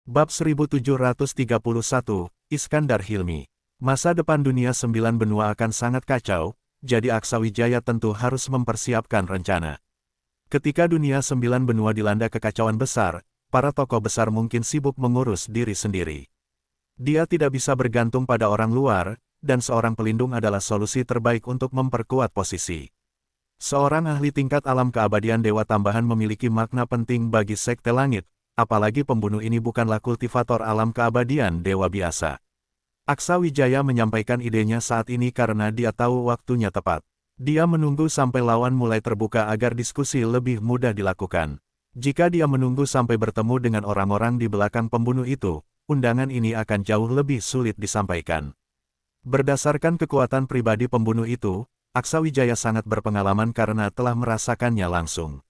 Bab 1731, Iskandar Hilmi. Masa depan dunia 9 benua akan sangat kacau, jadi Aksawijaya tentu harus mempersiapkan rencana. Ketika dunia 9 benua dilanda kekacauan besar, para tokoh besar mungkin sibuk mengurus diri sendiri. Dia tidak bisa bergantung pada orang luar, dan seorang pelindung adalah solusi terbaik untuk memperkuat posisi. Seorang ahli tingkat alam keabadian dewa tambahan memiliki makna penting bagi Sekte Langit, apalagi pembunuh ini bukanlah kultivator alam keabadian dewa biasa. Aksawijaya menyampaikan idenya saat ini karena dia tahu waktunya tepat. Dia menunggu sampai lawan mulai terbuka agar diskusi lebih mudah dilakukan. Jika dia menunggu sampai bertemu dengan orang-orang di belakang pembunuh itu, undangan ini akan jauh lebih sulit disampaikan. Berdasarkan kekuatan pribadi pembunuh itu, Aksawijaya sangat berpengalaman karena telah merasakannya langsung.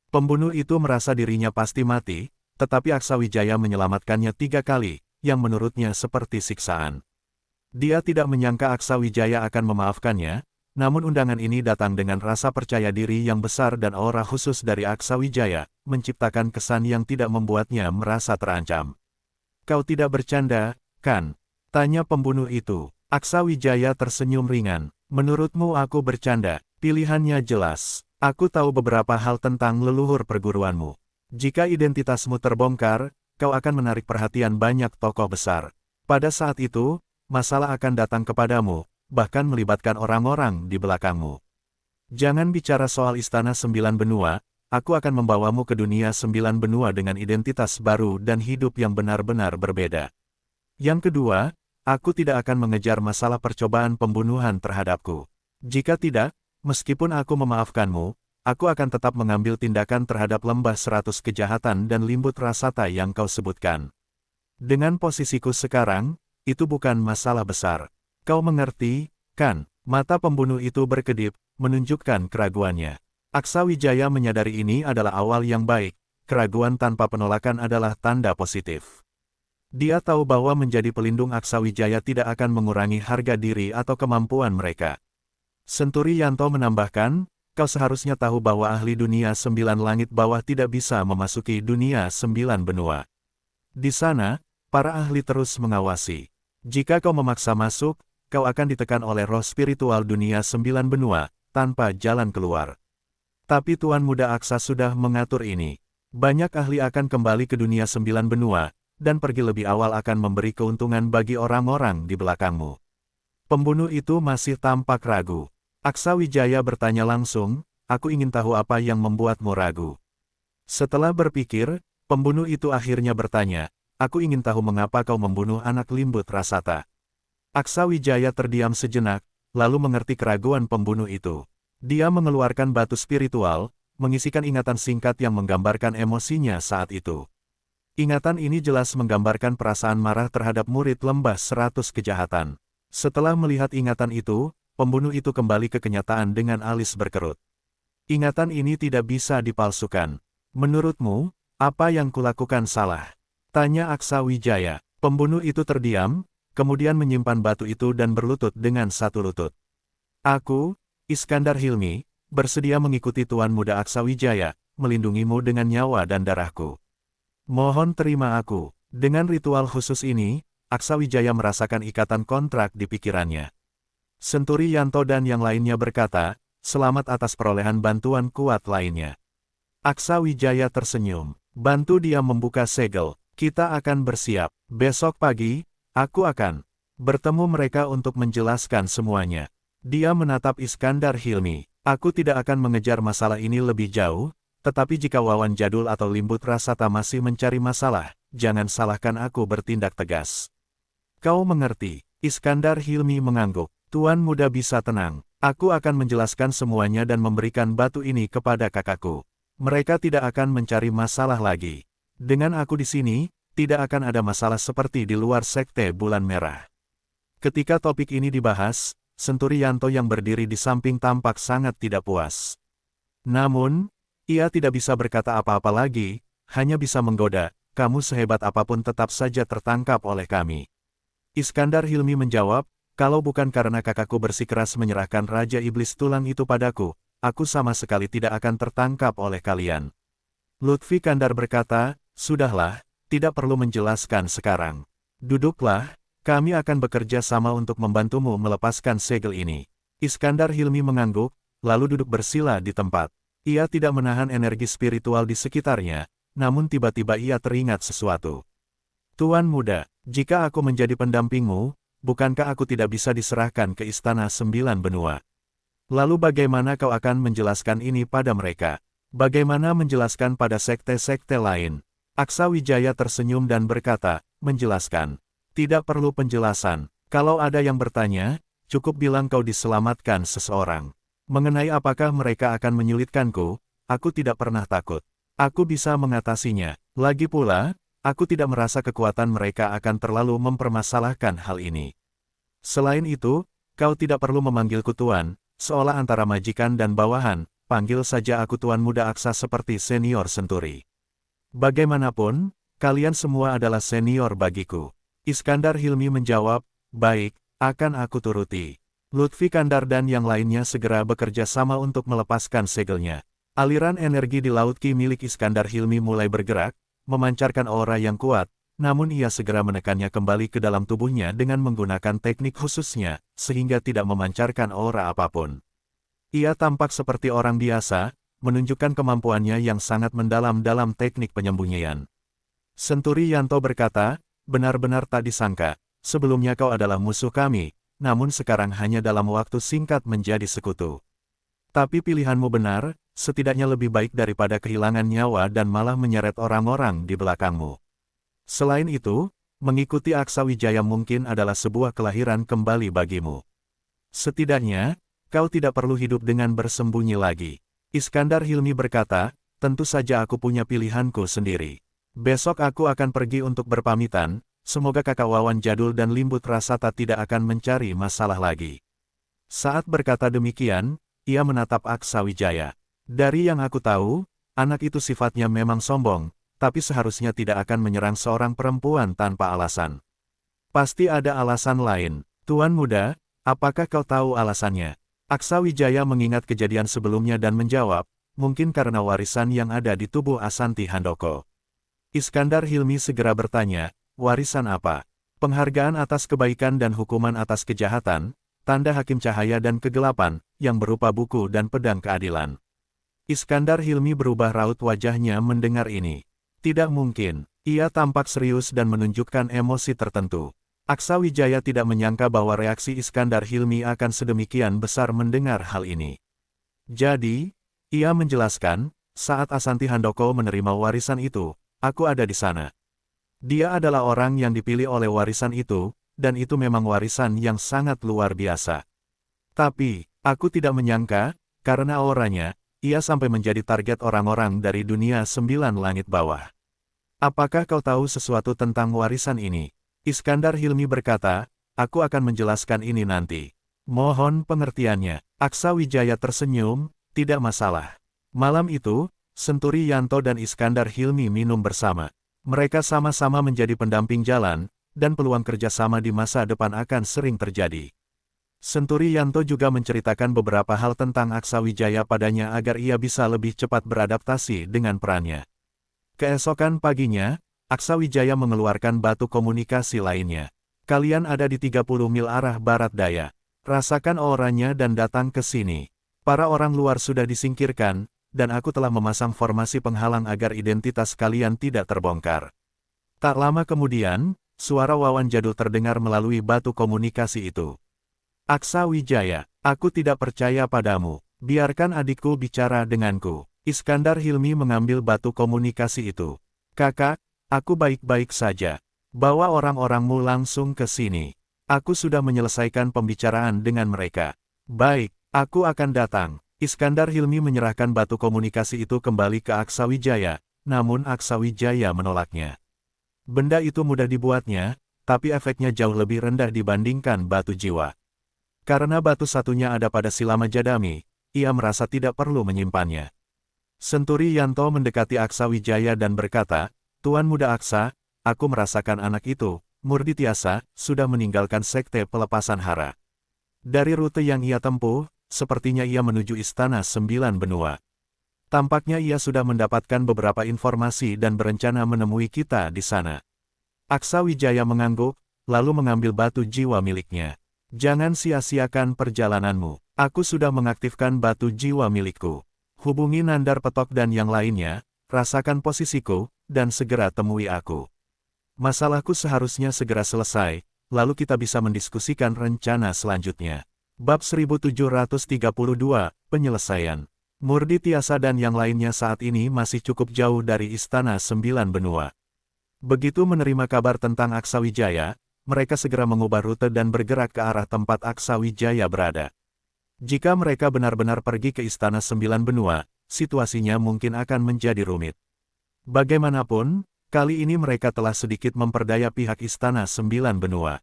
Pembunuh itu merasa dirinya pasti mati, tetapi Aksawijaya menyelamatkannya 3 kali, yang menurutnya seperti siksaan. Dia tidak menyangka Aksawijaya akan memaafkannya, namun undangan ini datang dengan rasa percaya diri yang besar dan aura khusus dari Aksawijaya, menciptakan kesan yang tidak membuatnya merasa terancam. "Kau tidak bercanda, kan?" tanya pembunuh itu. Aksawijaya tersenyum ringan. "Menurutmu aku bercanda? Pilihannya jelas. Aku tahu beberapa hal tentang leluhur perguruanmu. Jika identitasmu terbongkar, kau akan menarik perhatian banyak tokoh besar. Pada saat itu, masalah akan datang kepadamu, bahkan melibatkan orang-orang di belakangmu. Jangan bicara soal istana 9 benua, aku akan membawamu ke dunia 9 benua dengan identitas baru dan hidup yang benar-benar berbeda. Yang kedua, aku tidak akan mengejar masalah percobaan pembunuhan terhadapku. Jika tidak, meskipun aku memaafkanmu, aku akan tetap mengambil tindakan terhadap lembah 100 kejahatan dan limbut rasata yang kau sebutkan. Dengan posisiku sekarang, itu bukan masalah besar. Kau mengerti, kan?" Mata pembunuh itu berkedip, menunjukkan keraguannya. Aksawijaya menyadari ini adalah awal yang baik, keraguan tanpa penolakan adalah tanda positif. Dia tahu bahwa menjadi pelindung Aksawijaya tidak akan mengurangi harga diri atau kemampuan mereka. Senturi Yanto menambahkan, "Kau seharusnya tahu bahwa ahli dunia 9 langit bawah tidak bisa memasuki dunia 9 benua. Di sana, para ahli terus mengawasi. Jika kau memaksa masuk, kau akan ditekan oleh roh spiritual dunia 9 benua, tanpa jalan keluar. Tapi Tuan Muda Aksa sudah mengatur ini. Banyak ahli akan kembali ke dunia 9 benua, dan pergi lebih awal akan memberi keuntungan bagi orang-orang di belakangmu." Pembunuh itu masih tampak ragu. Aksawijaya bertanya langsung, "Aku ingin tahu apa yang membuatmu ragu." Setelah berpikir, pembunuh itu akhirnya bertanya, "Aku ingin tahu mengapa kau membunuh anak limbut rasata." Aksawijaya terdiam sejenak, lalu mengerti keraguan pembunuh itu. Dia mengeluarkan batu spiritual, mengisikan ingatan singkat yang menggambarkan emosinya saat itu. Ingatan ini jelas menggambarkan perasaan marah terhadap murid lembah 100 kejahatan. Setelah melihat ingatan itu, pembunuh itu kembali ke kenyataan dengan alis berkerut. "Ingatan ini tidak bisa dipalsukan. Menurutmu, apa yang kulakukan salah?" tanya Aksawijaya. Pembunuh itu terdiam, kemudian menyimpan batu itu dan berlutut dengan satu lutut. "Aku, Iskandar Hilmi, bersedia mengikuti Tuan Muda Aksawijaya, melindungimu dengan nyawa dan darahku. Mohon terima aku." Dengan ritual khusus ini, Aksawijaya merasakan ikatan kontrak di pikirannya. Senturi Yanto dan yang lainnya berkata, "Selamat atas perolehan bantuan kuat lainnya." Aksawijaya tersenyum. "Bantu dia membuka segel. Kita akan bersiap. Besok pagi, aku akan bertemu mereka untuk menjelaskan semuanya." Dia menatap Iskandar Hilmi. "Aku tidak akan mengejar masalah ini lebih jauh, tetapi jika Wawan Jadul atau Limbut Rasata masih mencari masalah, jangan salahkan aku bertindak tegas." "Kau mengerti?" Iskandar Hilmi mengangguk. "Tuan Muda bisa tenang. Aku akan menjelaskan semuanya dan memberikan batu ini kepada kakakku. Mereka tidak akan mencari masalah lagi. Dengan aku di sini, tidak akan ada masalah seperti di luar Sekte Bulan Merah." Ketika topik ini dibahas, Senturi Yanto yang berdiri di samping tampak sangat tidak puas. Namun, ia tidak bisa berkata apa-apa lagi, hanya bisa menggoda, "Kamu sehebat apapun tetap saja tertangkap oleh kami." Iskandar Hilmi menjawab, "Kalau bukan karena kakakku bersikeras menyerahkan Raja Iblis Tulang itu padaku, aku sama sekali tidak akan tertangkap oleh kalian." Lutfi Kandar berkata, "Sudahlah, tidak perlu menjelaskan sekarang. Duduklah, kami akan bekerja sama untuk membantumu melepaskan segel ini. Iskandar Hilmi mengangguk, lalu duduk bersila di tempat. Ia tidak menahan energi spiritual di sekitarnya, namun tiba-tiba ia teringat sesuatu. Tuan muda, jika aku menjadi pendampingmu, bukankah aku tidak bisa diserahkan ke Istana Sembilan Benua? Lalu bagaimana kau akan menjelaskan ini pada mereka? Bagaimana menjelaskan pada sekte-sekte lain? Aksa Wijaya tersenyum dan berkata, menjelaskan. Tidak perlu penjelasan. Kalau ada yang bertanya, cukup bilang kau diselamatkan seseorang. Mengenai apakah mereka akan menyulitkanku, aku tidak pernah takut. Aku bisa mengatasinya. Lagi pula, aku tidak merasa kekuatan mereka akan terlalu mempermasalahkan hal ini. Selain itu, kau tidak perlu memanggilku tuan, seolah antara majikan dan bawahan, panggil saja aku tuan muda Aksa seperti senior senturi. Bagaimanapun, kalian semua adalah senior bagiku. Iskandar Hilmi menjawab, baik, akan aku turuti. Lutfi Kandar dan yang lainnya segera bekerja sama untuk melepaskan segelnya. Aliran energi di Laut Ki milik Iskandar Hilmi mulai bergerak, memancarkan aura yang kuat, namun ia segera menekannya kembali ke dalam tubuhnya dengan menggunakan teknik khususnya, sehingga tidak memancarkan aura apapun. Ia tampak seperti orang biasa, menunjukkan kemampuannya yang sangat mendalam dalam teknik penyembunyian. Senturi Yanto berkata, benar-benar tak disangka, sebelumnya kau adalah musuh kami, namun sekarang hanya dalam waktu singkat menjadi sekutu. Tapi pilihanmu benar, setidaknya lebih baik daripada kehilangan nyawa dan malah menyeret orang-orang di belakangmu. Selain itu, mengikuti Aksa Wijaya mungkin adalah sebuah kelahiran kembali bagimu. Setidaknya, kau tidak perlu hidup dengan bersembunyi lagi. Iskandar Hilmi berkata, tentu saja aku punya pilihanku sendiri. Besok aku akan pergi untuk berpamitan, semoga kakak Wawan Jadul dan Limbut Rasata tidak akan mencari masalah lagi. Saat berkata demikian, ia menatap Aksa Wijaya. Dari yang aku tahu, anak itu sifatnya memang sombong, tapi seharusnya tidak akan menyerang seorang perempuan tanpa alasan. Pasti ada alasan lain. Tuan muda, apakah kau tahu alasannya? Aksa Wijaya mengingat kejadian sebelumnya dan menjawab, mungkin karena warisan yang ada di tubuh Asanti Handoko. Iskandar Hilmi segera bertanya, warisan apa? Penghargaan atas kebaikan dan hukuman atas kejahatan, tanda hakim cahaya dan kegelapan, yang berupa buku dan pedang keadilan. Iskandar Hilmi berubah raut wajahnya mendengar ini. Tidak mungkin, ia tampak serius dan menunjukkan emosi tertentu. Aksa Wijaya tidak menyangka bahwa reaksi Iskandar Hilmi akan sedemikian besar mendengar hal ini. Jadi, ia menjelaskan, saat Asanti Handoko menerima warisan itu, aku ada di sana. Dia adalah orang yang dipilih oleh warisan itu, dan itu memang warisan yang sangat luar biasa. Tapi, aku tidak menyangka, karena auranya, ia sampai menjadi target orang-orang dari dunia 9 langit bawah. Apakah kau tahu sesuatu tentang warisan ini? Iskandar Hilmi berkata, aku akan menjelaskan ini nanti. Mohon pengertiannya. Aksa Wijaya tersenyum, tidak masalah. Malam itu, Senturi Yanto dan Iskandar Hilmi minum bersama. Mereka sama-sama menjadi pendamping jalan, dan peluang kerjasama di masa depan akan sering terjadi. Senturi Yanto juga menceritakan beberapa hal tentang Aksa Wijaya padanya agar ia bisa lebih cepat beradaptasi dengan perannya. Keesokan paginya, Aksa Wijaya mengeluarkan batu komunikasi lainnya. Kalian ada di 30 mil arah barat daya. Rasakan auranya dan datang ke sini. Para orang luar sudah disingkirkan, dan aku telah memasang formasi penghalang agar identitas kalian tidak terbongkar. Tak lama kemudian, suara Wawan Jadul terdengar melalui batu komunikasi itu. Aksa Wijaya, aku tidak percaya padamu. Biarkan adikku bicara denganku. Iskandar Hilmi mengambil batu komunikasi itu. Kakak, aku baik-baik saja. Bawa orang-orangmu langsung ke sini. Aku sudah menyelesaikan pembicaraan dengan mereka. Baik, aku akan datang. Iskandar Hilmi menyerahkan batu komunikasi itu kembali ke Aksa Wijaya, namun Aksa Wijaya menolaknya. Benda itu mudah dibuatnya, tapi efeknya jauh lebih rendah dibandingkan batu jiwa. Karena batu satunya ada pada Silama Jadami, ia merasa tidak perlu menyimpannya. Senturi Yanto mendekati Aksa Wijaya dan berkata, Tuan Muda Aksa, aku merasakan anak itu, Murdi Tiasa, sudah meninggalkan sekte pelepasan hara. Dari rute yang ia tempuh, sepertinya ia menuju Istana 9 Benua. Tampaknya ia sudah mendapatkan beberapa informasi dan berencana menemui kita di sana. Aksa Wijaya mengangguk, lalu mengambil batu jiwa miliknya. Jangan sia-siakan perjalananmu. Aku sudah mengaktifkan batu jiwa milikku. Hubungi Nandar Petok dan yang lainnya, rasakan posisiku, dan segera temui aku. Masalahku seharusnya segera selesai, lalu kita bisa mendiskusikan rencana selanjutnya. Bab 1732, Penyelesaian. Murdi Tiasa dan yang lainnya saat ini masih cukup jauh dari Istana Sembilan Benua. Begitu menerima kabar tentang Aksa Wijaya, mereka segera mengubah rute dan bergerak ke arah tempat Aksa Wijaya berada. Jika mereka benar-benar pergi ke Istana Sembilan Benua, situasinya mungkin akan menjadi rumit. Bagaimanapun, kali ini mereka telah sedikit memperdaya pihak Istana Sembilan Benua.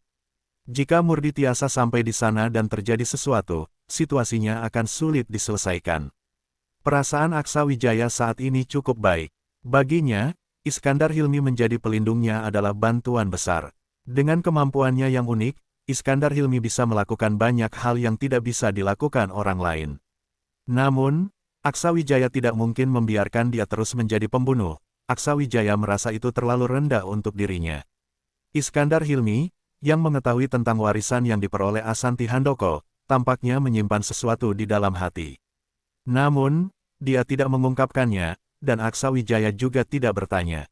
Jika Murdi Tiasa sampai di sana dan terjadi sesuatu, situasinya akan sulit diselesaikan. Perasaan Aksa Wijaya saat ini cukup baik. Baginya, Iskandar Hilmi menjadi pelindungnya adalah bantuan besar. Dengan kemampuannya yang unik, Iskandar Hilmi bisa melakukan banyak hal yang tidak bisa dilakukan orang lain. Namun, Aksa Wijaya tidak mungkin membiarkan dia terus menjadi pembunuh. Aksa Wijaya merasa itu terlalu rendah untuk dirinya. Iskandar Hilmi, yang mengetahui tentang warisan yang diperoleh Asanti Handoko, tampaknya menyimpan sesuatu di dalam hati. Namun, dia tidak mengungkapkannya, dan Aksa Wijaya juga tidak bertanya.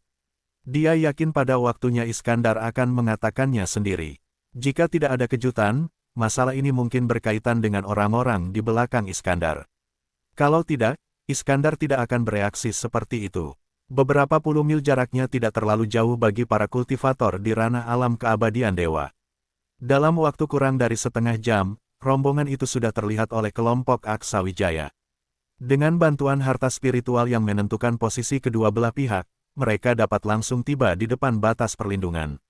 Dia yakin pada waktunya Iskandar akan mengatakannya sendiri. Jika tidak ada kejutan, masalah ini mungkin berkaitan dengan orang-orang di belakang Iskandar. Kalau tidak, Iskandar tidak akan bereaksi seperti itu. Beberapa puluh mil jaraknya tidak terlalu jauh bagi para kultivator di ranah alam keabadian dewa. Dalam waktu kurang dari setengah jam, rombongan itu sudah terlihat oleh kelompok Aksa Wijaya. Dengan bantuan harta spiritual yang menentukan posisi kedua belah pihak, mereka dapat langsung tiba di depan batas perlindungan.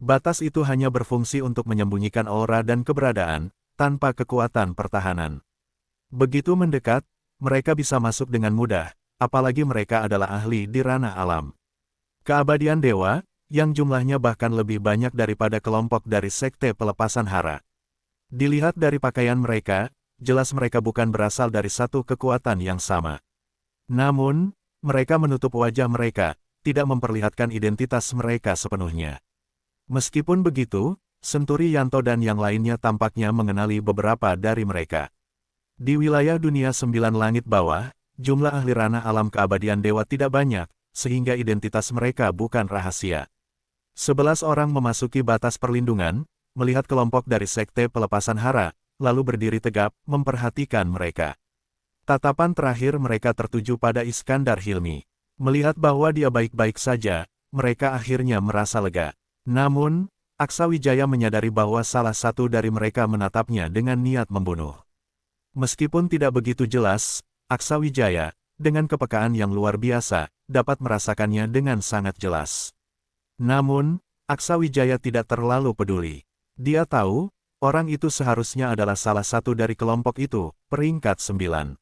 Batas itu hanya berfungsi untuk menyembunyikan aura dan keberadaan, tanpa kekuatan pertahanan. Begitu mendekat, mereka bisa masuk dengan mudah, apalagi mereka adalah ahli di ranah alam. Keabadian dewa, yang jumlahnya bahkan lebih banyak daripada kelompok dari Sekte Pelepasan Hara. Dilihat dari pakaian mereka, jelas mereka bukan berasal dari satu kekuatan yang sama. Namun, mereka menutup wajah mereka, tidak memperlihatkan identitas mereka sepenuhnya. Meskipun begitu, Senturi Yanto dan yang lainnya tampaknya mengenali beberapa dari mereka. Di wilayah dunia sembilan langit bawah, jumlah ahli ranah alam keabadian dewa tidak banyak, sehingga identitas mereka bukan rahasia. 11 orang memasuki batas perlindungan, melihat kelompok dari Sekte Pelepasan Hara, lalu berdiri tegap, memperhatikan mereka. Tatapan terakhir mereka tertuju pada Iskandar Hilmi. Melihat bahwa dia baik-baik saja, mereka akhirnya merasa lega. Namun, Aksa Wijaya menyadari bahwa salah satu dari mereka menatapnya dengan niat membunuh. Meskipun tidak begitu jelas, Aksa Wijaya, dengan kepekaan yang luar biasa, dapat merasakannya dengan sangat jelas. Namun, Aksa Wijaya tidak terlalu peduli. Dia tahu, orang itu seharusnya adalah salah satu dari kelompok itu, peringkat 9.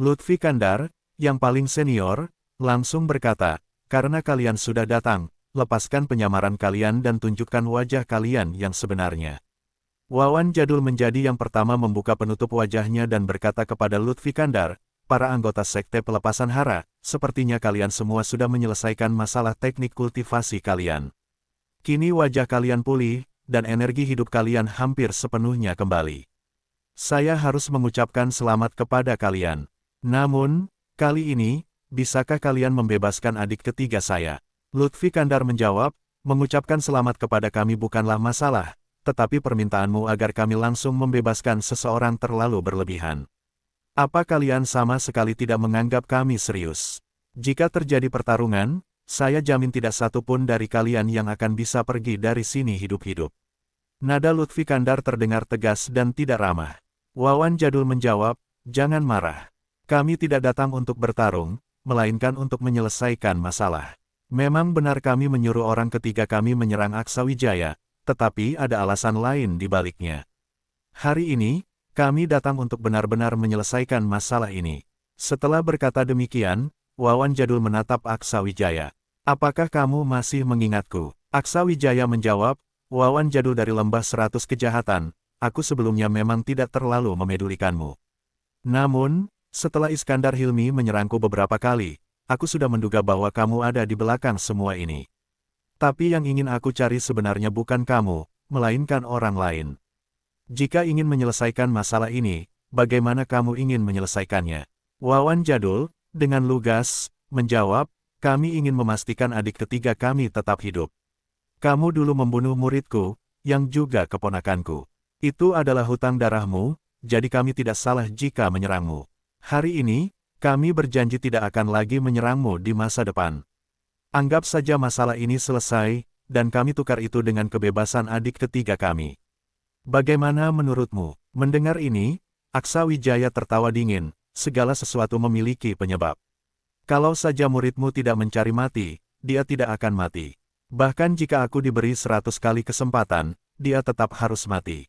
Lutfi Kandar, yang paling senior, langsung berkata, "Karena kalian sudah datang, lepaskan penyamaran kalian dan tunjukkan wajah kalian yang sebenarnya." Wawan Jadul menjadi yang pertama membuka penutup wajahnya dan berkata kepada Lutfi Kandar, "Para anggota Sekte Pelepasan Hara, sepertinya kalian semua sudah menyelesaikan masalah teknik kultivasi kalian. Kini wajah kalian pulih, dan energi hidup kalian hampir sepenuhnya kembali. Saya harus mengucapkan selamat kepada kalian. Namun, kali ini, bisakah kalian membebaskan adik ketiga saya?" Lutfi Kandar menjawab, "Mengucapkan selamat kepada kami bukanlah masalah, tetapi permintaanmu agar kami langsung membebaskan seseorang terlalu berlebihan. Apa kalian sama sekali tidak menganggap kami serius? Jika terjadi pertarungan, saya jamin tidak satu pun dari kalian yang akan bisa pergi dari sini hidup-hidup." Nada Lutfi Kandar terdengar tegas dan tidak ramah. Wawan Jadul menjawab, "Jangan marah. Kami tidak datang untuk bertarung, melainkan untuk menyelesaikan masalah. Memang benar kami menyuruh orang ketiga kami menyerang Aksa Wijaya, tetapi ada alasan lain di baliknya. Hari ini, kami datang untuk benar-benar menyelesaikan masalah ini." Setelah berkata demikian, Wawan Jadul menatap Aksa Wijaya. "Apakah kamu masih mengingatku?" Aksa Wijaya menjawab, "Wawan Jadul dari Lembah 100 Kejahatan, aku sebelumnya memang tidak terlalu memedulikanmu. Namun, Setelah Iskandar Hilmi menyerangku beberapa kali, aku sudah menduga bahwa kamu ada di belakang semua ini. Tapi yang ingin aku cari sebenarnya bukan kamu, melainkan orang lain. Jika ingin menyelesaikan masalah ini, bagaimana kamu ingin menyelesaikannya? Wawan Jadul, dengan lugas, menjawab, kami ingin memastikan adik ketiga kami tetap hidup. Kamu dulu membunuh muridku, yang juga keponakanku. Itu adalah hutang darahmu, jadi kami tidak salah jika menyerangmu. Hari ini, kami berjanji tidak akan lagi menyerangmu di masa depan. Anggap saja masalah ini selesai, dan kami tukar itu dengan kebebasan adik ketiga kami. Bagaimana menurutmu? Mendengar ini, Aksa Wijaya tertawa dingin, segala sesuatu memiliki penyebab. Kalau saja muridmu tidak mencari mati, dia tidak akan mati. Bahkan jika aku diberi 100 kali kesempatan, dia tetap harus mati.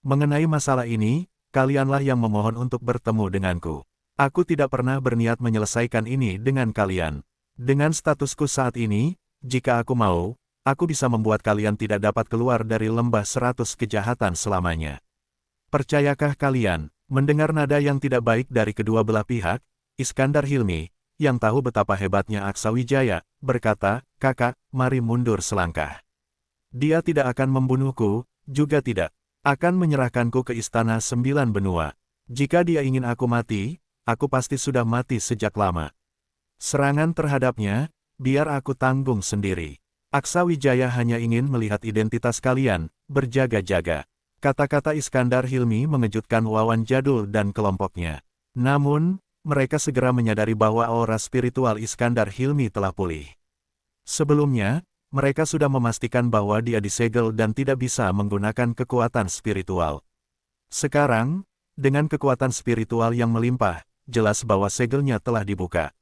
Mengenai masalah ini, kalianlah yang memohon untuk bertemu denganku. Aku tidak pernah berniat menyelesaikan ini dengan kalian. Dengan statusku saat ini, jika aku mau, aku bisa membuat kalian tidak dapat keluar dari lembah 100 kejahatan selamanya. Percayakah kalian? Mendengar nada yang tidak baik dari kedua belah pihak, Iskandar Hilmi, yang tahu betapa hebatnya Aksa Wijaya, berkata, kakak, mari mundur selangkah. Dia tidak akan membunuhku, juga tidak akan menyerahkanku ke istana 9 benua. Jika dia ingin aku mati, aku pasti sudah mati sejak lama. Serangan terhadapnya, biar aku tanggung sendiri. Aksa Wijaya hanya ingin melihat identitas kalian, berjaga-jaga. Kata-kata Iskandar Hilmi mengejutkan Wawan Jadul dan kelompoknya. Namun, mereka segera menyadari bahwa aura spiritual Iskandar Hilmi telah pulih. Sebelumnya, mereka sudah memastikan bahwa dia disegel dan tidak bisa menggunakan kekuatan spiritual. Sekarang, dengan kekuatan spiritual yang melimpah, jelas bahwa segelnya telah dibuka.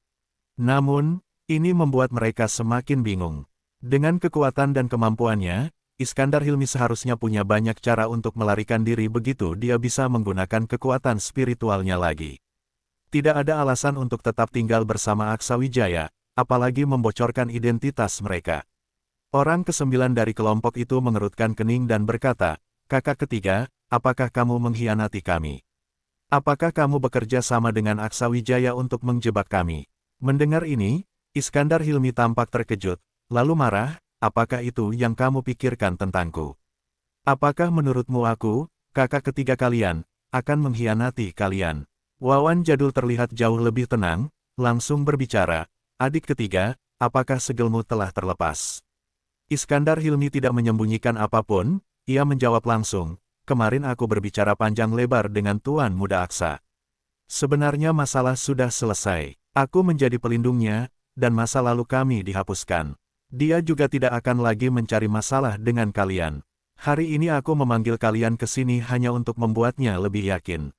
Namun, ini membuat mereka semakin bingung. Dengan kekuatan dan kemampuannya, Iskandar Hilmi seharusnya punya banyak cara untuk melarikan diri begitu dia bisa menggunakan kekuatan spiritualnya lagi. Tidak ada alasan untuk tetap tinggal bersama Aksa Wijaya, apalagi membocorkan identitas mereka. Orang ke-9 dari kelompok itu mengerutkan kening dan berkata, kakak ketiga, apakah kamu mengkhianati kami? Apakah kamu bekerja sama dengan Aksa Wijaya untuk menjebak kami? Mendengar ini, Iskandar Hilmi tampak terkejut, lalu marah, apakah itu yang kamu pikirkan tentangku? Apakah menurutmu aku, kakak ketiga kalian, akan mengkhianati kalian? Wawan Jadul terlihat jauh lebih tenang, langsung berbicara, adik ketiga, apakah segelmu telah terlepas? Iskandar Hilmi tidak menyembunyikan apapun, ia menjawab langsung, kemarin aku berbicara panjang lebar dengan Tuan Muda Aksa. Sebenarnya masalah sudah selesai, aku menjadi pelindungnya, dan masa lalu kami dihapuskan. Dia juga tidak akan lagi mencari masalah dengan kalian. Hari ini aku memanggil kalian ke sini hanya untuk membuatnya lebih yakin.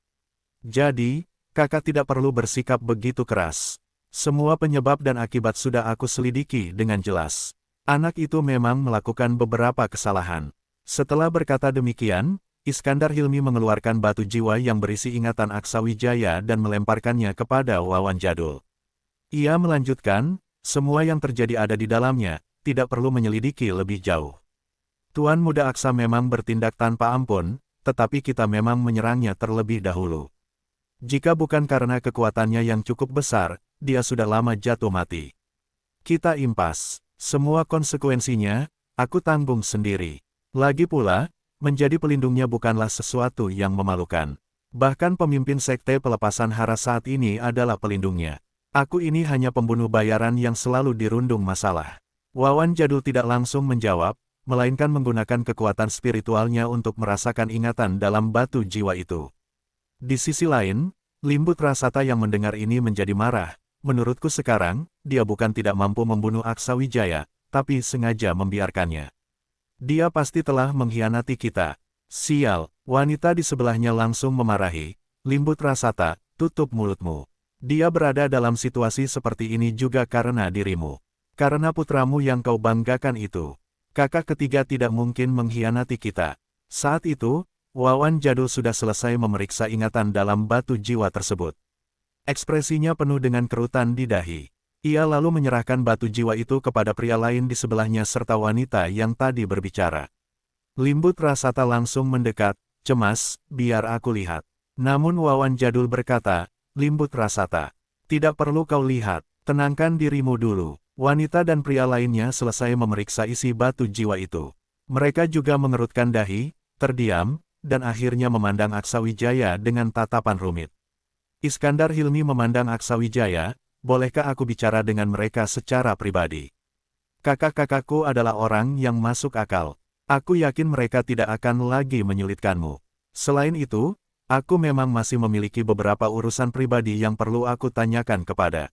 Jadi, kakak tidak perlu bersikap begitu keras. Semua penyebab dan akibat sudah aku selidiki dengan jelas. Anak itu memang melakukan beberapa kesalahan. Setelah berkata demikian, Iskandar Hilmi mengeluarkan batu jiwa yang berisi ingatan Aksa Wijaya dan melemparkannya kepada Wawan Jadul. Ia melanjutkan, semua yang terjadi ada di dalamnya, tidak perlu menyelidiki lebih jauh. Tuan Muda Aksa memang bertindak tanpa ampun, tetapi kita memang menyerangnya terlebih dahulu. Jika bukan karena kekuatannya yang cukup besar, dia sudah lama jatuh mati. Kita impas. Semua konsekuensinya, aku tanggung sendiri. Lagi pula, menjadi pelindungnya bukanlah sesuatu yang memalukan. Bahkan pemimpin sekte pelepasan hara saat ini adalah pelindungnya. Aku ini hanya pembunuh bayaran yang selalu dirundung masalah. Wawan Jadul tidak langsung menjawab, melainkan menggunakan kekuatan spiritualnya untuk merasakan ingatan dalam batu jiwa itu. Di sisi lain, Limbut Rasata yang mendengar ini menjadi marah. Menurutku sekarang, dia bukan tidak mampu membunuh Aksa Wijaya, tapi sengaja membiarkannya. Dia pasti telah mengkhianati kita. Sial, wanita di sebelahnya langsung memarahi, Limbut Rasata, tutup mulutmu. Dia berada dalam situasi seperti ini juga karena dirimu. Karena putramu yang kau banggakan itu. Kakak ketiga tidak mungkin mengkhianati kita. Saat itu, Wawan Jadul sudah selesai memeriksa ingatan dalam batu jiwa tersebut. Ekspresinya penuh dengan kerutan di dahi. Ia lalu menyerahkan batu jiwa itu kepada pria lain di sebelahnya serta wanita yang tadi berbicara. Limbut Rasata langsung mendekat, cemas, biar aku lihat. Namun Wawan Jadul berkata, Limbut Rasata. Tidak perlu kau lihat, tenangkan dirimu dulu. Wanita dan pria lainnya selesai memeriksa isi batu jiwa itu. Mereka juga mengerutkan dahi, terdiam, dan akhirnya memandang Aksawijaya dengan tatapan rumit. Iskandar Hilmi memandang Aksawijaya, bolehkah aku bicara dengan mereka secara pribadi? Kakak-kakakku adalah orang yang masuk akal. Aku yakin mereka tidak akan lagi menyulitkanmu. Selain itu, aku memang masih memiliki beberapa urusan pribadi yang perlu aku tanyakan kepada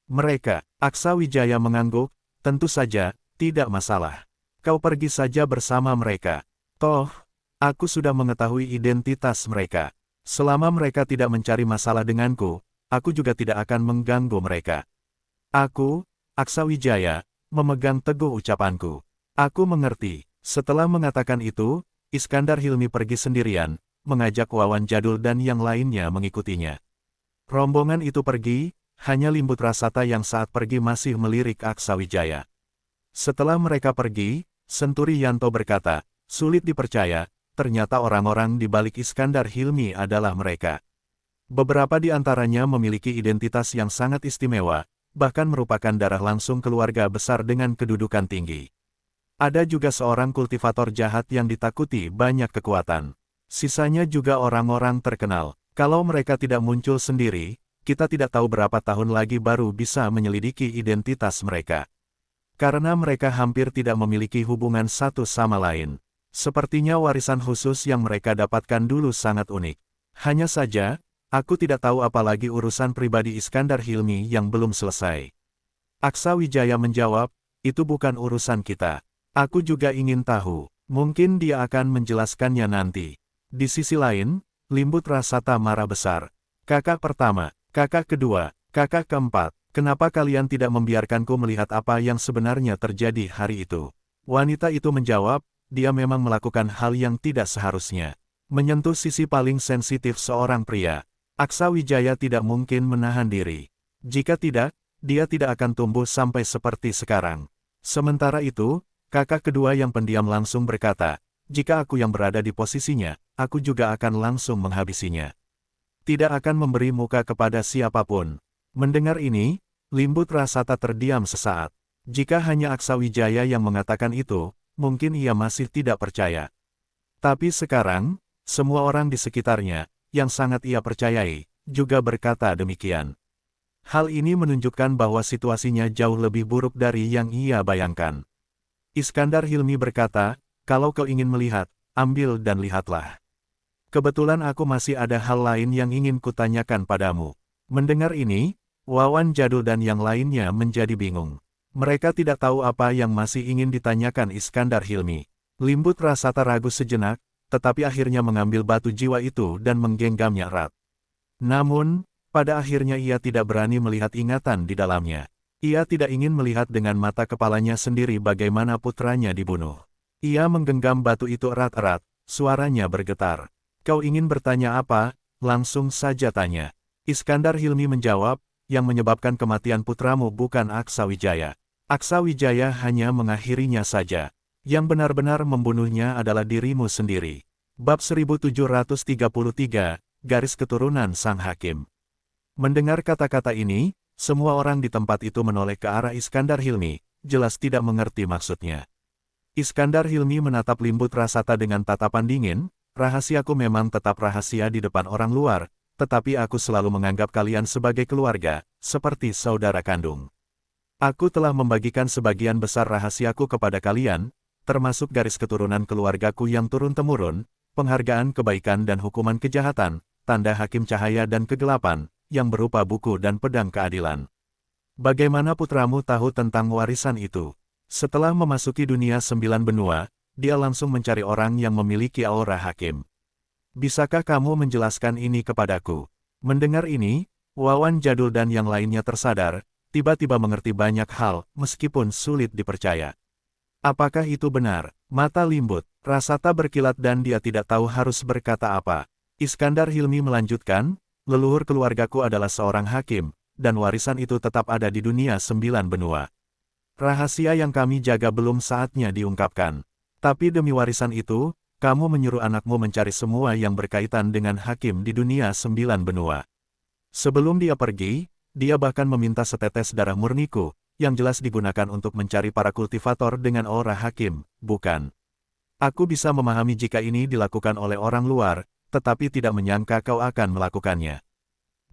mereka. Aksawijaya mengangguk, tentu saja, tidak masalah. Kau pergi saja bersama mereka. Toh, aku sudah mengetahui identitas mereka. Selama mereka tidak mencari masalah denganku, aku juga tidak akan mengganggu mereka. Aku, Aksawijaya, memegang teguh ucapanku. Aku mengerti. Setelah mengatakan itu, Iskandar Hilmi pergi sendirian, mengajak Wawan Jadul dan yang lainnya mengikutinya. Rombongan itu pergi, hanya Limbut Rasata yang saat pergi masih melirik Aksawijaya. Setelah mereka pergi, Senturi Yanto berkata, sulit dipercaya, ternyata orang-orang di balik Iskandar Hilmi adalah mereka. Beberapa di antaranya memiliki identitas yang sangat istimewa, bahkan merupakan darah langsung keluarga besar dengan kedudukan tinggi. Ada juga seorang kultivator jahat yang ditakuti banyak kekuatan. Sisanya juga orang-orang terkenal. Kalau mereka tidak muncul sendiri, kita tidak tahu berapa tahun lagi baru bisa menyelidiki identitas mereka. Karena mereka hampir tidak memiliki hubungan satu sama lain. Sepertinya warisan khusus yang mereka dapatkan dulu sangat unik. Hanya saja, aku tidak tahu apalagi urusan pribadi Iskandar Hilmi yang belum selesai. Aksawijaya menjawab, itu bukan urusan kita. Aku juga ingin tahu, mungkin dia akan menjelaskannya nanti. Di sisi lain, Limbut Rasata marah besar. Kakak pertama, kakak kedua, kakak keempat, kenapa kalian tidak membiarkanku melihat apa yang sebenarnya terjadi hari itu? Wanita itu menjawab, dia memang melakukan hal yang tidak seharusnya. Menyentuh sisi paling sensitif seorang pria. Aksawijaya tidak mungkin menahan diri. Jika tidak, dia tidak akan tumbuh sampai seperti sekarang. Sementara itu, kakak kedua yang pendiam langsung berkata, jika aku yang berada di posisinya, aku juga akan langsung menghabisinya. Tidak akan memberi muka kepada siapapun. Mendengar ini, Limbut Rasata terdiam sesaat. Jika hanya Aksawijaya yang mengatakan itu, mungkin ia masih tidak percaya. Tapi sekarang, semua orang di sekitarnya, yang sangat ia percayai, juga berkata demikian. Hal ini menunjukkan bahwa situasinya jauh lebih buruk dari yang ia bayangkan. Iskandar Hilmi berkata, kalau kau ingin melihat, ambil dan lihatlah. Kebetulan aku masih ada hal lain yang ingin kutanyakan padamu. Mendengar ini, Wawan Jadul dan yang lainnya menjadi bingung. Mereka tidak tahu apa yang masih ingin ditanyakan Iskandar Hilmi. Limbut Rasata ragu sejenak, tetapi akhirnya mengambil batu jiwa itu dan menggenggamnya erat. Namun, pada akhirnya ia tidak berani melihat ingatan di dalamnya. Ia tidak ingin melihat dengan mata kepalanya sendiri bagaimana putranya dibunuh. Ia menggenggam batu itu erat-erat, suaranya bergetar. Kau ingin bertanya apa? Langsung saja tanya. Iskandar Hilmi menjawab, yang menyebabkan kematian putramu bukan Aksawijaya. Aksawijaya hanya mengakhirinya saja. Yang benar-benar membunuhnya adalah dirimu sendiri. Bab 1733, Garis Keturunan Sang Hakim. Mendengar kata-kata ini, semua orang di tempat itu menoleh ke arah Iskandar Hilmi, jelas tidak mengerti maksudnya. Iskandar Hilmi menatap Limbut Rasata dengan tatapan dingin, rahasiaku memang tetap rahasia di depan orang luar, tetapi aku selalu menganggap kalian sebagai keluarga, seperti saudara kandung. Aku telah membagikan sebagian besar rahasiaku kepada kalian, termasuk garis keturunan keluargaku yang turun-temurun, penghargaan kebaikan dan hukuman kejahatan, tanda hakim cahaya dan kegelapan, yang berupa buku dan pedang keadilan. Bagaimana putramu tahu tentang warisan itu? Setelah memasuki dunia 9 benua, dia langsung mencari orang yang memiliki aura hakim. Bisakah kamu menjelaskan ini kepadaku? Mendengar ini, Wawan Jadul dan yang lainnya tersadar, tiba-tiba mengerti banyak hal, meskipun sulit dipercaya. Apakah itu benar? Mata Limbut Rasata berkilat dan dia tidak tahu harus berkata apa. Iskandar Hilmi melanjutkan, leluhur keluargaku adalah seorang hakim, dan warisan itu tetap ada di dunia 9 benua. Rahasia yang kami jaga belum saatnya diungkapkan. Tapi demi warisan itu, kamu menyuruh anakmu mencari semua yang berkaitan dengan hakim di dunia 9 benua. Sebelum dia pergi, dia bahkan meminta setetes darah murniku, yang jelas digunakan untuk mencari para kultivator dengan aura hakim, bukan? Aku bisa memahami jika ini dilakukan oleh orang luar, tetapi tidak menyangka kau akan melakukannya.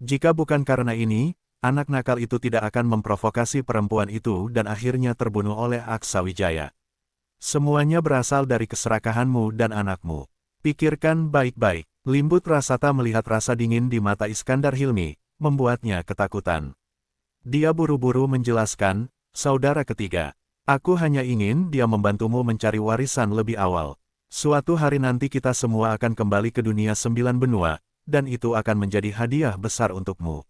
Jika bukan karena ini, anak nakal itu tidak akan memprovokasi perempuan itu dan akhirnya terbunuh oleh Aksa Wijaya. Semuanya berasal dari keserakahanmu dan anakmu. Pikirkan baik-baik. Limbut Rasata melihat rasa dingin di mata Iskandar Hilmi, membuatnya ketakutan. Dia buru-buru menjelaskan, saudara ketiga. Aku hanya ingin dia membantumu mencari warisan lebih awal. Suatu hari nanti kita semua akan kembali ke dunia 9 benua, dan itu akan menjadi hadiah besar untukmu.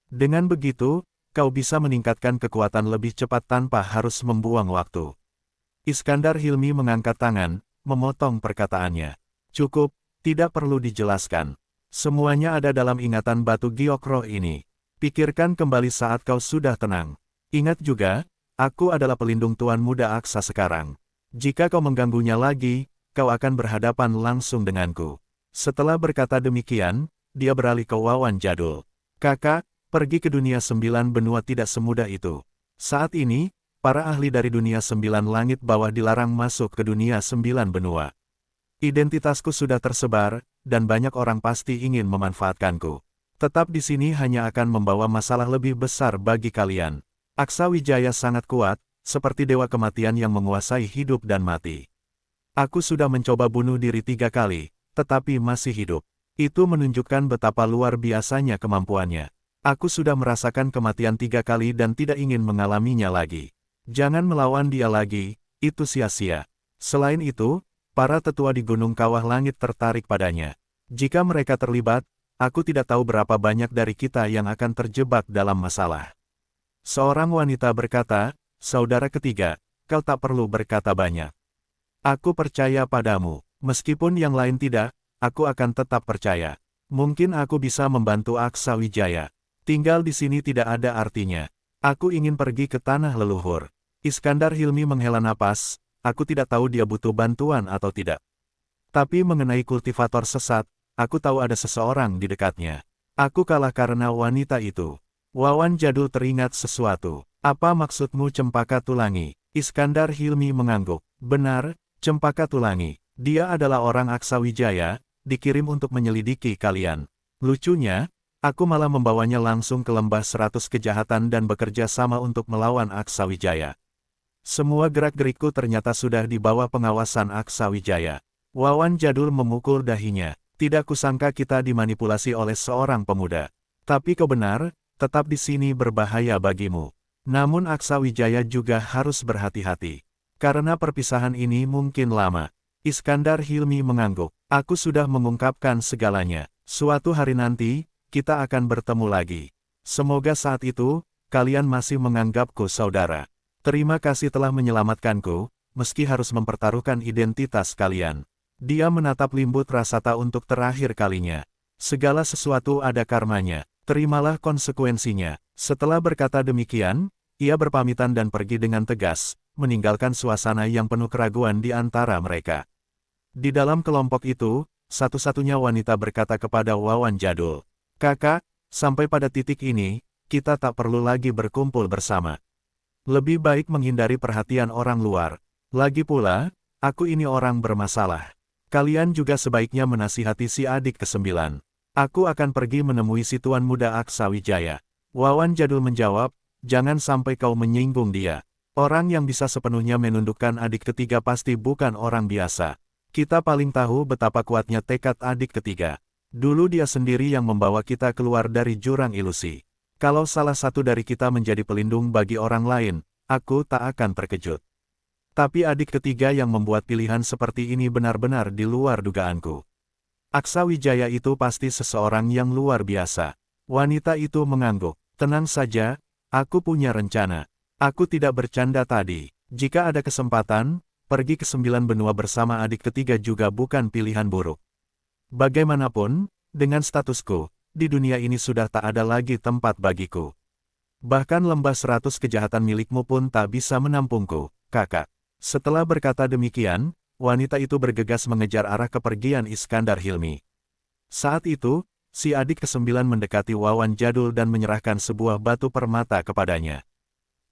Dengan begitu, kau bisa meningkatkan kekuatan lebih cepat tanpa harus membuang waktu. Iskandar Hilmi mengangkat tangan, memotong perkataannya. Cukup, tidak perlu dijelaskan. Semuanya ada dalam ingatan batu giok roh ini. Pikirkan kembali saat kau sudah tenang. Ingat juga, aku adalah pelindung Tuan Muda Aksa sekarang. Jika kau mengganggunya lagi, kau akan berhadapan langsung denganku. Setelah berkata demikian, dia beralih ke Wawan Jadul. Kakak, pergi ke dunia 9 benua tidak semudah itu. Saat ini, para ahli dari dunia 9 langit bawah dilarang masuk ke dunia 9 benua. Identitasku sudah tersebar, dan banyak orang pasti ingin memanfaatkanku. Tetap di sini hanya akan membawa masalah lebih besar bagi kalian. Aksa Wijaya sangat kuat, seperti dewa kematian yang menguasai hidup dan mati. Aku sudah mencoba bunuh diri 3 kali, tetapi masih hidup. Itu menunjukkan betapa luar biasanya kemampuannya. Aku sudah merasakan kematian 3 kali dan tidak ingin mengalaminya lagi. Jangan melawan dia lagi, itu sia-sia. Selain itu, para tetua di Gunung Kawah Langit tertarik padanya. Jika mereka terlibat, aku tidak tahu berapa banyak dari kita yang akan terjebak dalam masalah. Seorang wanita berkata, saudara ketiga, kau tak perlu berkata banyak. Aku percaya padamu, meskipun yang lain tidak, aku akan tetap percaya. Mungkin aku bisa membantu Aksa Wijaya. Tinggal di sini tidak ada artinya. Aku ingin pergi ke tanah leluhur. Iskandar Hilmi menghela napas, aku tidak tahu dia butuh bantuan atau tidak. Tapi mengenai kultivator sesat, aku tahu ada seseorang di dekatnya. Aku kalah karena wanita itu. Wawan Jadul teringat sesuatu. Apa maksudmu Cempaka Tulangi? Iskandar Hilmi mengangguk. Benar, Cempaka Tulangi. Dia adalah orang Aksa Wijaya, dikirim untuk menyelidiki kalian. Lucunya, aku malah membawanya langsung ke lembah 100 kejahatan dan bekerja sama untuk melawan Aksa Wijaya. Semua gerak-gerikku ternyata sudah di bawah pengawasan Aksa Wijaya. Wawan Jadul memukul dahinya. Tidak kusangka kita dimanipulasi oleh seorang pemuda. Tapi kau benar, tetap di sini berbahaya bagimu. Namun Aksa Wijaya juga harus berhati-hati. Karena perpisahan ini mungkin lama. Iskandar Hilmi mengangguk. Aku sudah mengungkapkan segalanya. Suatu hari nanti, kita akan bertemu lagi. Semoga saat itu, kalian masih menganggapku saudara. Terima kasih telah menyelamatkanku, meski harus mempertaruhkan identitas kalian. Dia menatap Limbut Rasata untuk terakhir kalinya. Segala sesuatu ada karmanya, terimalah konsekuensinya. Setelah berkata demikian, ia berpamitan dan pergi dengan tegas, meninggalkan suasana yang penuh keraguan di antara mereka. Di dalam kelompok itu, satu-satunya wanita berkata kepada Wawan Jadul, Kakak, sampai pada titik ini, kita tak perlu lagi berkumpul bersama. Lebih baik menghindari perhatian orang luar. Lagi pula, aku ini orang bermasalah. Kalian juga sebaiknya menasihati si adik ke-9. Aku akan pergi menemui si Tuan Muda Aksa Wijaya. Wawan Jadul menjawab, jangan sampai kau menyinggung dia. Orang yang bisa sepenuhnya menundukkan adik ketiga pasti bukan orang biasa. Kita paling tahu betapa kuatnya tekad adik ketiga. Dulu dia sendiri yang membawa kita keluar dari jurang ilusi. Kalau salah satu dari kita menjadi pelindung bagi orang lain, aku tak akan terkejut. Tapi adik ketiga yang membuat pilihan seperti ini benar-benar di luar dugaanku. Aksa Wijaya itu pasti seseorang yang luar biasa. Wanita itu mengangguk. Tenang saja, aku punya rencana. Aku tidak bercanda tadi. Jika ada kesempatan, pergi ke 9 benua bersama adik ketiga juga bukan pilihan buruk. Bagaimanapun, dengan statusku, di dunia ini sudah tak ada lagi tempat bagiku. Bahkan lembah 100 kejahatan milikmu pun tak bisa menampungku, kakak. Setelah berkata demikian, wanita itu bergegas mengejar arah kepergian Iskandar Hilmi. Saat itu, Si adik kesembilan mendekati Wawan Jadul dan menyerahkan sebuah batu permata kepadanya.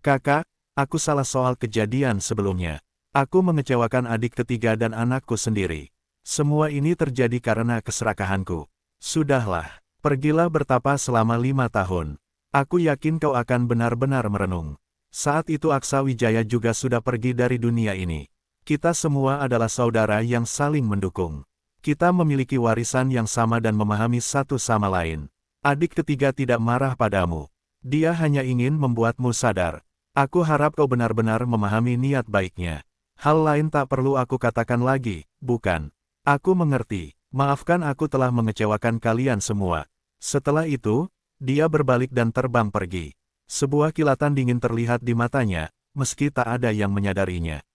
Kakak, aku salah soal kejadian sebelumnya. Aku mengecewakan adik ketiga dan anakku sendiri. Semua ini terjadi karena keserakahanku. Sudahlah, pergilah bertapa selama 5 tahun. Aku yakin kau akan benar-benar merenung. Saat itu Aksa Wijaya juga sudah pergi dari dunia ini. Kita semua adalah saudara yang saling mendukung. Kita memiliki warisan yang sama dan memahami satu sama lain. Adik ketiga tidak marah padamu. Dia hanya ingin membuatmu sadar. Aku harap kau benar-benar memahami niat baiknya. Hal lain tak perlu aku katakan lagi, bukan? Aku mengerti. Maafkan aku telah mengecewakan kalian semua. Setelah itu, dia berbalik dan terbang pergi. Sebuah kilatan dingin terlihat di matanya, meski tak ada yang menyadarinya.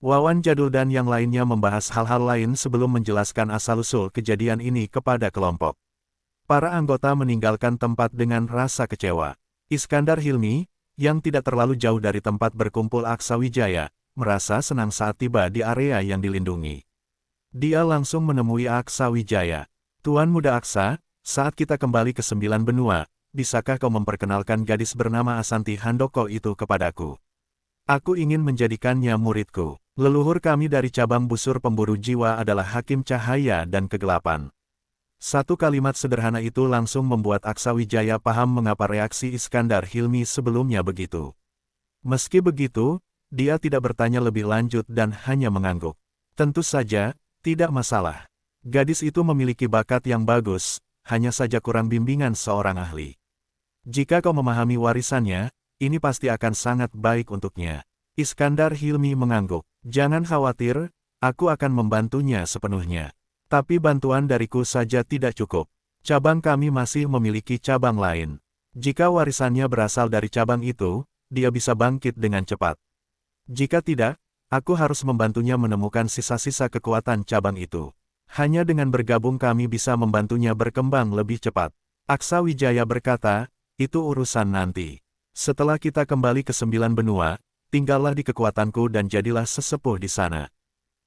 Wawan Jadul dan yang lainnya membahas hal-hal lain sebelum menjelaskan asal-usul kejadian ini kepada kelompok. Para anggota meninggalkan tempat dengan rasa kecewa. Iskandar Hilmi, yang tidak terlalu jauh dari tempat berkumpul Aksa Wijaya, merasa senang saat tiba di area yang dilindungi. Dia langsung menemui Aksa Wijaya. Tuan Muda Aksa, saat kita kembali ke 9 benua, bisakah kau memperkenalkan gadis bernama Asanti Handoko itu kepadaku? Aku ingin menjadikannya muridku. Leluhur kami dari cabang busur pemburu jiwa adalah Hakim Cahaya dan Kegelapan. Satu kalimat sederhana itu langsung membuat Aksa Wijaya paham mengapa reaksi Iskandar Hilmi sebelumnya begitu. Meski begitu, dia tidak bertanya lebih lanjut dan hanya mengangguk. Tentu saja, tidak masalah. Gadis itu memiliki bakat yang bagus, hanya saja kurang bimbingan seorang ahli. Jika kau memahami warisannya, ini pasti akan sangat baik untuknya. Iskandar Hilmi mengangguk. Jangan khawatir, aku akan membantunya sepenuhnya. Tapi bantuan dariku saja tidak cukup. Cabang kami masih memiliki cabang lain. Jika warisannya berasal dari cabang itu, dia bisa bangkit dengan cepat. Jika tidak, aku harus membantunya menemukan sisa-sisa kekuatan cabang itu. Hanya dengan bergabung kami bisa membantunya berkembang lebih cepat. Aksa Wijaya berkata, itu urusan nanti. Setelah kita kembali ke 9 benua, tinggallah di kekuatanku dan jadilah sesepuh di sana.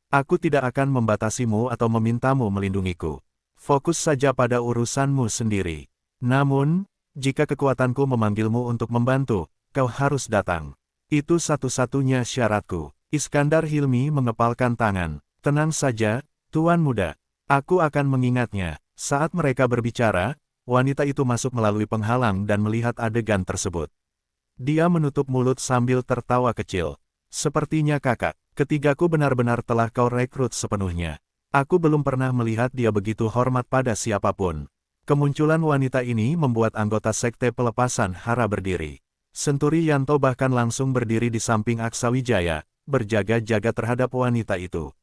Aku tidak akan membatasimu atau memintamu melindungiku. Fokus saja pada urusanmu sendiri. Namun, jika kekuatanku memanggilmu untuk membantu, kau harus datang. Itu satu-satunya syaratku. Iskandar Hilmi mengepalkan tangan. Tenang saja, Tuan Muda. Aku akan mengingatnya. Saat mereka berbicara, wanita itu masuk melalui penghalang dan melihat adegan tersebut. Dia menutup mulut sambil tertawa kecil. Sepertinya kakak, ketigaku benar-benar telah kau rekrut sepenuhnya. Aku belum pernah melihat dia begitu hormat pada siapapun. Kemunculan wanita ini membuat anggota Sekte Pelepasan Hara berdiri. Senturi Yanto bahkan langsung berdiri di samping Aksa Wijaya, berjaga-jaga terhadap wanita itu.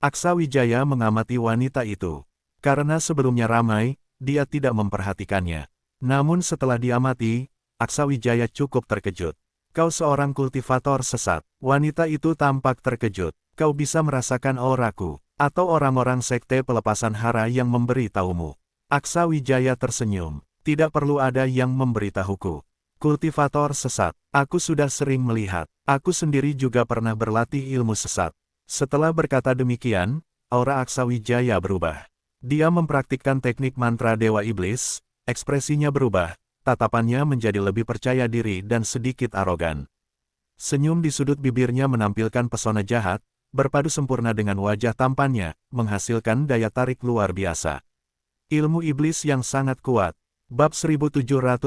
Aksa Wijaya mengamati wanita itu. Karena sebelumnya ramai, dia tidak memperhatikannya. Namun setelah diamati, Aksa Wijaya cukup terkejut. Kau seorang kultivator sesat. Wanita itu tampak terkejut. Kau bisa merasakan auraku, atau orang-orang Sekte Pelepasan Hara yang memberi tahumu. Aksa Wijaya tersenyum. Tidak perlu ada yang memberitahuku. Kultivator sesat. Aku sudah sering melihat. Aku sendiri juga pernah berlatih ilmu sesat. Setelah berkata demikian, aura Aksa Wijaya berubah. Dia mempraktikkan teknik mantra Dewa Iblis, ekspresinya berubah, tatapannya menjadi lebih percaya diri dan sedikit arogan. Senyum di sudut bibirnya menampilkan pesona jahat, berpadu sempurna dengan wajah tampannya, menghasilkan daya tarik luar biasa. Ilmu iblis yang sangat kuat. Bab 1734,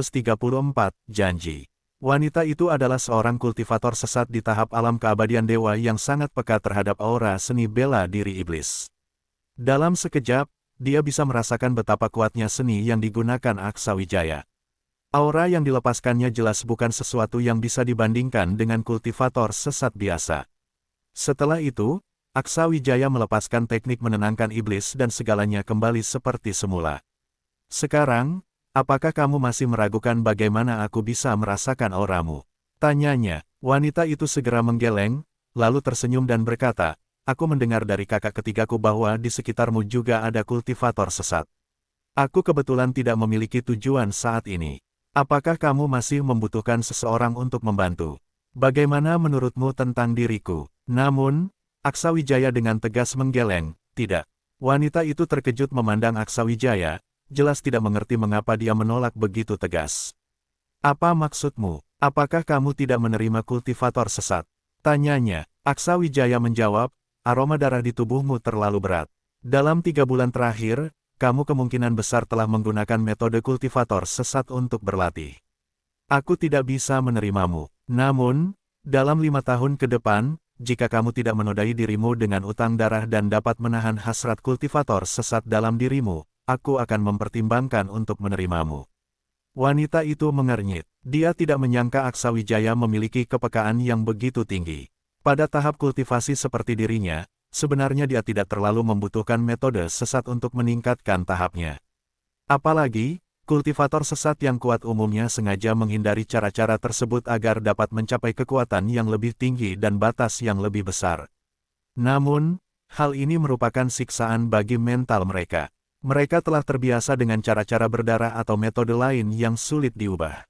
Janji. Wanita itu adalah seorang kultivator sesat di tahap alam keabadian dewa yang sangat peka terhadap aura seni bela diri iblis. Dalam sekejap, dia bisa merasakan betapa kuatnya seni yang digunakan Aksa Wijaya. Aura yang dilepaskannya jelas bukan sesuatu yang bisa dibandingkan dengan kultivator sesat biasa. Setelah itu, Aksa Wijaya melepaskan teknik menenangkan iblis dan segalanya kembali seperti semula. Sekarang, apakah kamu masih meragukan bagaimana aku bisa merasakan auramu? Tanyanya. Wanita itu segera menggeleng, lalu tersenyum dan berkata, aku mendengar dari kakak ketigaku bahwa di sekitarmu juga ada kultivator sesat. Aku kebetulan tidak memiliki tujuan saat ini. Apakah kamu masih membutuhkan seseorang untuk membantu? Bagaimana menurutmu tentang diriku? Namun, Aksa Wijaya dengan tegas menggeleng, tidak. Wanita itu terkejut memandang Aksa Wijaya, jelas tidak mengerti mengapa dia menolak begitu tegas. Apa maksudmu? Apakah kamu tidak menerima kultivator sesat? Tanyanya. Aksa Wijaya menjawab, aroma darah di tubuhmu terlalu berat. Dalam 3 bulan terakhir, kamu kemungkinan besar telah menggunakan metode kultivator sesat untuk berlatih. Aku tidak bisa menerimamu. Namun, dalam 5 tahun ke depan, jika kamu tidak menodai dirimu dengan utang darah dan dapat menahan hasrat kultivator sesat dalam dirimu, aku akan mempertimbangkan untuk menerimamu. Wanita itu mengernyit. Dia tidak menyangka Aksa Wijaya memiliki kepekaan yang begitu tinggi. Pada tahap kultivasi seperti dirinya, sebenarnya dia tidak terlalu membutuhkan metode sesat untuk meningkatkan tahapnya. Apalagi, kultivator sesat yang kuat umumnya sengaja menghindari cara-cara tersebut agar dapat mencapai kekuatan yang lebih tinggi dan batas yang lebih besar. Namun, hal ini merupakan siksaan bagi mental mereka. Mereka telah terbiasa dengan cara-cara berdarah atau metode lain yang sulit diubah.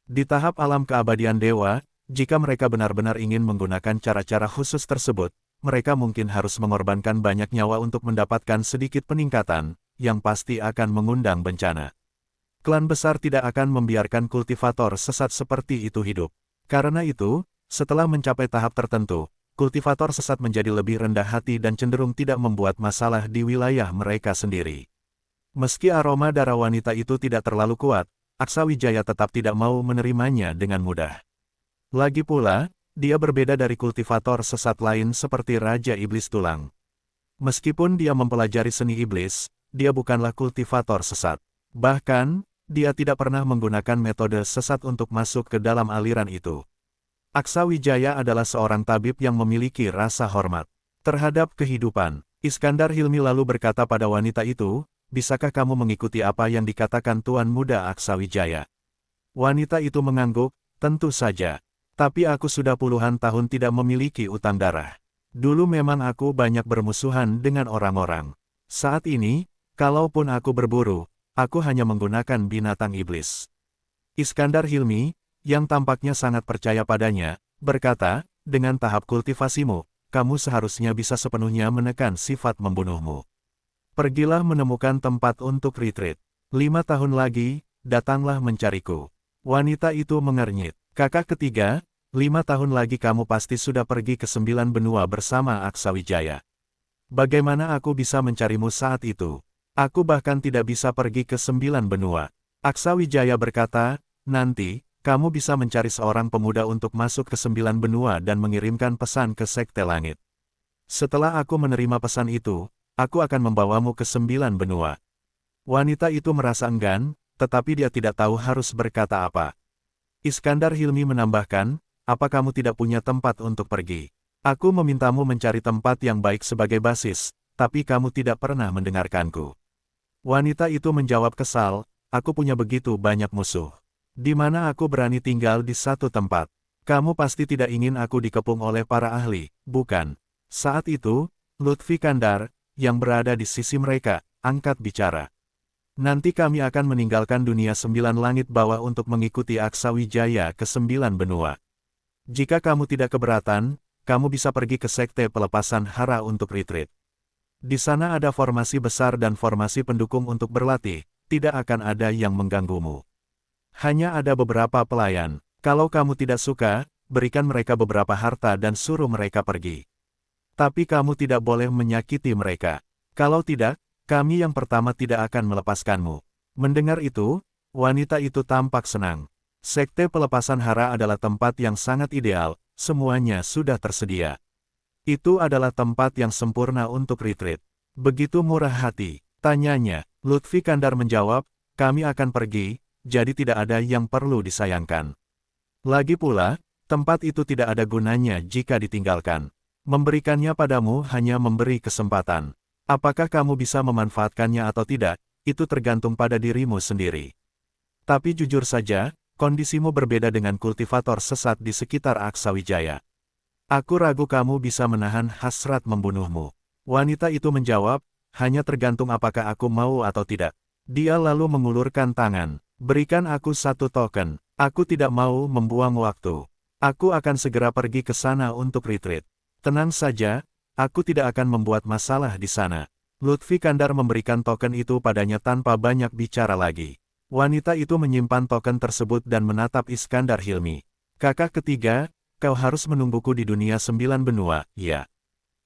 Di tahap alam keabadian dewa, jika mereka benar-benar ingin menggunakan cara-cara khusus tersebut, mereka mungkin harus mengorbankan banyak nyawa untuk mendapatkan sedikit peningkatan, yang pasti akan mengundang bencana. Klan besar tidak akan membiarkan kultivator sesat seperti itu hidup. Karena itu, setelah mencapai tahap tertentu, kultivator sesat menjadi lebih rendah hati dan cenderung tidak membuat masalah di wilayah mereka sendiri. Meski aroma darah wanita itu tidak terlalu kuat, Aksa Wijaya tetap tidak mau menerimanya dengan mudah. Lagi pula, dia berbeda dari kultivator sesat lain seperti Raja Iblis Tulang. Meskipun dia mempelajari seni iblis, dia bukanlah kultivator sesat. Bahkan, dia tidak pernah menggunakan metode sesat untuk masuk ke dalam aliran itu. Aksa Wijaya adalah seorang tabib yang memiliki rasa hormat terhadap kehidupan. Iskandar Hilmi lalu berkata pada wanita itu, "Bisakah kamu mengikuti apa yang dikatakan Tuan Muda Aksa Wijaya?" Wanita itu mengangguk, "Tentu saja. Tapi aku sudah puluhan tahun tidak memiliki utang darah. Dulu memang aku banyak bermusuhan dengan orang-orang. Saat ini, kalaupun aku berburu, aku hanya menggunakan binatang iblis." Iskandar Hilmi, yang tampaknya sangat percaya padanya, berkata, "Dengan tahap kultivasimu, kamu seharusnya bisa sepenuhnya menekan sifat membunuhmu. Pergilah menemukan tempat untuk retreat. 5 tahun lagi, datanglah mencariku." Wanita itu mengernyit. "Kakak ketiga, 5 tahun lagi kamu pasti sudah pergi ke 9 benua bersama Aksa Wijaya. Bagaimana aku bisa mencarimu saat itu? Aku bahkan tidak bisa pergi ke 9 benua." Aksa Wijaya berkata, "Nanti, kamu bisa mencari seorang pemuda untuk masuk ke 9 benua dan mengirimkan pesan ke Sekte Langit. Setelah aku menerima pesan itu, aku akan membawamu ke 9 benua." Wanita itu merasa enggan, tetapi dia tidak tahu harus berkata apa. Iskandar Hilmi menambahkan, "Apa kamu tidak punya tempat untuk pergi? Aku memintamu mencari tempat yang baik sebagai basis, tapi kamu tidak pernah mendengarkanku." Wanita itu menjawab kesal, "Aku punya begitu banyak musuh. Di mana aku berani tinggal di satu tempat? Kamu pasti tidak ingin aku dikepung oleh para ahli, bukan?" Saat itu, Lutfi Kandar, yang berada di sisi mereka, angkat bicara. "Nanti kami akan meninggalkan dunia 9 langit bawah untuk mengikuti Aksa Wijaya ke 9 benua. Jika kamu tidak keberatan, kamu bisa pergi ke Sekte Pelepasan Hara untuk retreat. Di sana ada formasi besar dan formasi pendukung untuk berlatih, tidak akan ada yang mengganggumu. Hanya ada beberapa pelayan. Kalau kamu tidak suka, berikan mereka beberapa harta dan suruh mereka pergi. Tapi kamu tidak boleh menyakiti mereka. Kalau tidak, kami yang pertama tidak akan melepaskanmu." Mendengar itu, wanita itu tampak senang. Sekte Pelepasan Hara adalah tempat yang sangat ideal, semuanya sudah tersedia. Itu adalah tempat yang sempurna untuk retreat. "Begitu murah hati?" tanyanya. Lutfi Kandar menjawab, "Kami akan pergi, jadi tidak ada yang perlu disayangkan. Lagi pula, tempat itu tidak ada gunanya jika ditinggalkan. Memberikannya padamu hanya memberi kesempatan. Apakah kamu bisa memanfaatkannya atau tidak, itu tergantung pada dirimu sendiri. Tapi jujur saja, kondisimu berbeda dengan kultivator sesat di sekitar Aksa Wijaya. Aku ragu kamu bisa menahan hasrat membunuhmu." Wanita itu menjawab, "Hanya tergantung apakah aku mau atau tidak." Dia lalu mengulurkan tangan. "Berikan aku 1 token. Aku tidak mau membuang waktu. Aku akan segera pergi ke sana untuk retreat. Tenang saja, aku tidak akan membuat masalah di sana." Lutfi Kandar memberikan token itu padanya tanpa banyak bicara lagi. Wanita itu menyimpan token tersebut dan menatap Iskandar Hilmi. Kakak ketiga, kau harus menungguku di dunia 9 benua, ya.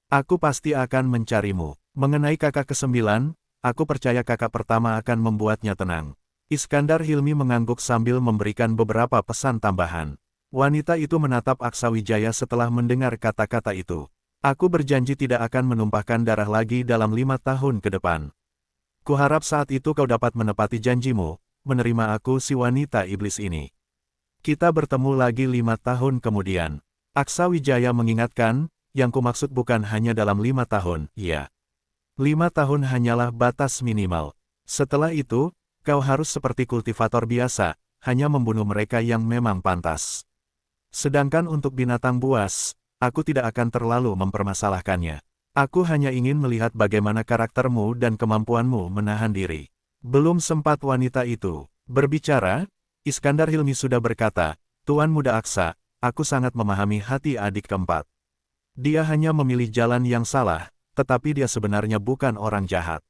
Aku pasti akan mencarimu. Mengenai kakak ke-9, aku percaya kakak pertama akan membuatnya tenang. Iskandar Hilmi mengangguk sambil memberikan beberapa pesan tambahan. Wanita itu menatap Aksawijaya setelah mendengar kata-kata itu. Aku berjanji tidak akan menumpahkan darah lagi dalam 5 tahun ke depan. Kuharap saat itu kau dapat menepati janjimu, menerima aku si wanita iblis ini. Kita bertemu lagi 5 tahun kemudian. Aksawijaya mengingatkan, yang kumaksud bukan hanya dalam 5 tahun, ya. 5 tahun hanyalah batas minimal. Setelah itu, kau harus seperti kultivator biasa, hanya membunuh mereka yang memang pantas. Sedangkan untuk binatang buas, aku tidak akan terlalu mempermasalahkannya. Aku hanya ingin melihat bagaimana karaktermu dan kemampuanmu menahan diri. Belum sempat wanita itu berbicara, Iskandar Hilmi sudah berkata, Tuan Muda Aksa, aku sangat memahami hati adik keempat. Dia hanya memilih jalan yang salah, tetapi dia sebenarnya bukan orang jahat.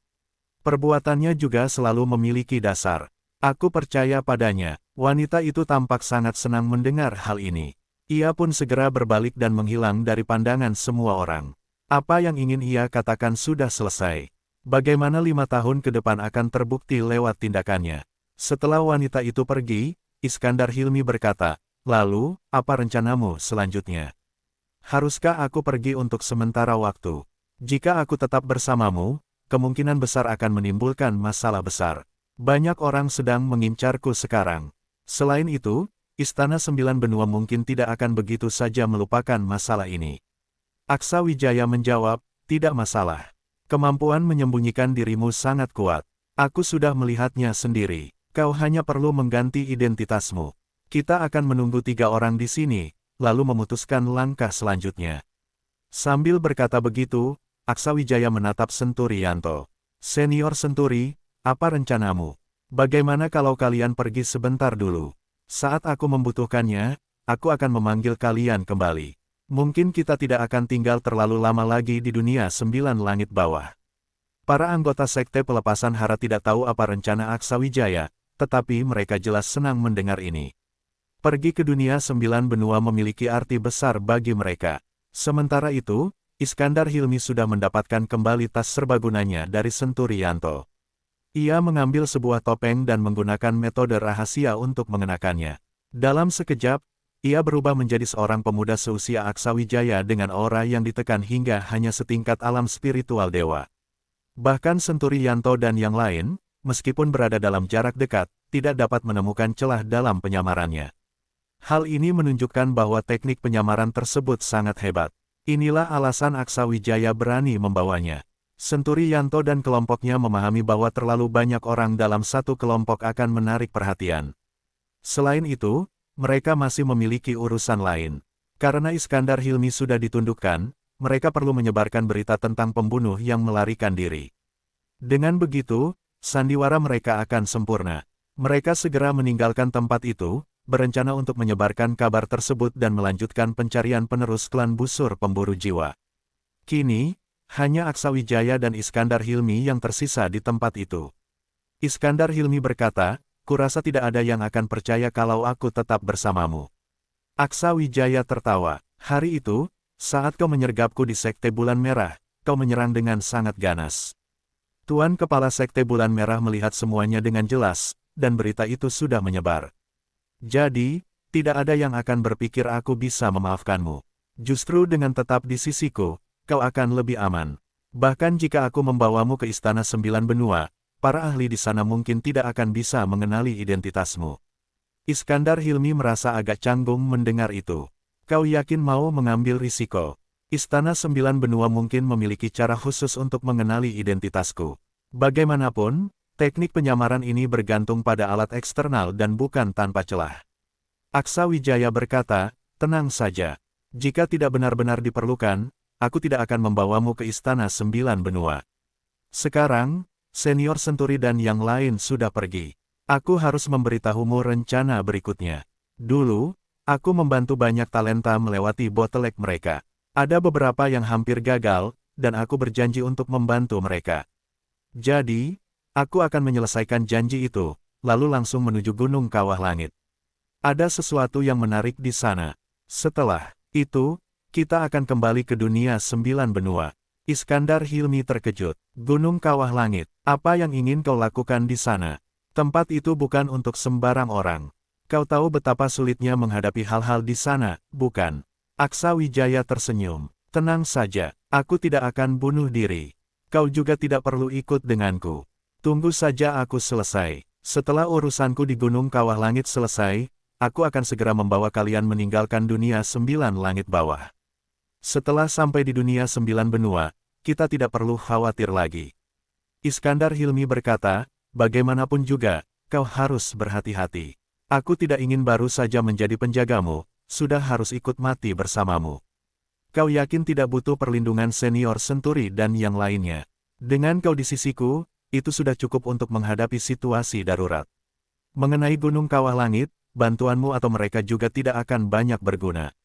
Perbuatannya juga selalu memiliki dasar. Aku percaya padanya. Wanita itu tampak sangat senang mendengar hal ini. Ia pun segera berbalik dan menghilang dari pandangan semua orang. Apa yang ingin ia katakan sudah selesai. Bagaimana 5 tahun ke depan akan terbukti lewat tindakannya. Setelah wanita itu pergi, Iskandar Hilmi berkata, lalu, apa rencanamu selanjutnya? Haruskah aku pergi untuk sementara waktu? Jika aku tetap bersamamu, kemungkinan besar akan menimbulkan masalah besar. Banyak orang sedang mengincarku sekarang. Selain itu, Istana 9 Benua mungkin tidak akan begitu saja melupakan masalah ini. Aksawijaya menjawab, tidak masalah. Kemampuan menyembunyikan dirimu sangat kuat. Aku sudah melihatnya sendiri. Kau hanya perlu mengganti identitasmu. Kita akan menunggu 3 orang di sini, lalu memutuskan langkah selanjutnya. Sambil berkata begitu, Aksawijaya menatap Senturiyanto. Senior Senturi, apa rencanamu? Bagaimana kalau kalian pergi sebentar dulu? Saat aku membutuhkannya, aku akan memanggil kalian kembali. Mungkin kita tidak akan tinggal terlalu lama lagi di dunia 9 langit bawah. Para anggota Sekte Pelepasan Hara tidak tahu apa rencana Aksawijaya, tetapi mereka jelas senang mendengar ini. Pergi ke dunia 9 benua memiliki arti besar bagi mereka. Sementara itu, Iskandar Hilmi sudah mendapatkan kembali tas serbagunanya dari Senturiyanto. Ia mengambil sebuah topeng dan menggunakan metode rahasia untuk mengenakannya. Dalam sekejap, ia berubah menjadi seorang pemuda seusia Aksawijaya dengan aura yang ditekan hingga hanya setingkat alam spiritual dewa. Bahkan Senturiyanto dan yang lain, meskipun berada dalam jarak dekat, tidak dapat menemukan celah dalam penyamarannya. Hal ini menunjukkan bahwa teknik penyamaran tersebut sangat hebat. Inilah alasan Aksawijaya berani membawanya. Senturiyanto dan kelompoknya memahami bahwa terlalu banyak orang dalam satu kelompok akan menarik perhatian. Selain itu, mereka masih memiliki urusan lain. Karena Iskandar Hilmi sudah ditundukkan, mereka perlu menyebarkan berita tentang pembunuh yang melarikan diri. Dengan begitu, sandiwara mereka akan sempurna. Mereka segera meninggalkan tempat itu, berencana untuk menyebarkan kabar tersebut dan melanjutkan pencarian penerus klan busur pemburu jiwa. Kini, hanya Aksawijaya dan Iskandar Hilmi yang tersisa di tempat itu. Iskandar Hilmi berkata, kurasa tidak ada yang akan percaya kalau aku tetap bersamamu. Aksawijaya tertawa. Hari itu, saat kau menyergapku di Sekte Bulan Merah, kau menyerang dengan sangat ganas. Tuan Kepala Sekte Bulan Merah melihat semuanya dengan jelas, dan berita itu sudah menyebar. Jadi, tidak ada yang akan berpikir aku bisa memaafkanmu. Justru dengan tetap di sisiku, kau akan lebih aman. Bahkan jika aku membawamu ke Istana 9 Benua, para ahli di sana mungkin tidak akan bisa mengenali identitasmu. Iskandar Hilmi merasa agak canggung mendengar itu. Kau yakin mau mengambil risiko? Istana 9 Benua mungkin memiliki cara khusus untuk mengenali identitasku. Bagaimanapun, teknik penyamaran ini bergantung pada alat eksternal dan bukan tanpa celah. Aksawijaya berkata, tenang saja. Jika tidak benar-benar diperlukan, aku tidak akan membawamu ke Istana 9 Benua. Sekarang, Senior Senturi dan yang lain sudah pergi. Aku harus memberitahumu rencana berikutnya. Dulu, aku membantu banyak talenta melewati bottleneck mereka. Ada beberapa yang hampir gagal, dan aku berjanji untuk membantu mereka. Jadi, aku akan menyelesaikan janji itu, lalu langsung menuju Gunung Kawah Langit. Ada sesuatu yang menarik di sana. Setelah itu, kita akan kembali ke dunia 9 benua. Iskandar Hilmi terkejut. Gunung Kawah Langit, apa yang ingin kau lakukan di sana? Tempat itu bukan untuk sembarang orang. Kau tahu betapa sulitnya menghadapi hal-hal di sana, bukan? Aksa Wijaya tersenyum. Tenang saja, aku tidak akan bunuh diri. Kau juga tidak perlu ikut denganku. Tunggu saja aku selesai. Setelah urusanku di Gunung Kawah Langit selesai, aku akan segera membawa kalian meninggalkan dunia 9 langit bawah. Setelah sampai di dunia 9 benua, kita tidak perlu khawatir lagi. Iskandar Hilmi berkata, bagaimanapun juga, kau harus berhati-hati. Aku tidak ingin baru saja menjadi penjagamu, sudah harus ikut mati bersamamu. Kau yakin tidak butuh perlindungan senior Senturi dan yang lainnya? Dengan kau di sisiku, itu sudah cukup untuk menghadapi situasi darurat. Mengenai Gunung Kawah Langit, bantuanmu atau mereka juga tidak akan banyak berguna.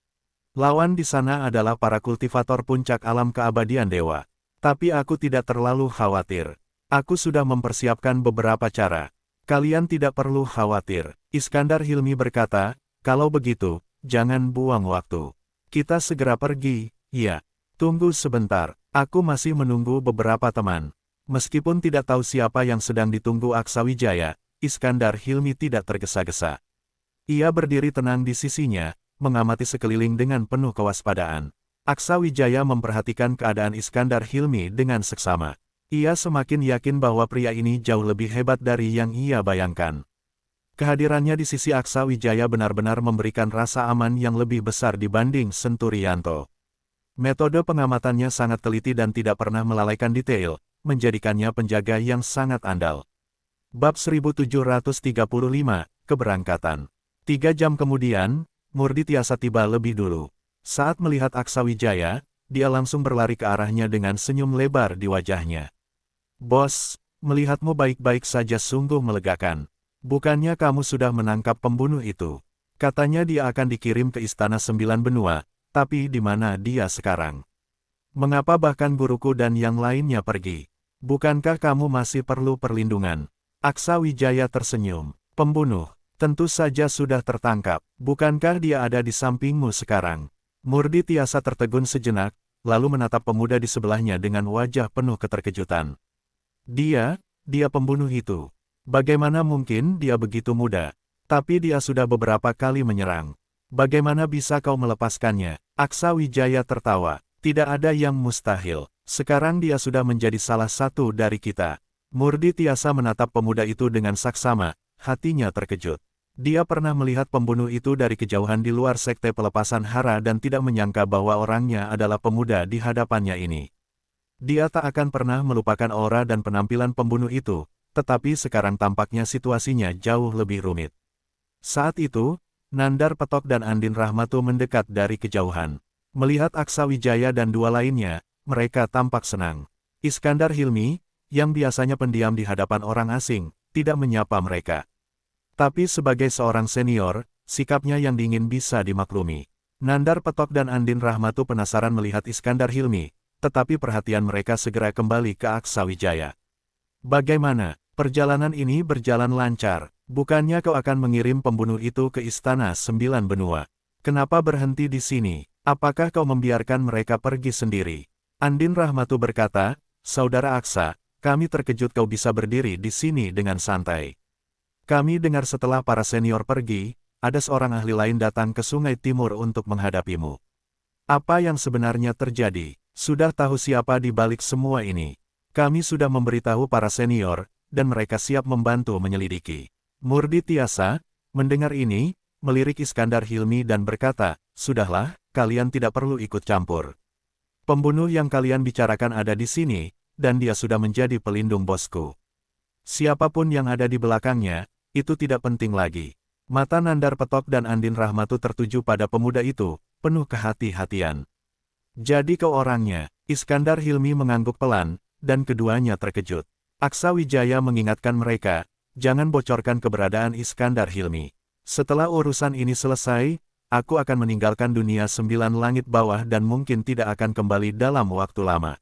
Lawan di sana adalah para kultivator puncak alam keabadian dewa. Tapi aku tidak terlalu khawatir. Aku sudah mempersiapkan beberapa cara. Kalian tidak perlu khawatir. Iskandar Hilmi berkata, kalau begitu, jangan buang waktu. Kita segera pergi, ya. Tunggu sebentar, aku masih menunggu beberapa teman. Meskipun tidak tahu siapa yang sedang ditunggu Aksa Wijaya, Iskandar Hilmi tidak tergesa-gesa. Ia berdiri tenang di sisinya, mengamati sekeliling dengan penuh kewaspadaan. Aksa Wijaya memperhatikan keadaan Iskandar Hilmi dengan seksama. Ia semakin yakin bahwa pria ini jauh lebih hebat dari yang ia bayangkan. Kehadirannya di sisi Aksa Wijaya benar-benar memberikan rasa aman yang lebih besar dibanding Senturianto. Metode pengamatannya sangat teliti dan tidak pernah melalaikan detail, menjadikannya penjaga yang sangat andal. Bab 1735, Keberangkatan. 3 jam kemudian, Murdi Tiasa tiba lebih dulu. Saat melihat Aksa Wijaya, dia langsung berlari ke arahnya dengan senyum lebar di wajahnya. Bos, melihatmu baik-baik saja sungguh melegakan. Bukannya kamu sudah menangkap pembunuh itu? Katanya dia akan dikirim ke Istana 9 Benua, tapi di mana dia sekarang? Mengapa bahkan guruku dan yang lainnya pergi? Bukankah kamu masih perlu perlindungan? Aksa Wijaya tersenyum. Pembunuh, tentu saja sudah tertangkap. Bukankah dia ada di sampingmu sekarang? Murdi Tiasa tertegun sejenak, lalu menatap pemuda di sebelahnya dengan wajah penuh keterkejutan. Dia pembunuh itu. Bagaimana mungkin dia begitu muda? Tapi dia sudah beberapa kali menyerang. Bagaimana bisa kau melepaskannya? Aksa Wijaya tertawa. Tidak ada yang mustahil. Sekarang dia sudah menjadi salah satu dari kita. Murdi Tiasa menatap pemuda itu dengan saksama, hatinya terkejut. Dia pernah melihat pembunuh itu dari kejauhan di luar sekte pelepasan hara dan tidak menyangka bahwa orangnya adalah pemuda di hadapannya ini. Dia tak akan pernah melupakan aura dan penampilan pembunuh itu, tetapi sekarang tampaknya situasinya jauh lebih rumit. Saat itu, Nandar Petok dan Andin Rahmatu mendekat dari kejauhan. Melihat Aksa Wijaya dan dua lainnya, mereka tampak senang. Iskandar Hilmi, yang biasanya pendiam di hadapan orang asing, tidak menyapa mereka. Tapi sebagai seorang senior, sikapnya yang dingin bisa dimaklumi. Nandar Petok dan Andin Rahmatu penasaran melihat Iskandar Hilmi, tetapi perhatian mereka segera kembali ke Aksa Wijaya. Bagaimana? Perjalanan ini berjalan lancar. Bukannya kau akan mengirim pembunuh itu ke Istana 9 Benua? Kenapa berhenti di sini? Apakah kau membiarkan mereka pergi sendiri? Andin Rahmatu berkata, Saudara Aksa, kami terkejut kau bisa berdiri di sini dengan santai. Kami dengar setelah para senior pergi, ada seorang ahli lain datang ke Sungai Timur untuk menghadapimu. Apa yang sebenarnya terjadi? Sudah tahu siapa di balik semua ini? Kami sudah memberitahu para senior, dan mereka siap membantu menyelidiki. Murdi Tiasa, mendengar ini, melirik Iskandar Hilmi dan berkata, Sudahlah, kalian tidak perlu ikut campur. Pembunuh yang kalian bicarakan ada di sini, dan dia sudah menjadi pelindung bosku. Siapapun yang ada di belakangnya, itu tidak penting lagi. Mata Nandar Petok dan Andin Rahmatu tertuju pada pemuda itu, penuh kehati-hatian. Jadi kau orangnya? Iskandar Hilmi mengangguk pelan, dan keduanya terkejut. Aksa Wijaya mengingatkan mereka, jangan bocorkan keberadaan Iskandar Hilmi. Setelah urusan ini selesai, aku akan meninggalkan dunia 9 langit bawah dan mungkin tidak akan kembali dalam waktu lama.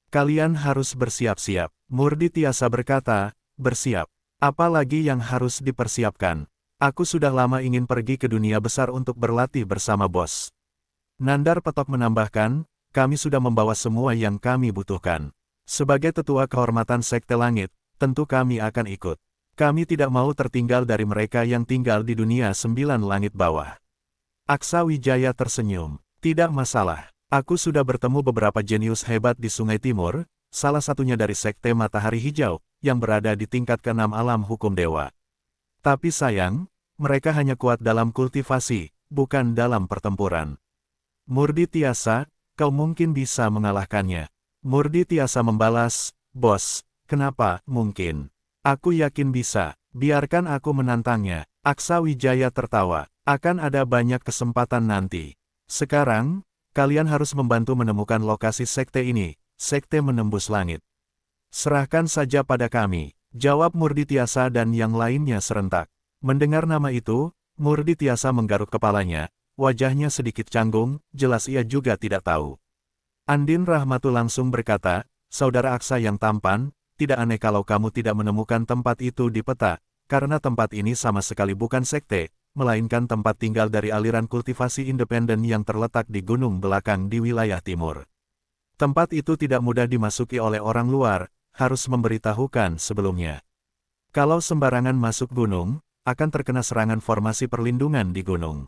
Kalian harus bersiap-siap. Murdi Tiasa berkata, bersiap. Apa lagi yang harus dipersiapkan? Aku sudah lama ingin pergi ke dunia besar untuk berlatih bersama bos. Nandar Petok menambahkan, kami sudah membawa semua yang kami butuhkan. Sebagai tetua kehormatan Sekte Langit, tentu kami akan ikut. Kami tidak mau tertinggal dari mereka yang tinggal di dunia 9 langit bawah. Aksa Wijaya tersenyum. Tidak masalah. Aku sudah bertemu beberapa jenius hebat di Sungai Timur, salah satunya dari Sekte Matahari Hijau, yang berada di tingkat ke-6 alam hukum dewa. Tapi sayang, mereka hanya kuat dalam kultivasi, bukan dalam pertempuran. Murdi Tiasa, kau mungkin bisa mengalahkannya. Murdi Tiasa membalas, bos, kenapa, mungkin. Aku yakin bisa, biarkan aku menantangnya. Aksa Wijaya tertawa, akan ada banyak kesempatan nanti. Sekarang, kalian harus membantu menemukan lokasi sekte ini, Sekte Menembus Langit. Serahkan saja pada kami, jawab Murdi Tiasa dan yang lainnya serentak. Mendengar nama itu, Murdi Tiasa menggaruk kepalanya, wajahnya sedikit canggung, jelas ia juga tidak tahu. Andin Rahmatul langsung berkata, saudara Aksa yang tampan, tidak aneh kalau kamu tidak menemukan tempat itu di peta, karena tempat ini sama sekali bukan sekte, melainkan tempat tinggal dari aliran kultivasi independen yang terletak di gunung belakang di wilayah timur. Tempat itu tidak mudah dimasuki oleh orang luar, harus memberitahukan sebelumnya. Kalau sembarangan masuk gunung, akan terkena serangan formasi perlindungan di gunung.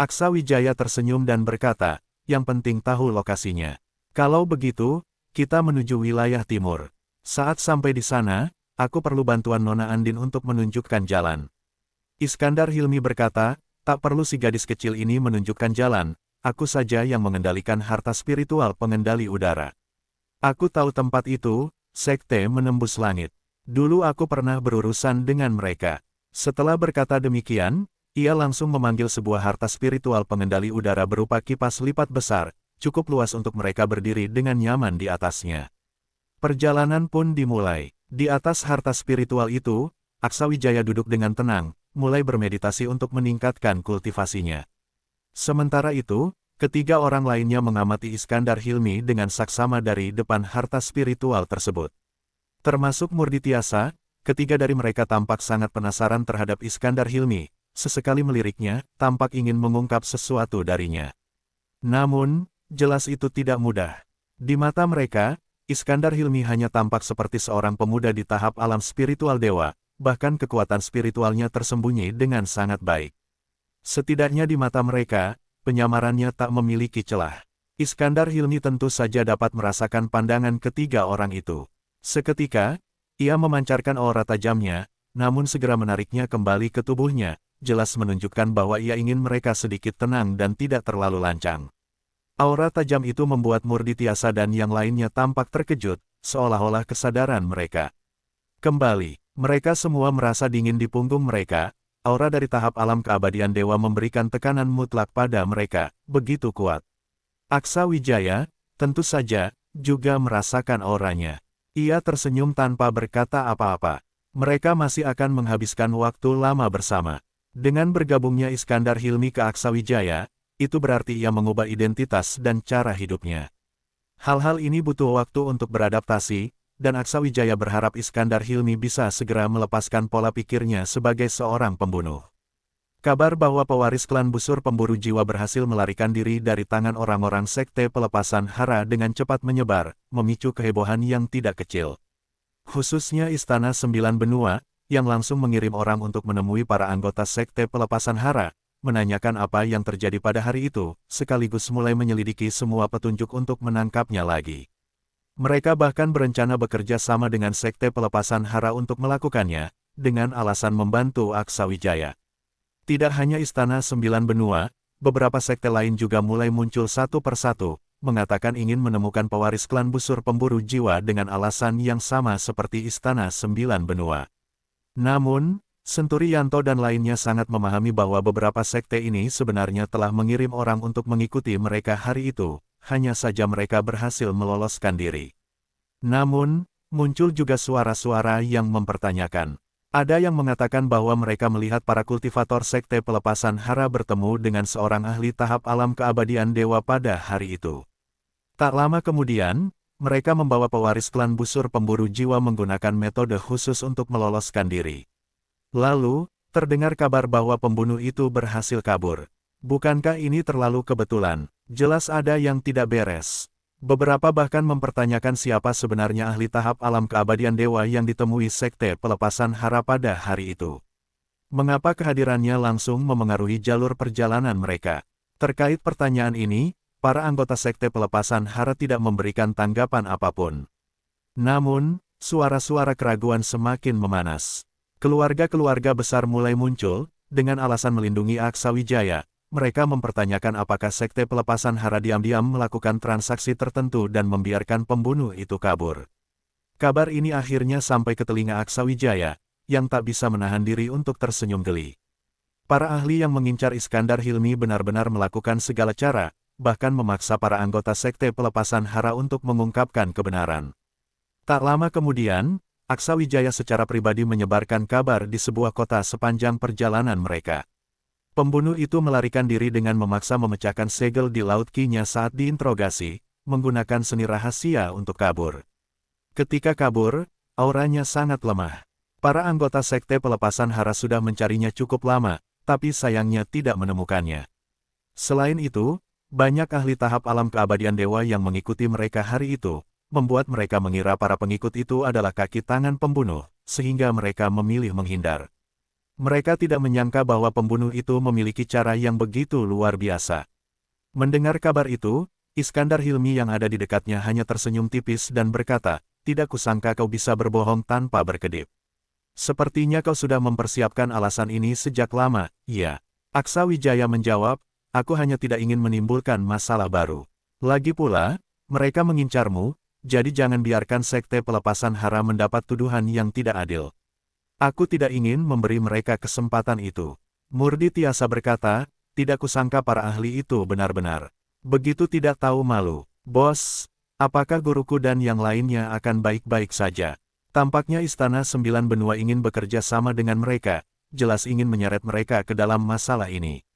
Aksa Wijaya tersenyum dan berkata, yang penting tahu lokasinya. Kalau begitu, kita menuju wilayah timur. Saat sampai di sana, aku perlu bantuan Nona Andin untuk menunjukkan jalan. Iskandar Hilmi berkata, tak perlu si gadis kecil ini menunjukkan jalan, aku saja yang mengendalikan harta spiritual pengendali udara. Aku tahu tempat itu, Sekte Menembus Langit. Dulu aku pernah berurusan dengan mereka. Setelah berkata demikian, ia langsung memanggil sebuah harta spiritual pengendali udara berupa kipas lipat besar, cukup luas untuk mereka berdiri dengan nyaman di atasnya. Perjalanan pun dimulai. Di atas harta spiritual itu, Aksa Wijaya duduk dengan tenang, mulai bermeditasi untuk meningkatkan kultivasinya. Sementara itu, ketiga orang lainnya mengamati Iskandar Hilmi dengan saksama dari depan harta spiritual tersebut. Termasuk Murdi Tiasa, ketiga dari mereka tampak sangat penasaran terhadap Iskandar Hilmi, sesekali meliriknya, tampak ingin mengungkap sesuatu darinya. Namun, jelas itu tidak mudah. Di mata mereka, Iskandar Hilmi hanya tampak seperti seorang pemuda di tahap alam spiritual dewa, bahkan kekuatan spiritualnya tersembunyi dengan sangat baik. Setidaknya di mata mereka, penyamarannya tak memiliki celah. Iskandar Hilmi tentu saja dapat merasakan pandangan ketiga orang itu. Seketika, ia memancarkan aura tajamnya, namun segera menariknya kembali ke tubuhnya, jelas menunjukkan bahwa ia ingin mereka sedikit tenang dan tidak terlalu lancang. Aura tajam itu membuat Murdi Tiasa dan yang lainnya tampak terkejut, seolah-olah kesadaran mereka kembali. Mereka semua merasa dingin di punggung mereka, aura dari tahap alam keabadian dewa memberikan tekanan mutlak pada mereka, begitu kuat. Aksa Wijaya, tentu saja, juga merasakan auranya. Ia tersenyum tanpa berkata apa-apa. Mereka masih akan menghabiskan waktu lama bersama. Dengan bergabungnya Iskandar Hilmi ke Aksa Wijaya, itu berarti ia mengubah identitas dan cara hidupnya. Hal-hal ini butuh waktu untuk beradaptasi, dan Aksa Wijaya berharap Iskandar Hilmi bisa segera melepaskan pola pikirnya sebagai seorang pembunuh. Kabar bahwa pewaris klan busur pemburu jiwa berhasil melarikan diri dari tangan orang-orang Sekte Pelepasan Hara dengan cepat menyebar, memicu kehebohan yang tidak kecil. Khususnya Istana Sembilan Benua, yang langsung mengirim orang untuk menemui para anggota Sekte Pelepasan Hara, menanyakan apa yang terjadi pada hari itu, sekaligus mulai menyelidiki semua petunjuk untuk menangkapnya lagi. Mereka bahkan berencana bekerja sama dengan Sekte Pelepasan Hara untuk melakukannya, dengan alasan membantu Aksa Wijaya. Tidak hanya Istana Sembilan Benua, beberapa sekte lain juga mulai muncul satu persatu, mengatakan ingin menemukan pewaris klan busur pemburu jiwa dengan alasan yang sama seperti Istana Sembilan Benua. Namun, Senturianto dan lainnya sangat memahami bahwa beberapa sekte ini sebenarnya telah mengirim orang untuk mengikuti mereka hari itu, hanya saja mereka berhasil meloloskan diri. Namun, muncul juga suara-suara yang mempertanyakan. Ada yang mengatakan bahwa mereka melihat para kultivator Sekte Pelepasan Hara bertemu dengan seorang ahli tahap alam keabadian dewa pada hari itu. Tak lama kemudian, mereka membawa pewaris klan busur pemburu jiwa menggunakan metode khusus untuk meloloskan diri. Lalu, terdengar kabar bahwa pembunuh itu berhasil kabur. Bukankah ini terlalu kebetulan? Jelas ada yang tidak beres. Beberapa bahkan mempertanyakan siapa sebenarnya ahli tahap alam keabadian dewa yang ditemui Sekte Pelepasan Hara pada hari itu. Mengapa kehadirannya langsung memengaruhi jalur perjalanan mereka? Terkait pertanyaan ini, para anggota Sekte Pelepasan Hara tidak memberikan tanggapan apapun. Namun, suara-suara keraguan semakin memanas. Keluarga-keluarga besar mulai muncul, dengan alasan melindungi Aksa Wijaya. Mereka mempertanyakan apakah Sekte Pelepasan Hara diam-diam melakukan transaksi tertentu dan membiarkan pembunuh itu kabur. Kabar ini akhirnya sampai ke telinga Aksa Wijaya, yang tak bisa menahan diri untuk tersenyum geli. Para ahli yang mengincar Iskandar Hilmi benar-benar melakukan segala cara, bahkan memaksa para anggota Sekte Pelepasan Hara untuk mengungkapkan kebenaran. Tak lama kemudian, Aksa Wijaya secara pribadi menyebarkan kabar di sebuah kota sepanjang perjalanan mereka. Pembunuh itu melarikan diri dengan memaksa memecahkan segel di laut Ki-nya saat diinterogasi, menggunakan seni rahasia untuk kabur. Ketika kabur, auranya sangat lemah. Para anggota Sekte Pelepasan Hara sudah mencarinya cukup lama, tapi sayangnya tidak menemukannya. Selain itu, banyak ahli tahap alam keabadian dewa yang mengikuti mereka hari itu, membuat mereka mengira para pengikut itu adalah kaki tangan pembunuh, sehingga mereka memilih menghindar. Mereka tidak menyangka bahwa pembunuh itu memiliki cara yang begitu luar biasa. Mendengar kabar itu, Iskandar Hilmi yang ada di dekatnya hanya tersenyum tipis dan berkata, "Tidak kusangka kau bisa berbohong tanpa berkedip. Sepertinya kau sudah mempersiapkan alasan ini sejak lama." "Iya." Aksa Wijaya menjawab, "Aku hanya tidak ingin menimbulkan masalah baru. Lagi pula, mereka mengincarmu, jadi jangan biarkan Sekte Pelepasan Hara mendapat tuduhan yang tidak adil. Aku tidak ingin memberi mereka kesempatan itu." Murdi Tiasa berkata, "Tidak kusangka para ahli itu benar-benar begitu tidak tahu malu. Bos, apakah guruku dan yang lainnya akan baik-baik saja?" Tampaknya Istana Sembilan Benua ingin bekerja sama dengan mereka, jelas ingin menyeret mereka ke dalam masalah ini.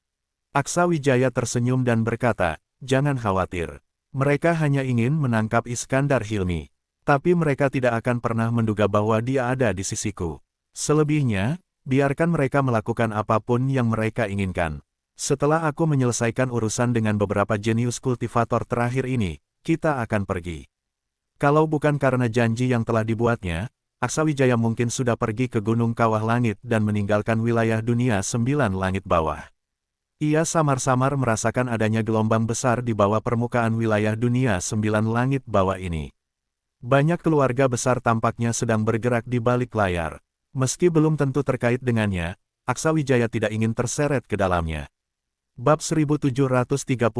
Aksa Wijaya tersenyum dan berkata, "Jangan khawatir. Mereka hanya ingin menangkap Iskandar Hilmi. Tapi mereka tidak akan pernah menduga bahwa dia ada di sisiku. Selebihnya, biarkan mereka melakukan apapun yang mereka inginkan. Setelah aku menyelesaikan urusan dengan beberapa jenius kultivator terakhir ini, kita akan pergi." Kalau bukan karena janji yang telah dibuatnya, Aksa Wijaya mungkin sudah pergi ke Gunung Kawah Langit dan meninggalkan wilayah dunia 9 langit bawah. Ia samar-samar merasakan adanya gelombang besar di bawah permukaan wilayah dunia 9 langit bawah ini. Banyak keluarga besar tampaknya sedang bergerak di balik layar. Meski belum tentu terkait dengannya, Aksa Wijaya tidak ingin terseret ke dalamnya. Bab 1736,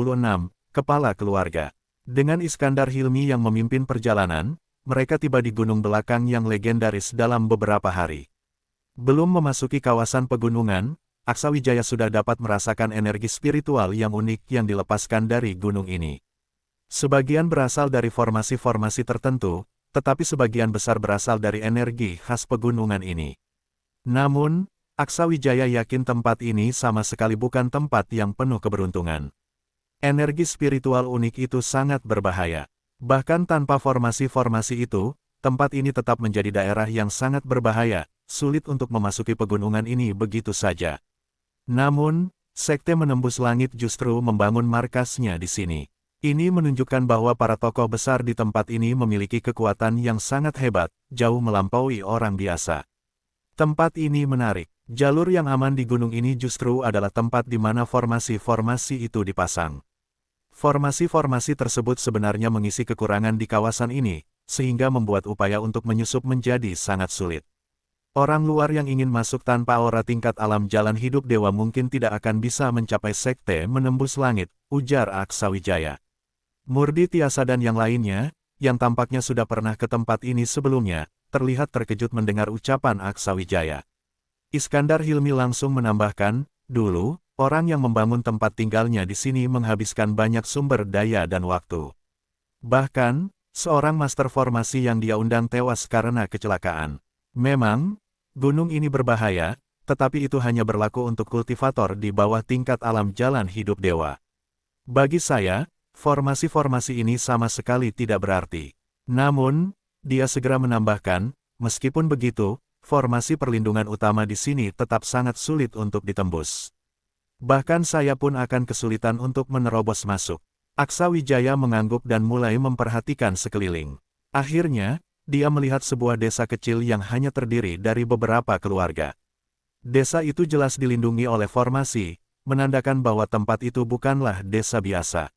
Kepala Keluarga. Dengan Iskandar Hilmi yang memimpin perjalanan, mereka tiba di gunung belakang yang legendaris dalam beberapa hari. Belum memasuki kawasan pegunungan, Aksa Wijaya sudah dapat merasakan energi spiritual yang unik yang dilepaskan dari gunung ini. Sebagian berasal dari formasi-formasi tertentu, tetapi sebagian besar berasal dari energi khas pegunungan ini. Namun, Aksa Wijaya yakin tempat ini sama sekali bukan tempat yang penuh keberuntungan. Energi spiritual unik itu sangat berbahaya. Bahkan tanpa formasi-formasi itu, tempat ini tetap menjadi daerah yang sangat berbahaya, sulit untuk memasuki pegunungan ini begitu saja. Namun, Sekte Menembus Langit justru membangun markasnya di sini. Ini menunjukkan bahwa para tokoh besar di tempat ini memiliki kekuatan yang sangat hebat, jauh melampaui orang biasa. Tempat ini menarik. Jalur yang aman di gunung ini justru adalah tempat di mana formasi-formasi itu dipasang. Formasi-formasi tersebut sebenarnya mengisi kekurangan di kawasan ini, sehingga membuat upaya untuk menyusup menjadi sangat sulit. Orang luar yang ingin masuk tanpa aura tingkat alam jalan hidup dewa mungkin tidak akan bisa mencapai Sekte Menembus Langit, ujar Aksa Wijaya. Murdi Tiasa dan yang lainnya, yang tampaknya sudah pernah ke tempat ini sebelumnya, terlihat terkejut mendengar ucapan Aksa Wijaya. Iskandar Hilmi langsung menambahkan, "Dulu, orang yang membangun tempat tinggalnya di sini menghabiskan banyak sumber daya dan waktu. Bahkan, seorang master formasi yang dia undang tewas karena kecelakaan. Memang, gunung ini berbahaya, tetapi itu hanya berlaku untuk kultivator di bawah tingkat alam jalan hidup dewa. Bagi saya, formasi-formasi ini sama sekali tidak berarti. Namun, dia segera menambahkan, meskipun begitu, formasi perlindungan utama di sini tetap sangat sulit untuk ditembus. Bahkan saya pun akan kesulitan untuk menerobos masuk. Aksa Wijaya mengangguk dan mulai memperhatikan sekeliling. Akhirnya, dia melihat sebuah desa kecil yang hanya terdiri dari beberapa keluarga. Desa itu jelas dilindungi oleh formasi, menandakan bahwa tempat itu bukanlah desa biasa.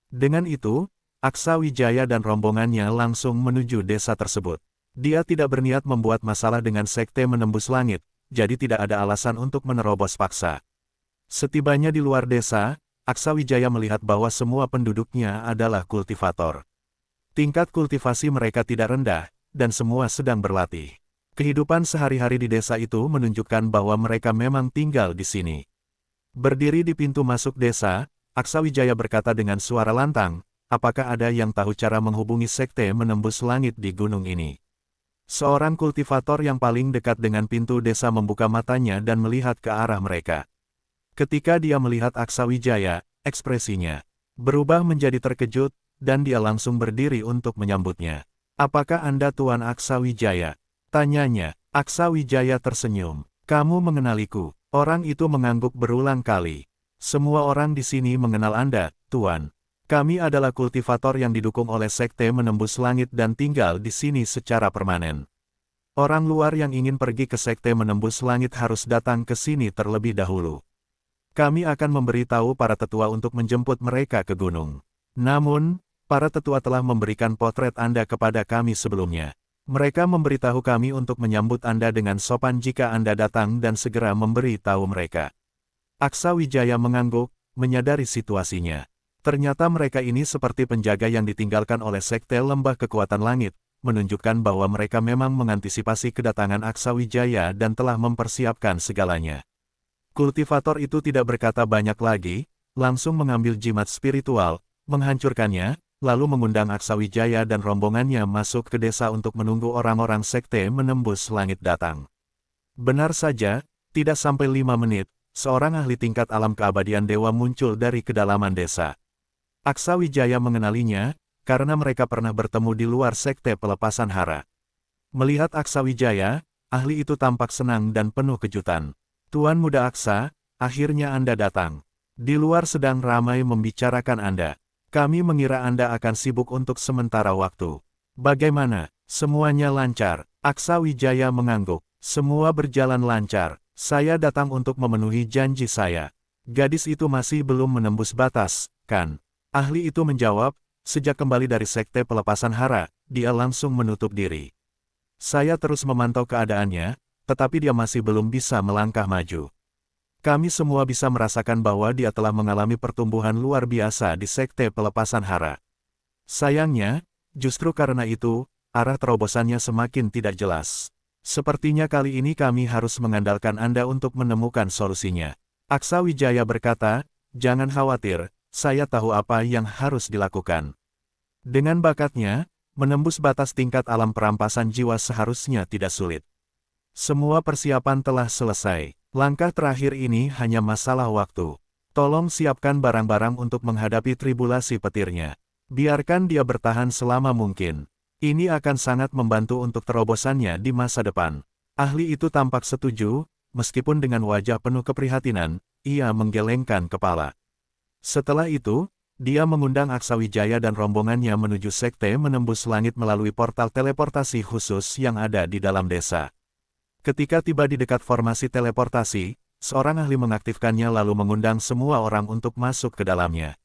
Dengan itu, Aksa Wijaya dan rombongannya langsung menuju desa tersebut. Dia tidak berniat membuat masalah dengan sekte menembus langit, jadi tidak ada alasan untuk menerobos paksa. Setibanya di luar desa, Aksa Wijaya melihat bahwa semua penduduknya adalah kultivator. Tingkat kultivasi mereka tidak rendah, dan semua sedang berlatih. Kehidupan sehari-hari di desa itu menunjukkan bahwa mereka memang tinggal di sini. Berdiri di pintu masuk desa, Aksa Wijaya berkata dengan suara lantang, apakah ada yang tahu cara menghubungi sekte menembus langit di gunung ini? Seorang kultivator yang paling dekat dengan pintu desa membuka matanya dan melihat ke arah mereka. Ketika dia melihat Aksa Wijaya, ekspresinya berubah menjadi terkejut, dan dia langsung berdiri untuk menyambutnya. Apakah Anda Tuan Aksa Wijaya? Tanyanya. Aksa Wijaya tersenyum. Kamu mengenaliku. Orang itu mengangguk berulang kali. Semua orang di sini mengenal Anda, Tuan. Kami adalah kultivator yang didukung oleh sekte menembus langit dan tinggal di sini secara permanen. Orang luar yang ingin pergi ke sekte menembus langit harus datang ke sini terlebih dahulu. Kami akan memberitahu para tetua untuk menjemput mereka ke gunung. Namun, para tetua telah memberikan potret Anda kepada kami sebelumnya. Mereka memberitahu kami untuk menyambut Anda dengan sopan jika Anda datang dan segera memberi tahu mereka. Aksa Wijaya mengangguk, menyadari situasinya. Ternyata mereka ini seperti penjaga yang ditinggalkan oleh sekte lembah kekuatan langit, menunjukkan bahwa mereka memang mengantisipasi kedatangan Aksa Wijaya dan telah mempersiapkan segalanya. Kultivator itu tidak berkata banyak lagi, langsung mengambil jimat spiritual, menghancurkannya, lalu mengundang Aksa Wijaya dan rombongannya masuk ke desa untuk menunggu orang-orang sekte menembus langit datang. Benar saja, tidak sampai 5 menit, seorang ahli tingkat alam keabadian dewa muncul dari kedalaman desa. Aksa Wijaya mengenalinya, karena mereka pernah bertemu di luar sekte pelepasan hara. Melihat Aksa Wijaya, ahli itu tampak senang dan penuh kejutan. Tuan Muda Aksa, akhirnya Anda datang. Di luar sedang ramai membicarakan Anda. Kami mengira Anda akan sibuk untuk sementara waktu. Bagaimana? Semuanya lancar. Aksa Wijaya mengangguk. Semua berjalan lancar. Saya datang untuk memenuhi janji saya. Gadis itu masih belum menembus batas, kan? Ahli itu menjawab, sejak kembali dari sekte pelepasan hara, dia langsung menutup diri. Saya terus memantau keadaannya, tetapi dia masih belum bisa melangkah maju. Kami semua bisa merasakan bahwa dia telah mengalami pertumbuhan luar biasa di sekte pelepasan hara. Sayangnya, justru karena itu, arah terobosannya semakin tidak jelas. Sepertinya kali ini kami harus mengandalkan Anda untuk menemukan solusinya. Aksa Wijaya berkata, jangan khawatir, saya tahu apa yang harus dilakukan. Dengan bakatnya, menembus batas tingkat alam perampasan jiwa seharusnya tidak sulit. Semua persiapan telah selesai. Langkah terakhir ini hanya masalah waktu. Tolong siapkan barang-barang untuk menghadapi tribulasi petirnya. Biarkan dia bertahan selama mungkin. Ini akan sangat membantu untuk terobosannya di masa depan. Ahli itu tampak setuju, meskipun dengan wajah penuh keprihatinan, ia menggelengkan kepala. Setelah itu, dia mengundang Aksa Wijaya dan rombongannya menuju sekte menembus langit melalui portal teleportasi khusus yang ada di dalam desa. Ketika tiba di dekat formasi teleportasi, seorang ahli mengaktifkannya lalu mengundang semua orang untuk masuk ke dalamnya.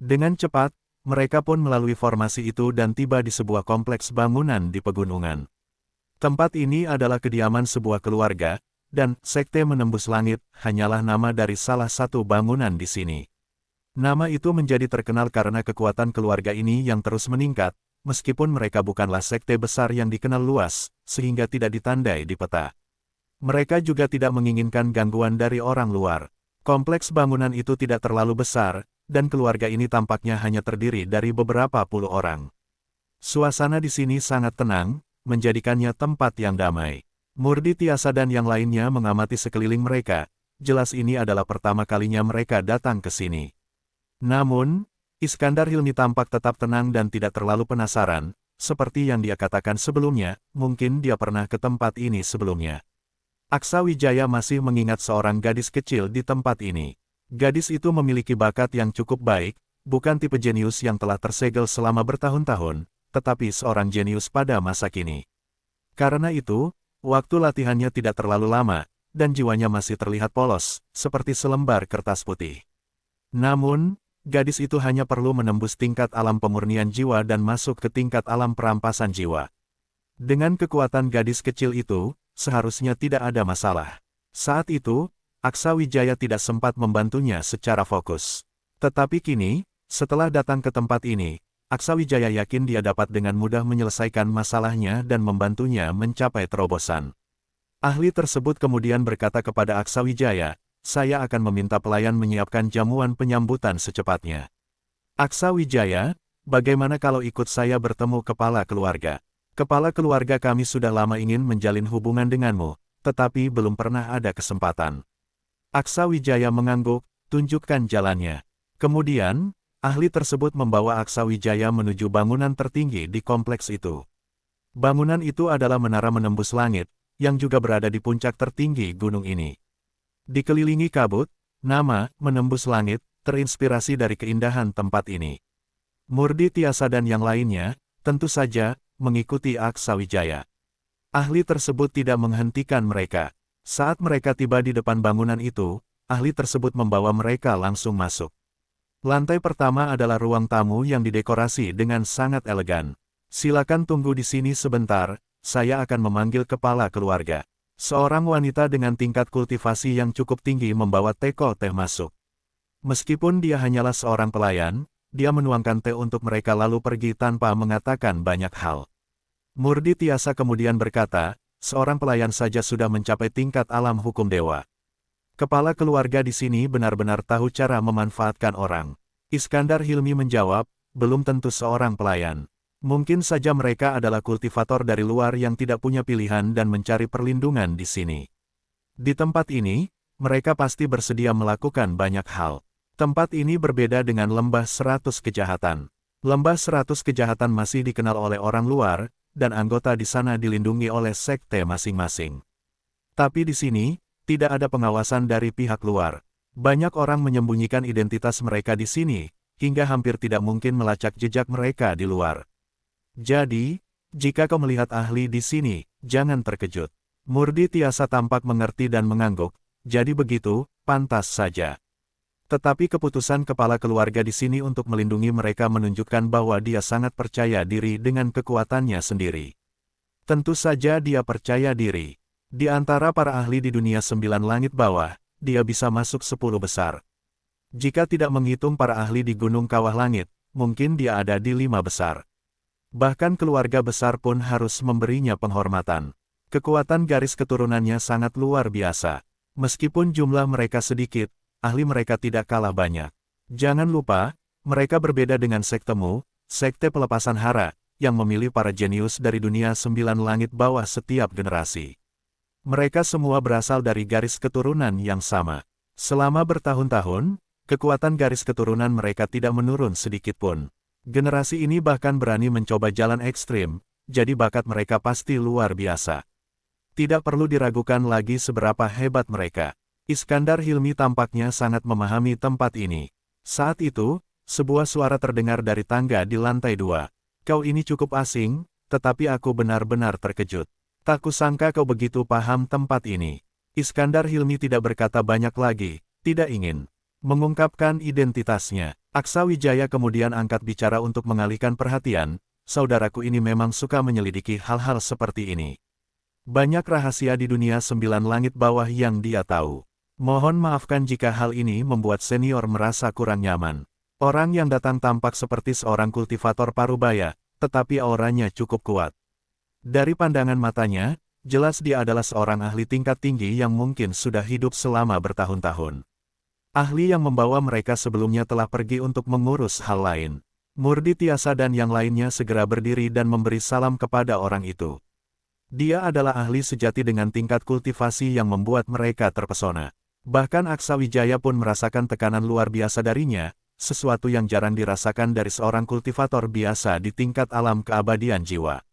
Dengan cepat, mereka pun melalui formasi itu dan tiba di sebuah kompleks bangunan di pegunungan. Tempat ini adalah kediaman sebuah keluarga, dan sekte menembus langit hanyalah nama dari salah satu bangunan di sini. Nama itu menjadi terkenal karena kekuatan keluarga ini yang terus meningkat, meskipun mereka bukanlah sekte besar yang dikenal luas, sehingga tidak ditandai di peta. Mereka juga tidak menginginkan gangguan dari orang luar. Kompleks bangunan itu tidak terlalu besar, dan keluarga ini tampaknya hanya terdiri dari beberapa puluh orang. Suasana di sini sangat tenang, menjadikannya tempat yang damai. Murdi Tiasa dan yang lainnya mengamati sekeliling mereka, jelas ini adalah pertama kalinya mereka datang ke sini. Namun, Iskandar Hilmi tampak tetap tenang dan tidak terlalu penasaran, seperti yang dia katakan sebelumnya, mungkin dia pernah ke tempat ini sebelumnya. Aksa Wijaya masih mengingat seorang gadis kecil di tempat ini. Gadis itu memiliki bakat yang cukup baik, bukan tipe jenius yang telah tersegel selama bertahun-tahun, tetapi seorang jenius pada masa kini. Karena itu, waktu latihannya tidak terlalu lama, dan jiwanya masih terlihat polos, seperti selembar kertas putih. Namun, gadis itu hanya perlu menembus tingkat alam pemurnian jiwa dan masuk ke tingkat alam perampasan jiwa. Dengan kekuatan gadis kecil itu, seharusnya tidak ada masalah. Saat itu, Aksa Wijaya tidak sempat membantunya secara fokus. Tetapi kini, setelah datang ke tempat ini, Aksa Wijaya yakin dia dapat dengan mudah menyelesaikan masalahnya dan membantunya mencapai terobosan. Ahli tersebut kemudian berkata kepada Aksa Wijaya, "Saya akan meminta pelayan menyiapkan jamuan penyambutan secepatnya." "Aksa Wijaya, bagaimana kalau ikut saya bertemu kepala keluarga? Kepala keluarga kami sudah lama ingin menjalin hubungan denganmu, tetapi belum pernah ada kesempatan." Aksa Wijaya mengangguk, tunjukkan jalannya. Kemudian, ahli tersebut membawa Aksa Wijaya menuju bangunan tertinggi di kompleks itu. Bangunan itu adalah menara menembus langit, yang juga berada di puncak tertinggi gunung ini. Dikelilingi kabut, nama "Menembus Langit" terinspirasi dari keindahan tempat ini. Murdi Tiasa dan yang lainnya, tentu saja, mengikuti Aksa Wijaya. Ahli tersebut tidak menghentikan mereka. Saat mereka tiba di depan bangunan itu, ahli tersebut membawa mereka langsung masuk. Lantai pertama adalah ruang tamu yang didekorasi dengan sangat elegan. "Silakan tunggu di sini sebentar, saya akan memanggil kepala keluarga." Seorang wanita dengan tingkat kultivasi yang cukup tinggi membawa teko teh masuk. Meskipun dia hanyalah seorang pelayan, dia menuangkan teh untuk mereka lalu pergi tanpa mengatakan banyak hal. Murdi Tiasa kemudian berkata, "Seorang pelayan saja sudah mencapai tingkat alam hukum dewa. Kepala keluarga di sini benar-benar tahu cara memanfaatkan orang." Iskandar Hilmi menjawab, "Belum tentu seorang pelayan. Mungkin saja mereka adalah kultivator dari luar yang tidak punya pilihan dan mencari perlindungan di sini. Di tempat ini, mereka pasti bersedia melakukan banyak hal. Tempat ini berbeda dengan Lembah 100 Kejahatan. Lembah 100 Kejahatan masih dikenal oleh orang luar, dan anggota di sana dilindungi oleh sekte masing-masing. Tapi di sini, tidak ada pengawasan dari pihak luar. Banyak orang menyembunyikan identitas mereka di sini, hingga hampir tidak mungkin melacak jejak mereka di luar. Jadi, jika kau melihat ahli di sini, jangan terkejut." Murdi Tiasa tampak mengerti dan mengangguk, "Jadi begitu, pantas saja." Tetapi keputusan kepala keluarga di sini untuk melindungi mereka menunjukkan bahwa dia sangat percaya diri dengan kekuatannya sendiri. Tentu saja dia percaya diri. Di antara para ahli di dunia 9 langit bawah, dia bisa masuk 10 besar. Jika tidak menghitung para ahli di Gunung Kawah Langit, mungkin dia ada di 5 besar. Bahkan keluarga besar pun harus memberinya penghormatan. Kekuatan garis keturunannya sangat luar biasa. Meskipun jumlah mereka sedikit, ahli mereka tidak kalah banyak. Jangan lupa, mereka berbeda dengan sektemu, sekte pelepasan hara, yang memilih para jenius dari dunia 9 langit bawah setiap generasi. Mereka semua berasal dari garis keturunan yang sama. Selama bertahun-tahun, kekuatan garis keturunan mereka tidak menurun sedikitpun. Generasi ini bahkan berani mencoba jalan ekstrim, jadi bakat mereka pasti luar biasa. Tidak perlu diragukan lagi seberapa hebat mereka. Iskandar Hilmi tampaknya sangat memahami tempat ini. Saat itu, sebuah suara terdengar dari tangga di lantai 2. "Kau ini cukup asing, tetapi aku benar-benar terkejut. Tak kusangka kau begitu paham tempat ini." Iskandar Hilmi tidak berkata banyak lagi, tidak ingin mengungkapkan identitasnya. Aksa Wijaya kemudian angkat bicara untuk mengalihkan perhatian, "Saudaraku ini memang suka menyelidiki hal-hal seperti ini. Banyak rahasia di dunia 9 langit bawah yang dia tahu. Mohon maafkan jika hal ini membuat senior merasa kurang nyaman." Orang yang datang tampak seperti seorang kultivator parubaya, tetapi auranya cukup kuat. Dari pandangan matanya, jelas dia adalah seorang ahli tingkat tinggi yang mungkin sudah hidup selama bertahun-tahun. Ahli yang membawa mereka sebelumnya telah pergi untuk mengurus hal lain. Murdi Tiasa dan yang lainnya segera berdiri dan memberi salam kepada orang itu. Dia adalah ahli sejati dengan tingkat kultivasi yang membuat mereka terpesona. Bahkan Aksa Wijaya pun merasakan tekanan luar biasa darinya, sesuatu yang jarang dirasakan dari seorang kultivator biasa di tingkat alam keabadian jiwa.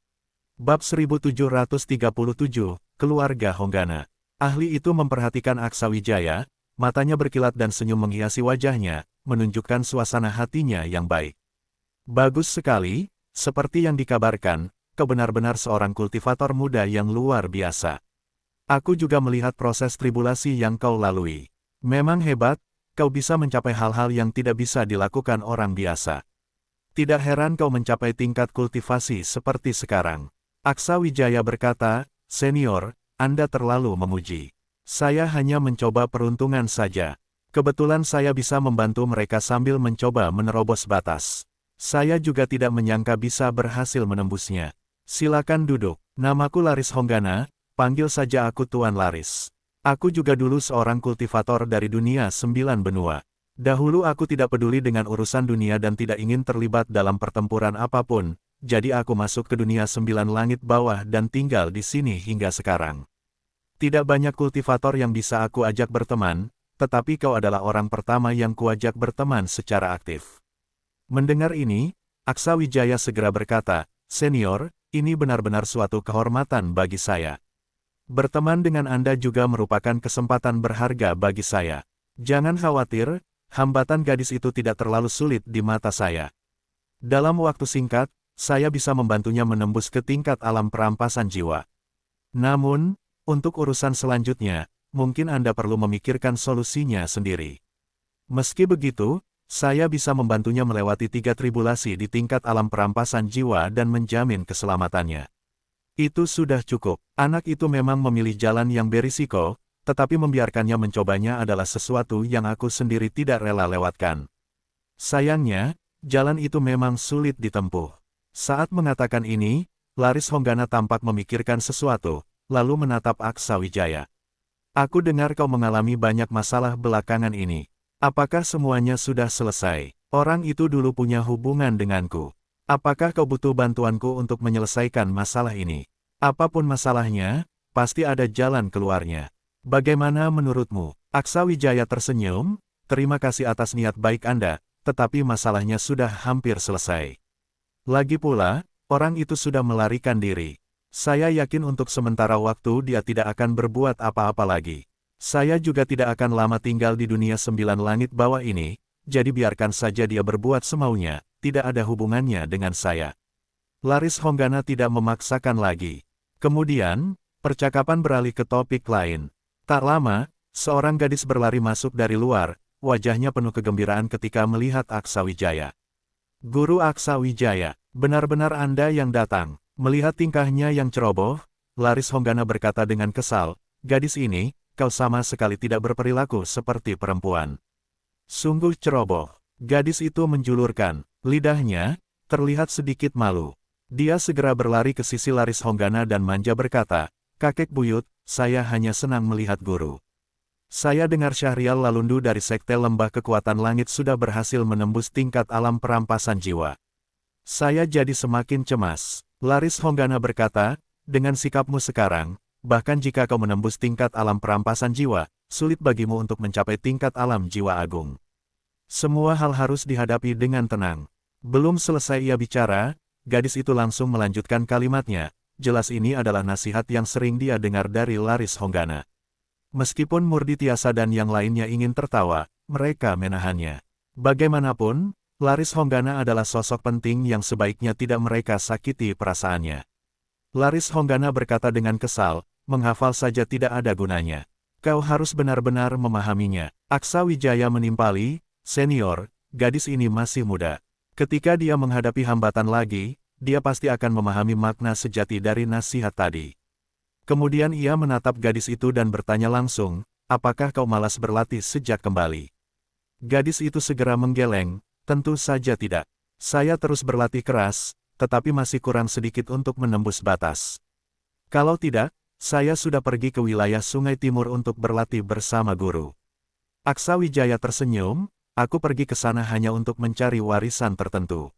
Bab 1737, Keluarga Honggana. Ahli itu memperhatikan Aksa Wijaya, matanya berkilat dan senyum menghiasi wajahnya, menunjukkan suasana hatinya yang baik. Bagus sekali, seperti yang dikabarkan, kau benar-benar seorang kultivator muda yang luar biasa. Aku juga melihat proses tribulasi yang kau lalui. Memang hebat, kau bisa mencapai hal-hal yang tidak bisa dilakukan orang biasa. Tidak heran kau mencapai tingkat kultivasi seperti sekarang. Aksa Wijaya berkata, Senior, Anda terlalu memuji. Saya hanya mencoba peruntungan saja. Kebetulan saya bisa membantu mereka sambil mencoba menerobos batas. Saya juga tidak menyangka bisa berhasil menembusnya. Silakan duduk. Namaku Laris Honggana, panggil saja aku Tuan Laris. Aku juga dulu seorang kultivator dari dunia 9 benua. Dahulu aku tidak peduli dengan urusan dunia dan tidak ingin terlibat dalam pertempuran apapun, jadi aku masuk ke dunia 9 langit bawah dan tinggal di sini hingga sekarang. Tidak banyak kultivator yang bisa aku ajak berteman, tetapi kau adalah orang pertama yang kuajak berteman secara aktif. Mendengar ini, Aksa Wijaya segera berkata, Senior, ini benar-benar suatu kehormatan bagi saya. Berteman dengan Anda juga merupakan kesempatan berharga bagi saya. Jangan khawatir, hambatan gadis itu tidak terlalu sulit di mata saya. Dalam waktu singkat, saya bisa membantunya menembus ke tingkat alam perampasan jiwa. Namun, untuk urusan selanjutnya, mungkin Anda perlu memikirkan solusinya sendiri. Meski begitu, saya bisa membantunya melewati 3 tribulasi di tingkat alam perampasan jiwa dan menjamin keselamatannya. Itu sudah cukup. Anak itu memang memilih jalan yang berisiko, tetapi membiarkannya mencobanya adalah sesuatu yang aku sendiri tidak rela lewatkan. Sayangnya, jalan itu memang sulit ditempuh. Saat mengatakan ini, Laris Honggana tampak memikirkan sesuatu, lalu menatap Aksa Wijaya. Aku dengar kau mengalami banyak masalah belakangan ini. Apakah semuanya sudah selesai? Orang itu dulu punya hubungan denganku. Apakah kau butuh bantuanku untuk menyelesaikan masalah ini? Apapun masalahnya, pasti ada jalan keluarnya. Bagaimana menurutmu? Aksa Wijaya tersenyum, terima kasih atas niat baik Anda, tetapi masalahnya sudah hampir selesai. Lagi pula, orang itu sudah melarikan diri. Saya yakin untuk sementara waktu dia tidak akan berbuat apa-apa lagi. Saya juga tidak akan lama tinggal di dunia 9 langit bawah ini, jadi biarkan saja dia berbuat semaunya. Tidak ada hubungannya dengan saya. Laris Honggana tidak memaksakan lagi. Kemudian, percakapan beralih ke topik lain. Tak lama, seorang gadis berlari masuk dari luar, wajahnya penuh kegembiraan ketika melihat Aksa Wijaya. Guru Aksa Wijaya, benar-benar Anda yang datang. Melihat tingkahnya yang ceroboh, Laris Honggana berkata dengan kesal, gadis ini, kau sama sekali tidak berperilaku seperti perempuan. Sungguh ceroboh. Gadis itu menjulurkan lidahnya, terlihat sedikit malu. Dia segera berlari ke sisi Laris Honggana dan manja berkata, Kakek buyut, saya hanya senang melihat guru. Saya dengar Syahrial Lalundu dari Sekte Lembah Kekuatan Langit sudah berhasil menembus tingkat alam perampasan jiwa. Saya jadi semakin cemas. Laris Honggana berkata, dengan sikapmu sekarang, bahkan jika kau menembus tingkat alam perampasan jiwa, sulit bagimu untuk mencapai tingkat alam jiwa agung. Semua hal harus dihadapi dengan tenang. Belum selesai ia bicara, gadis itu langsung melanjutkan kalimatnya, jelas ini adalah nasihat yang sering dia dengar dari Laris Honggana. Meskipun Murdi Tiasa dan yang lainnya ingin tertawa, mereka menahannya. Bagaimanapun, Laris Honggana adalah sosok penting yang sebaiknya tidak mereka sakiti perasaannya. Laris Honggana berkata dengan kesal, menghafal saja tidak ada gunanya. Kau harus benar-benar memahaminya. Aksa Wijaya menimpali, Senior, gadis ini masih muda. Ketika dia menghadapi hambatan lagi, dia pasti akan memahami makna sejati dari nasihat tadi. Kemudian ia menatap gadis itu dan bertanya langsung, apakah kau malas berlatih sejak kembali? Gadis itu segera menggeleng, tentu saja tidak. Saya terus berlatih keras, tetapi masih kurang sedikit untuk menembus batas. Kalau tidak, saya sudah pergi ke wilayah Sungai Timur untuk berlatih bersama guru. Aksa Wijaya tersenyum, aku pergi ke sana hanya untuk mencari warisan tertentu.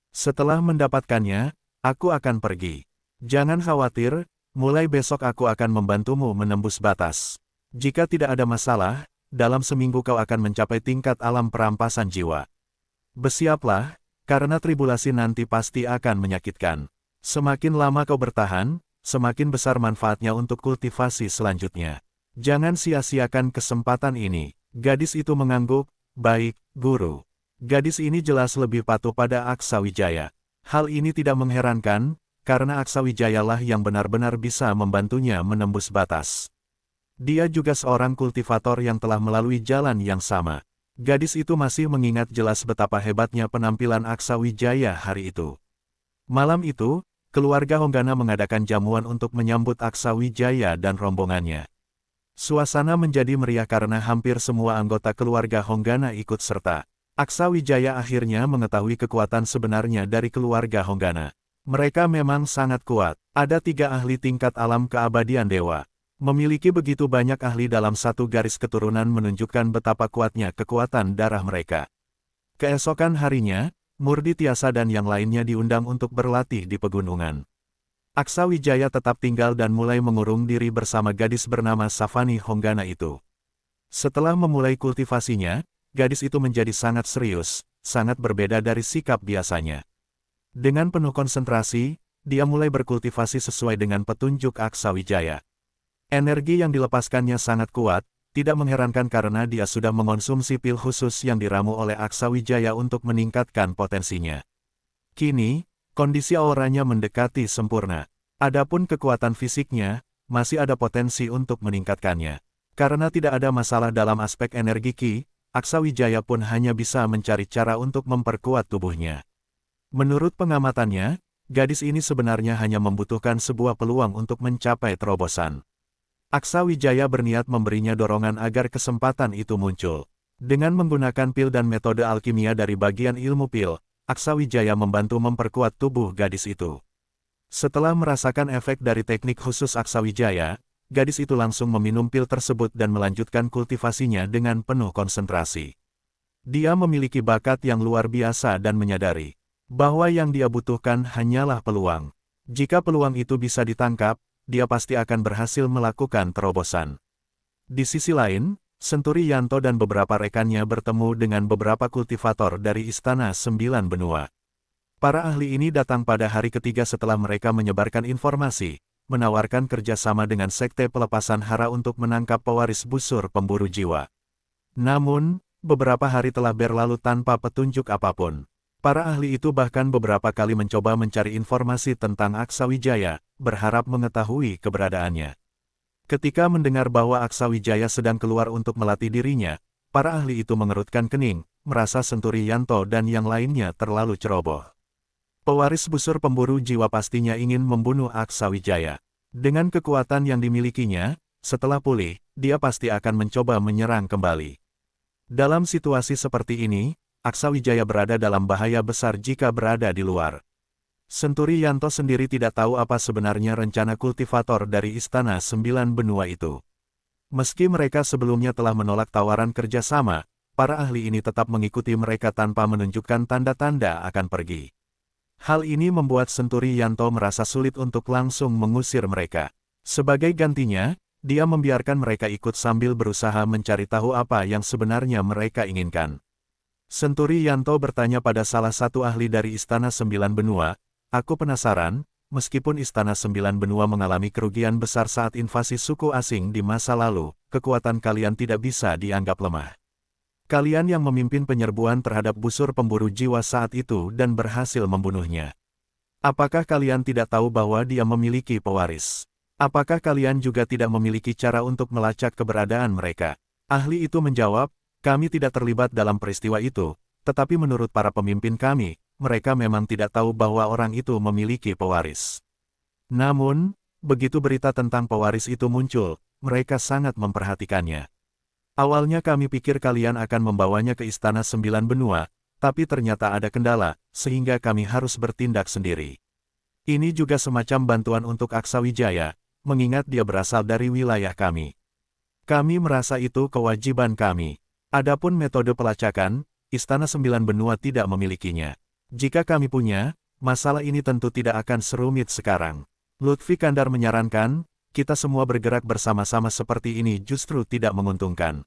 Setelah mendapatkannya, aku akan pergi. Jangan khawatir, mulai besok aku akan membantumu menembus batas. Jika tidak ada masalah, dalam seminggu kau akan mencapai tingkat alam perampasan jiwa. Bersiaplah, karena tribulasi nanti pasti akan menyakitkan. Semakin lama kau bertahan, semakin besar manfaatnya untuk kultivasi selanjutnya. Jangan sia-siakan kesempatan ini. Gadis itu mengangguk, baik, guru. Gadis ini jelas lebih patuh pada Aksa Wijaya. Hal ini tidak mengherankan, karena Aksa Wijaya lah yang benar-benar bisa membantunya menembus batas. Dia juga seorang kultivator yang telah melalui jalan yang sama. Gadis itu masih mengingat jelas betapa hebatnya penampilan Aksa Wijaya hari itu. Malam itu, keluarga Honggana mengadakan jamuan untuk menyambut Aksa Wijaya dan rombongannya. Suasana menjadi meriah karena hampir semua anggota keluarga Honggana ikut serta. Aksa Wijaya akhirnya mengetahui kekuatan sebenarnya dari keluarga Honggana. Mereka memang sangat kuat. Ada 3 ahli tingkat alam keabadian dewa. Memiliki begitu banyak ahli dalam satu garis keturunan menunjukkan betapa kuatnya kekuatan darah mereka. Keesokan harinya, Murdi Tiasa dan yang lainnya diundang untuk berlatih di pegunungan. Aksa Wijaya tetap tinggal dan mulai mengurung diri bersama gadis bernama Savani Honggana itu. Setelah memulai kultivasinya, gadis itu menjadi sangat serius, sangat berbeda dari sikap biasanya. Dengan penuh konsentrasi, dia mulai berkultivasi sesuai dengan petunjuk Aksa Wijaya. Energi yang dilepaskannya sangat kuat, tidak mengherankan karena dia sudah mengonsumsi pil khusus yang diramu oleh Aksa Wijaya untuk meningkatkan potensinya. Kini, kondisi auranya mendekati sempurna. Adapun kekuatan fisiknya, masih ada potensi untuk meningkatkannya. Karena tidak ada masalah dalam aspek energi Ki, Aksa Wijaya pun hanya bisa mencari cara untuk memperkuat tubuhnya. Menurut pengamatannya, gadis ini sebenarnya hanya membutuhkan sebuah peluang untuk mencapai terobosan. Aksa Wijaya berniat memberinya dorongan agar kesempatan itu muncul. Dengan menggunakan pil dan metode alkimia dari bagian ilmu pil, Aksa Wijaya membantu memperkuat tubuh gadis itu. Setelah merasakan efek dari teknik khusus Aksa Wijaya, gadis itu langsung meminum pil tersebut dan melanjutkan kultivasinya dengan penuh konsentrasi. Dia memiliki bakat yang luar biasa dan menyadari bahwa yang dia butuhkan hanyalah peluang. Jika peluang itu bisa ditangkap, dia pasti akan berhasil melakukan terobosan. Di sisi lain, Senturi Yanto dan beberapa rekannya bertemu dengan beberapa kultivator dari Istana Sembilan Benua. Para ahli ini datang pada hari ketiga setelah mereka menyebarkan informasi, menawarkan kerjasama dengan Sekte Pelepasan Hara untuk menangkap pewaris busur pemburu jiwa. Namun, beberapa hari telah berlalu tanpa petunjuk apapun. Para ahli itu bahkan beberapa kali mencoba mencari informasi tentang Aksa Wijaya, berharap mengetahui keberadaannya. Ketika mendengar bahwa Aksa Wijaya sedang keluar untuk melatih dirinya, para ahli itu mengerutkan kening, merasa Senturi Yanto dan yang lainnya terlalu ceroboh. Pewaris busur pemburu jiwa pastinya ingin membunuh Aksa Wijaya. Dengan kekuatan yang dimilikinya, setelah pulih, dia pasti akan mencoba menyerang kembali. Dalam situasi seperti ini, Aksa Wijaya berada dalam bahaya besar jika berada di luar. Senturi Yanto sendiri tidak tahu apa sebenarnya rencana kultivator dari Istana Sembilan Benua itu. Meski mereka sebelumnya telah menolak tawaran kerjasama, para ahli ini tetap mengikuti mereka tanpa menunjukkan tanda-tanda akan pergi. Hal ini membuat Senturi Yanto merasa sulit untuk langsung mengusir mereka. Sebagai gantinya, dia membiarkan mereka ikut sambil berusaha mencari tahu apa yang sebenarnya mereka inginkan. Senturi Yanto bertanya pada salah satu ahli dari Istana Sembilan Benua, "Aku penasaran, meskipun Istana Sembilan Benua mengalami kerugian besar saat invasi suku asing di masa lalu, kekuatan kalian tidak bisa dianggap lemah. Kalian yang memimpin penyerbuan terhadap busur pemburu jiwa saat itu dan berhasil membunuhnya. Apakah kalian tidak tahu bahwa dia memiliki pewaris? Apakah kalian juga tidak memiliki cara untuk melacak keberadaan mereka?" Ahli itu menjawab, "Kami tidak terlibat dalam peristiwa itu, tetapi menurut para pemimpin kami, mereka memang tidak tahu bahwa orang itu memiliki pewaris. Namun, begitu berita tentang pewaris itu muncul, mereka sangat memperhatikannya. Awalnya kami pikir kalian akan membawanya ke Istana Sembilan Benua, tapi ternyata ada kendala, sehingga kami harus bertindak sendiri. Ini juga semacam bantuan untuk Aksa Wijaya, mengingat dia berasal dari wilayah kami. Kami merasa itu kewajiban kami. Adapun metode pelacakan, Istana Sembilan Benua tidak memilikinya. Jika kami punya, masalah ini tentu tidak akan serumit sekarang." Lutfi Kandar menyarankan, "Kita semua bergerak bersama-sama seperti ini justru tidak menguntungkan.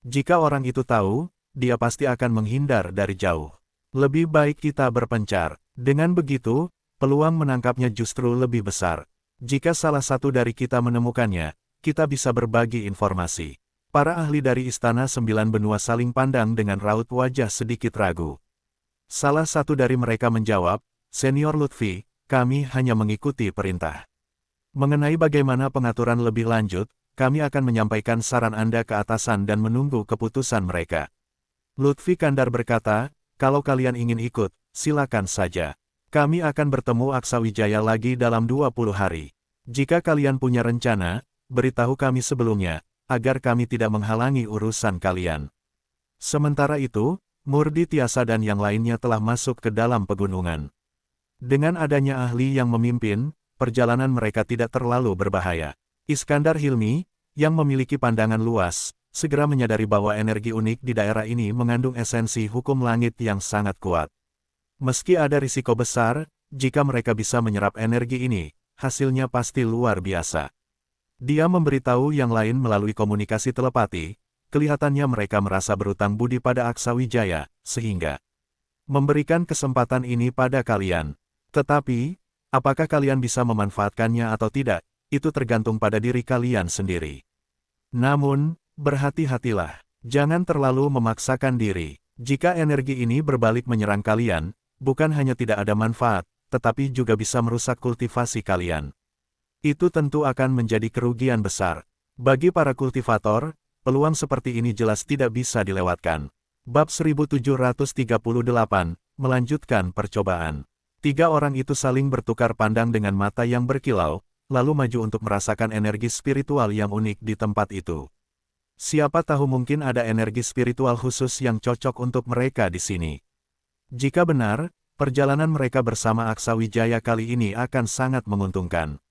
Jika orang itu tahu, dia pasti akan menghindar dari jauh. Lebih baik kita berpencar. Dengan begitu, peluang menangkapnya justru lebih besar. Jika salah satu dari kita menemukannya, kita bisa berbagi informasi. Para ahli dari Istana Sembilan Benua saling pandang dengan raut wajah sedikit ragu. Salah satu dari mereka menjawab, Senior Lutfi, kami hanya mengikuti perintah. Mengenai bagaimana pengaturan lebih lanjut, kami akan menyampaikan saran Anda ke atasan dan menunggu keputusan mereka. Lutfi Kandar berkata, kalau kalian ingin ikut, silakan saja. Kami akan bertemu Aksawijaya lagi dalam 20 hari. Jika kalian punya rencana, beritahu kami sebelumnya, agar kami tidak menghalangi urusan kalian. Sementara itu, Murdi Tiasa dan yang lainnya telah masuk ke dalam pegunungan. Dengan adanya ahli yang memimpin, perjalanan mereka tidak terlalu berbahaya. Iskandar Hilmi, yang memiliki pandangan luas, segera menyadari bahwa energi unik di daerah ini mengandung esensi hukum langit yang sangat kuat. Meski ada risiko besar, jika mereka bisa menyerap energi ini, hasilnya pasti luar biasa. Dia memberitahu yang lain melalui komunikasi telepati, kelihatannya mereka merasa berutang budi pada Aksawijaya, sehingga memberikan kesempatan ini pada kalian. Tetapi, apakah kalian bisa memanfaatkannya atau tidak? Itu tergantung pada diri kalian sendiri. Namun, berhati-hatilah. Jangan terlalu memaksakan diri. Jika energi ini berbalik menyerang kalian, bukan hanya tidak ada manfaat, tetapi juga bisa merusak kultivasi kalian. Itu tentu akan menjadi kerugian besar. Bagi para kultivator, peluang seperti ini jelas tidak bisa dilewatkan. Bab 1738, melanjutkan percobaan. Tiga orang itu saling bertukar pandang dengan mata yang berkilau, lalu maju untuk merasakan energi spiritual yang unik di tempat itu. Siapa tahu mungkin ada energi spiritual khusus yang cocok untuk mereka di sini. Jika benar, perjalanan mereka bersama Aksawijaya kali ini akan sangat menguntungkan.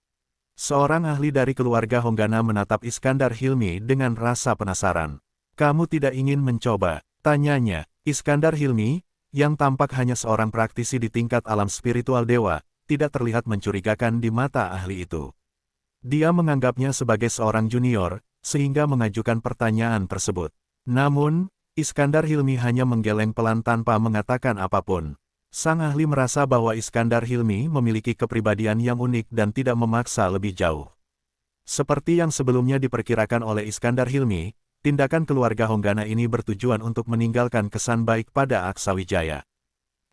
Seorang ahli dari keluarga Honggana menatap Iskandar Hilmi dengan rasa penasaran. Kamu tidak ingin mencoba? Tanyanya. Iskandar Hilmi, yang tampak hanya seorang praktisi di tingkat alam spiritual dewa, tidak terlihat mencurigakan di mata ahli itu. Dia menganggapnya sebagai seorang junior, sehingga mengajukan pertanyaan tersebut. Namun, Iskandar Hilmi hanya menggeleng pelan tanpa mengatakan apapun. Sang ahli merasa bahwa Iskandar Hilmi memiliki kepribadian yang unik dan tidak memaksa lebih jauh. Seperti yang sebelumnya diperkirakan oleh Iskandar Hilmi, tindakan keluarga Honggana ini bertujuan untuk meninggalkan kesan baik pada Aksawijaya.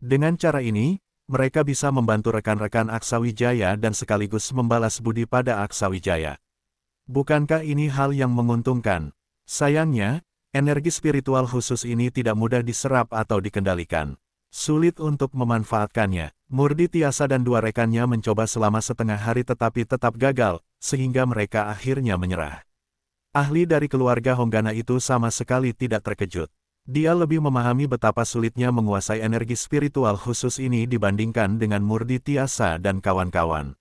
Dengan cara ini, mereka bisa membantu rekan-rekan Aksawijaya dan sekaligus membalas budi pada Aksawijaya. Bukankah ini hal yang menguntungkan? Sayangnya, energi spiritual khusus ini tidak mudah diserap atau dikendalikan. Sulit untuk memanfaatkannya. Murdi Tiasa dan dua rekannya mencoba selama setengah hari tetapi tetap gagal, sehingga mereka akhirnya menyerah. Ahli dari keluarga Honggana itu sama sekali tidak terkejut. Dia lebih memahami betapa sulitnya menguasai energi spiritual khusus ini dibandingkan dengan Murdi Tiasa dan kawan-kawan.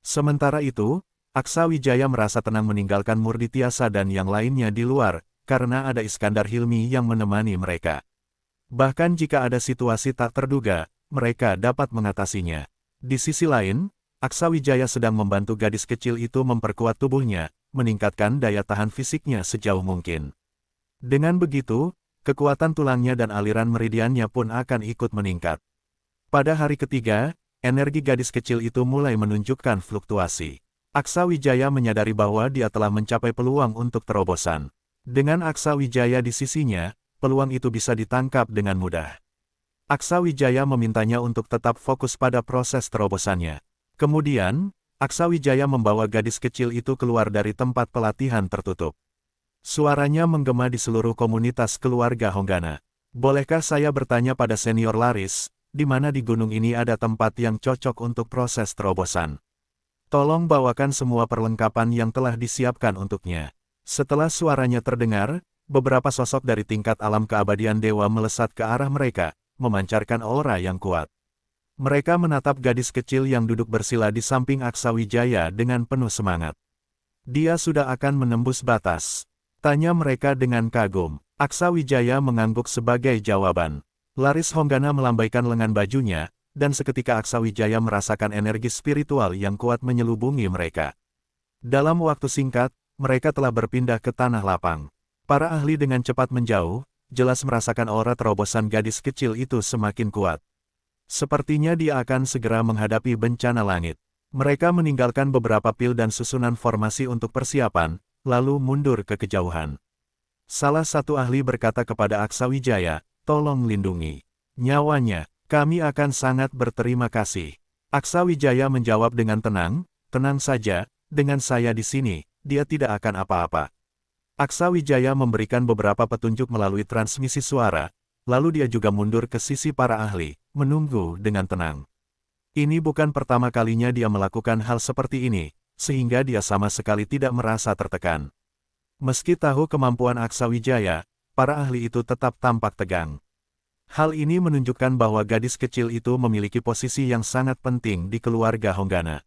Sementara itu, Aksawijaya merasa tenang meninggalkan Murdi Tiasa dan yang lainnya di luar, karena ada Iskandar Hilmi yang menemani mereka. Bahkan jika ada situasi tak terduga, mereka dapat mengatasinya. Di sisi lain, Aksawijaya sedang membantu gadis kecil itu memperkuat tubuhnya, meningkatkan daya tahan fisiknya sejauh mungkin. Dengan begitu, kekuatan tulangnya dan aliran meridiannya pun akan ikut meningkat. Pada hari ketiga, energi gadis kecil itu mulai menunjukkan fluktuasi. Aksawijaya menyadari bahwa dia telah mencapai peluang untuk terobosan. Dengan Aksawijaya di sisinya, peluang itu bisa ditangkap dengan mudah. Aksawijaya memintanya untuk tetap fokus pada proses terobosannya. Kemudian, Aksawijaya membawa gadis kecil itu keluar dari tempat pelatihan tertutup. Suaranya menggema di seluruh komunitas keluarga Honggana. Bolehkah saya bertanya pada senior Laris, di mana di gunung ini ada tempat yang cocok untuk proses terobosan? Tolong bawakan semua perlengkapan yang telah disiapkan untuknya. Setelah suaranya terdengar, beberapa sosok dari tingkat alam keabadian dewa melesat ke arah mereka, memancarkan aura yang kuat. Mereka menatap gadis kecil yang duduk bersila di samping Aksawijaya dengan penuh semangat. Dia sudah akan menembus batas. Tanya mereka dengan kagum. Aksawijaya mengangguk sebagai jawaban. Laris Honggana melambaikan lengan bajunya, dan seketika Aksawijaya merasakan energi spiritual yang kuat menyelubungi mereka. Dalam waktu singkat, mereka telah berpindah ke tanah lapang. Para ahli dengan cepat menjauh, jelas merasakan aura terobosan gadis kecil itu semakin kuat. Sepertinya dia akan segera menghadapi bencana langit. Mereka meninggalkan beberapa pil dan susunan formasi untuk persiapan, lalu mundur ke kejauhan. Salah satu ahli berkata kepada Aksawijaya, "Tolong lindungi nyawanya, kami akan sangat berterima kasih." Aksawijaya menjawab dengan tenang, "Tenang saja, dengan saya di sini, dia tidak akan apa-apa." Aksawijaya memberikan beberapa petunjuk melalui transmisi suara, lalu dia juga mundur ke sisi para ahli, menunggu dengan tenang. Ini bukan pertama kalinya dia melakukan hal seperti ini, sehingga dia sama sekali tidak merasa tertekan. Meski tahu kemampuan Aksawijaya, para ahli itu tetap tampak tegang. Hal ini menunjukkan bahwa gadis kecil itu memiliki posisi yang sangat penting di keluarga Honggana.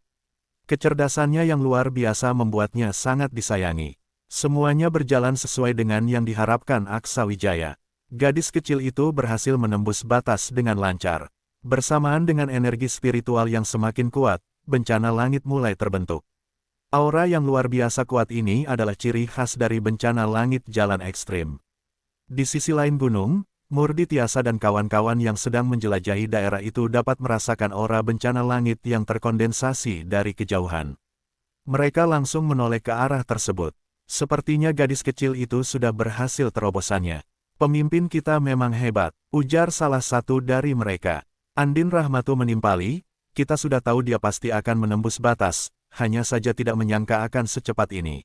Kecerdasannya yang luar biasa membuatnya sangat disayangi. Semuanya berjalan sesuai dengan yang diharapkan Aksawijaya. Gadis kecil itu berhasil menembus batas dengan lancar. Bersamaan dengan energi spiritual yang semakin kuat, bencana langit mulai terbentuk. Aura yang luar biasa kuat ini adalah ciri khas dari bencana langit jalan ekstrim. Di sisi lain gunung, Murdi Tiasa dan kawan-kawan yang sedang menjelajahi daerah itu dapat merasakan aura bencana langit yang terkondensasi dari kejauhan. Mereka langsung menoleh ke arah tersebut. Sepertinya gadis kecil itu sudah berhasil terobosannya. "Pemimpin kita memang hebat," ujar salah satu dari mereka. Andin Rahmatu menimpali, "Kita sudah tahu dia pasti akan menembus batas, hanya saja tidak menyangka akan secepat ini.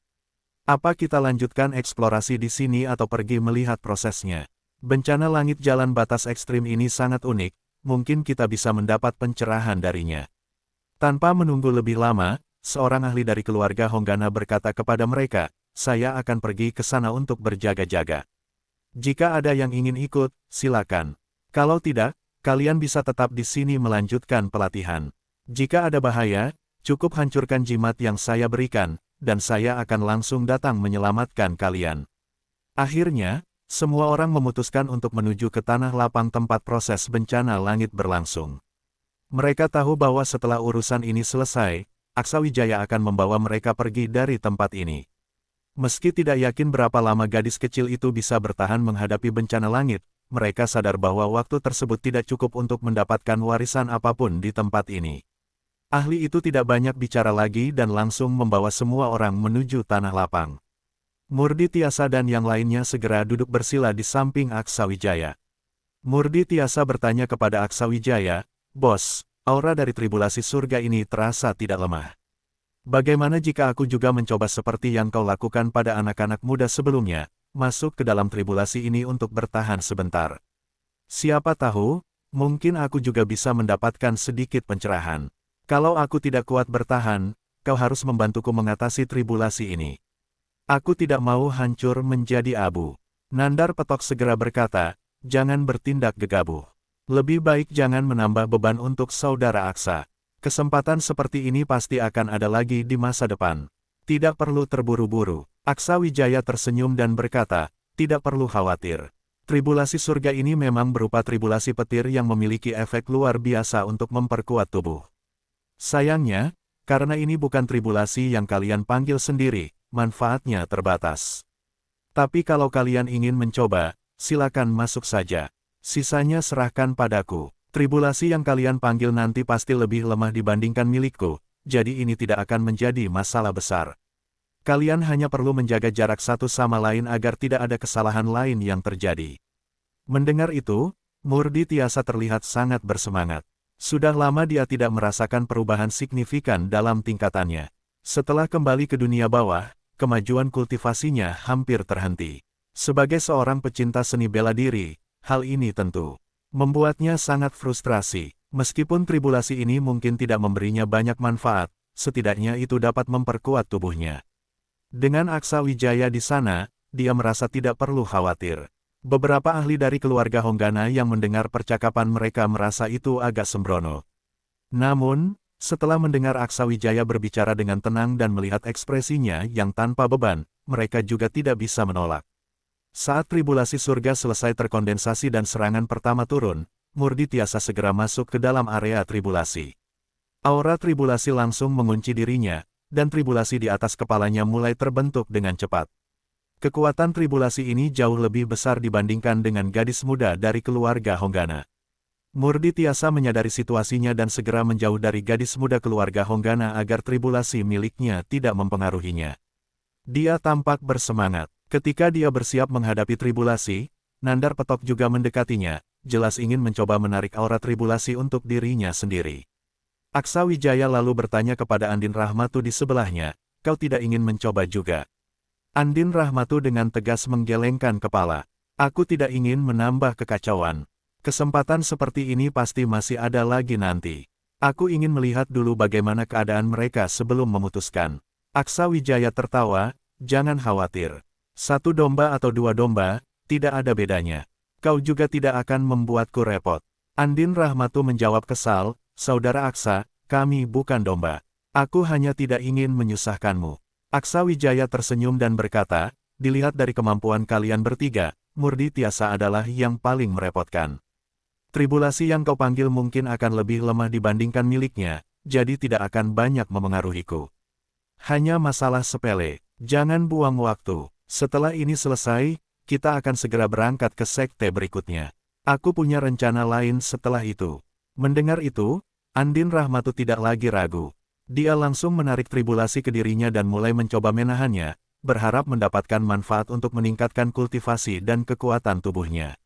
Apa kita lanjutkan eksplorasi di sini atau pergi melihat prosesnya? Bencana langit jalan batas ekstrim ini sangat unik, mungkin kita bisa mendapat pencerahan darinya." Tanpa menunggu lebih lama, seorang ahli dari keluarga Honggana berkata kepada mereka, "Saya akan pergi ke sana untuk berjaga-jaga. Jika ada yang ingin ikut, silakan. Kalau tidak, kalian bisa tetap di sini melanjutkan pelatihan. Jika ada bahaya, cukup hancurkan jimat yang saya berikan, dan saya akan langsung datang menyelamatkan kalian." Akhirnya, semua orang memutuskan untuk menuju ke tanah lapang tempat proses bencana langit berlangsung. Mereka tahu bahwa setelah urusan ini selesai, Aksawijaya akan membawa mereka pergi dari tempat ini. Meski tidak yakin berapa lama gadis kecil itu bisa bertahan menghadapi bencana langit, mereka sadar bahwa waktu tersebut tidak cukup untuk mendapatkan warisan apapun di tempat ini. Ahli itu tidak banyak bicara lagi dan langsung membawa semua orang menuju tanah lapang. Murdi Tiasa dan yang lainnya segera duduk bersila di samping Aksawijaya. Murdi Tiasa bertanya kepada Aksawijaya, "Bos, aura dari tribulasi surga ini terasa tidak lemah. Bagaimana jika aku juga mencoba seperti yang kau lakukan pada anak-anak muda sebelumnya, masuk ke dalam tribulasi ini untuk bertahan sebentar? Siapa tahu, mungkin aku juga bisa mendapatkan sedikit pencerahan. Kalau aku tidak kuat bertahan, kau harus membantuku mengatasi tribulasi ini. Aku tidak mau hancur menjadi abu." Nandar Petok segera berkata, "Jangan bertindak gegabah. Lebih baik jangan menambah beban untuk saudara Aksa. Kesempatan seperti ini pasti akan ada lagi di masa depan. Tidak perlu terburu-buru." Aksawijaya tersenyum dan berkata, "Tidak perlu khawatir. Tribulasi surga ini memang berupa tribulasi petir yang memiliki efek luar biasa untuk memperkuat tubuh. Sayangnya, karena ini bukan tribulasi yang kalian panggil sendiri, manfaatnya terbatas. Tapi kalau kalian ingin mencoba, silakan masuk saja. Sisanya serahkan padaku. Tribulasi yang kalian panggil nanti pasti lebih lemah dibandingkan milikku, jadi ini tidak akan menjadi masalah besar. Kalian hanya perlu menjaga jarak satu sama lain agar tidak ada kesalahan lain yang terjadi." Mendengar itu, Murdi Tiasa terlihat sangat bersemangat. Sudah lama dia tidak merasakan perubahan signifikan dalam tingkatannya. Setelah kembali ke dunia bawah, kemajuan kultivasinya hampir terhenti. Sebagai seorang pecinta seni bela diri, hal ini tentu membuatnya sangat frustrasi. Meskipun tribulasi ini mungkin tidak memberinya banyak manfaat, setidaknya itu dapat memperkuat tubuhnya. Dengan Aksawijaya di sana, dia merasa tidak perlu khawatir. Beberapa ahli dari keluarga Honggana yang mendengar percakapan mereka merasa itu agak sembrono. Namun, setelah mendengar Aksawijaya berbicara dengan tenang dan melihat ekspresinya yang tanpa beban, mereka juga tidak bisa menolak. Saat tribulasi surga selesai terkondensasi dan serangan pertama turun, Murdi Tiasa segera masuk ke dalam area tribulasi. Aura tribulasi langsung mengunci dirinya, dan tribulasi di atas kepalanya mulai terbentuk dengan cepat. Kekuatan tribulasi ini jauh lebih besar dibandingkan dengan gadis muda dari keluarga Honggana. Murdi Tiasa menyadari situasinya dan segera menjauh dari gadis muda keluarga Honggana agar tribulasi miliknya tidak mempengaruhinya. Dia tampak bersemangat. Ketika dia bersiap menghadapi tribulasi, Nandar Petok juga mendekatinya, jelas ingin mencoba menarik aura tribulasi untuk dirinya sendiri. Aksa Wijaya lalu bertanya kepada Andin Rahmatu di sebelahnya, "Kau tidak ingin mencoba juga?" Andin Rahmatu dengan tegas menggelengkan kepala. "Aku tidak ingin menambah kekacauan. Kesempatan seperti ini pasti masih ada lagi nanti. Aku ingin melihat dulu bagaimana keadaan mereka sebelum memutuskan." Aksa Wijaya tertawa, "Jangan khawatir. 1 domba atau 2 domba, tidak ada bedanya. Kau juga tidak akan membuatku repot." Andin Rahmatu menjawab kesal, "Saudara Aksa, kami bukan domba. Aku hanya tidak ingin menyusahkanmu." Aksa Wijaya tersenyum dan berkata, "Dilihat dari kemampuan kalian bertiga, Murdi Tiasa adalah yang paling merepotkan. Tribulasi yang kau panggil mungkin akan lebih lemah dibandingkan miliknya, jadi tidak akan banyak memengaruhiku. Hanya masalah sepele, jangan buang waktu. Setelah ini selesai, kita akan segera berangkat ke sekte berikutnya. Aku punya rencana lain setelah itu." Mendengar itu, Andin Rahmatu tidak lagi ragu. Dia langsung menarik tribulasi ke dirinya dan mulai mencoba menahannya, berharap mendapatkan manfaat untuk meningkatkan kultivasi dan kekuatan tubuhnya.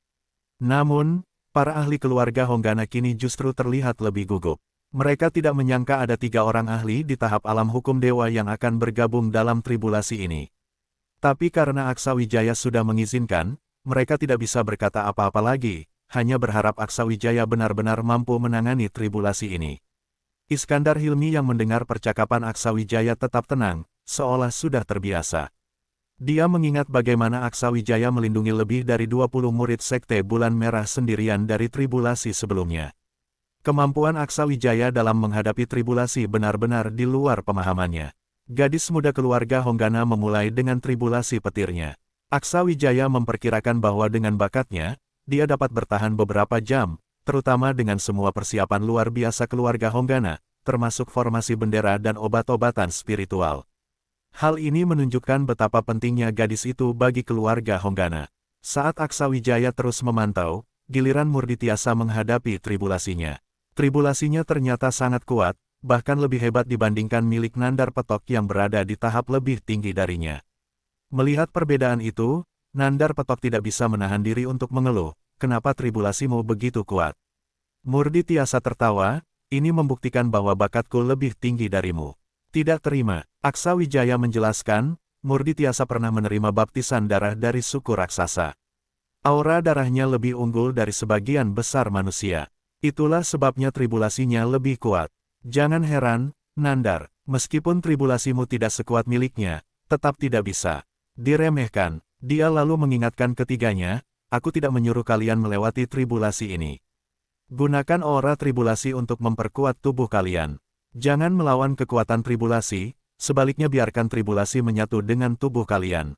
Namun, para ahli keluarga Honggana kini justru terlihat lebih gugup. Mereka tidak menyangka ada 3 orang ahli di tahap alam hukum dewa yang akan bergabung dalam tribulasi ini. Tapi karena Aksa Wijaya sudah mengizinkan, mereka tidak bisa berkata apa-apa lagi, hanya berharap Aksa Wijaya benar-benar mampu menangani tribulasi ini. Iskandar Hilmi yang mendengar percakapan Aksa Wijaya tetap tenang, seolah sudah terbiasa. Dia mengingat bagaimana Aksa Wijaya melindungi lebih dari 20 murid sekte Bulan Merah sendirian dari tribulasi sebelumnya. Kemampuan Aksa Wijaya dalam menghadapi tribulasi benar-benar di luar pemahamannya. Gadis muda keluarga Honggana memulai dengan tribulasi petirnya. Aksa Wijaya memperkirakan bahwa dengan bakatnya, dia dapat bertahan beberapa jam, terutama dengan semua persiapan luar biasa keluarga Honggana, termasuk formasi bendera dan obat-obatan spiritual. Hal ini menunjukkan betapa pentingnya gadis itu bagi keluarga Honggana. Saat Aksa Wijaya terus memantau, giliran Murdi Tiasa menghadapi tribulasinya. Tribulasinya ternyata sangat kuat, bahkan lebih hebat dibandingkan milik Nandar Petok yang berada di tahap lebih tinggi darinya. Melihat perbedaan itu, Nandar Petok tidak bisa menahan diri untuk mengeluh, "Kenapa tribulasimu begitu kuat?" Murdi Tiasa tertawa, "Ini membuktikan bahwa bakatku lebih tinggi darimu." "Tidak terima." Aksa Wijaya menjelaskan, Murdi Tiasa pernah menerima baptisan darah dari suku raksasa. Aura darahnya lebih unggul dari sebagian besar manusia. Itulah sebabnya tribulasinya lebih kuat. Jangan heran, Nandar, meskipun tribulasimu tidak sekuat miliknya, tetap tidak bisa diremehkan. Dia lalu mengingatkan ketiganya, "Aku tidak menyuruh kalian melewati tribulasi ini. Gunakan aura tribulasi untuk memperkuat tubuh kalian. Jangan melawan kekuatan tribulasi, sebaliknya biarkan tribulasi menyatu dengan tubuh kalian.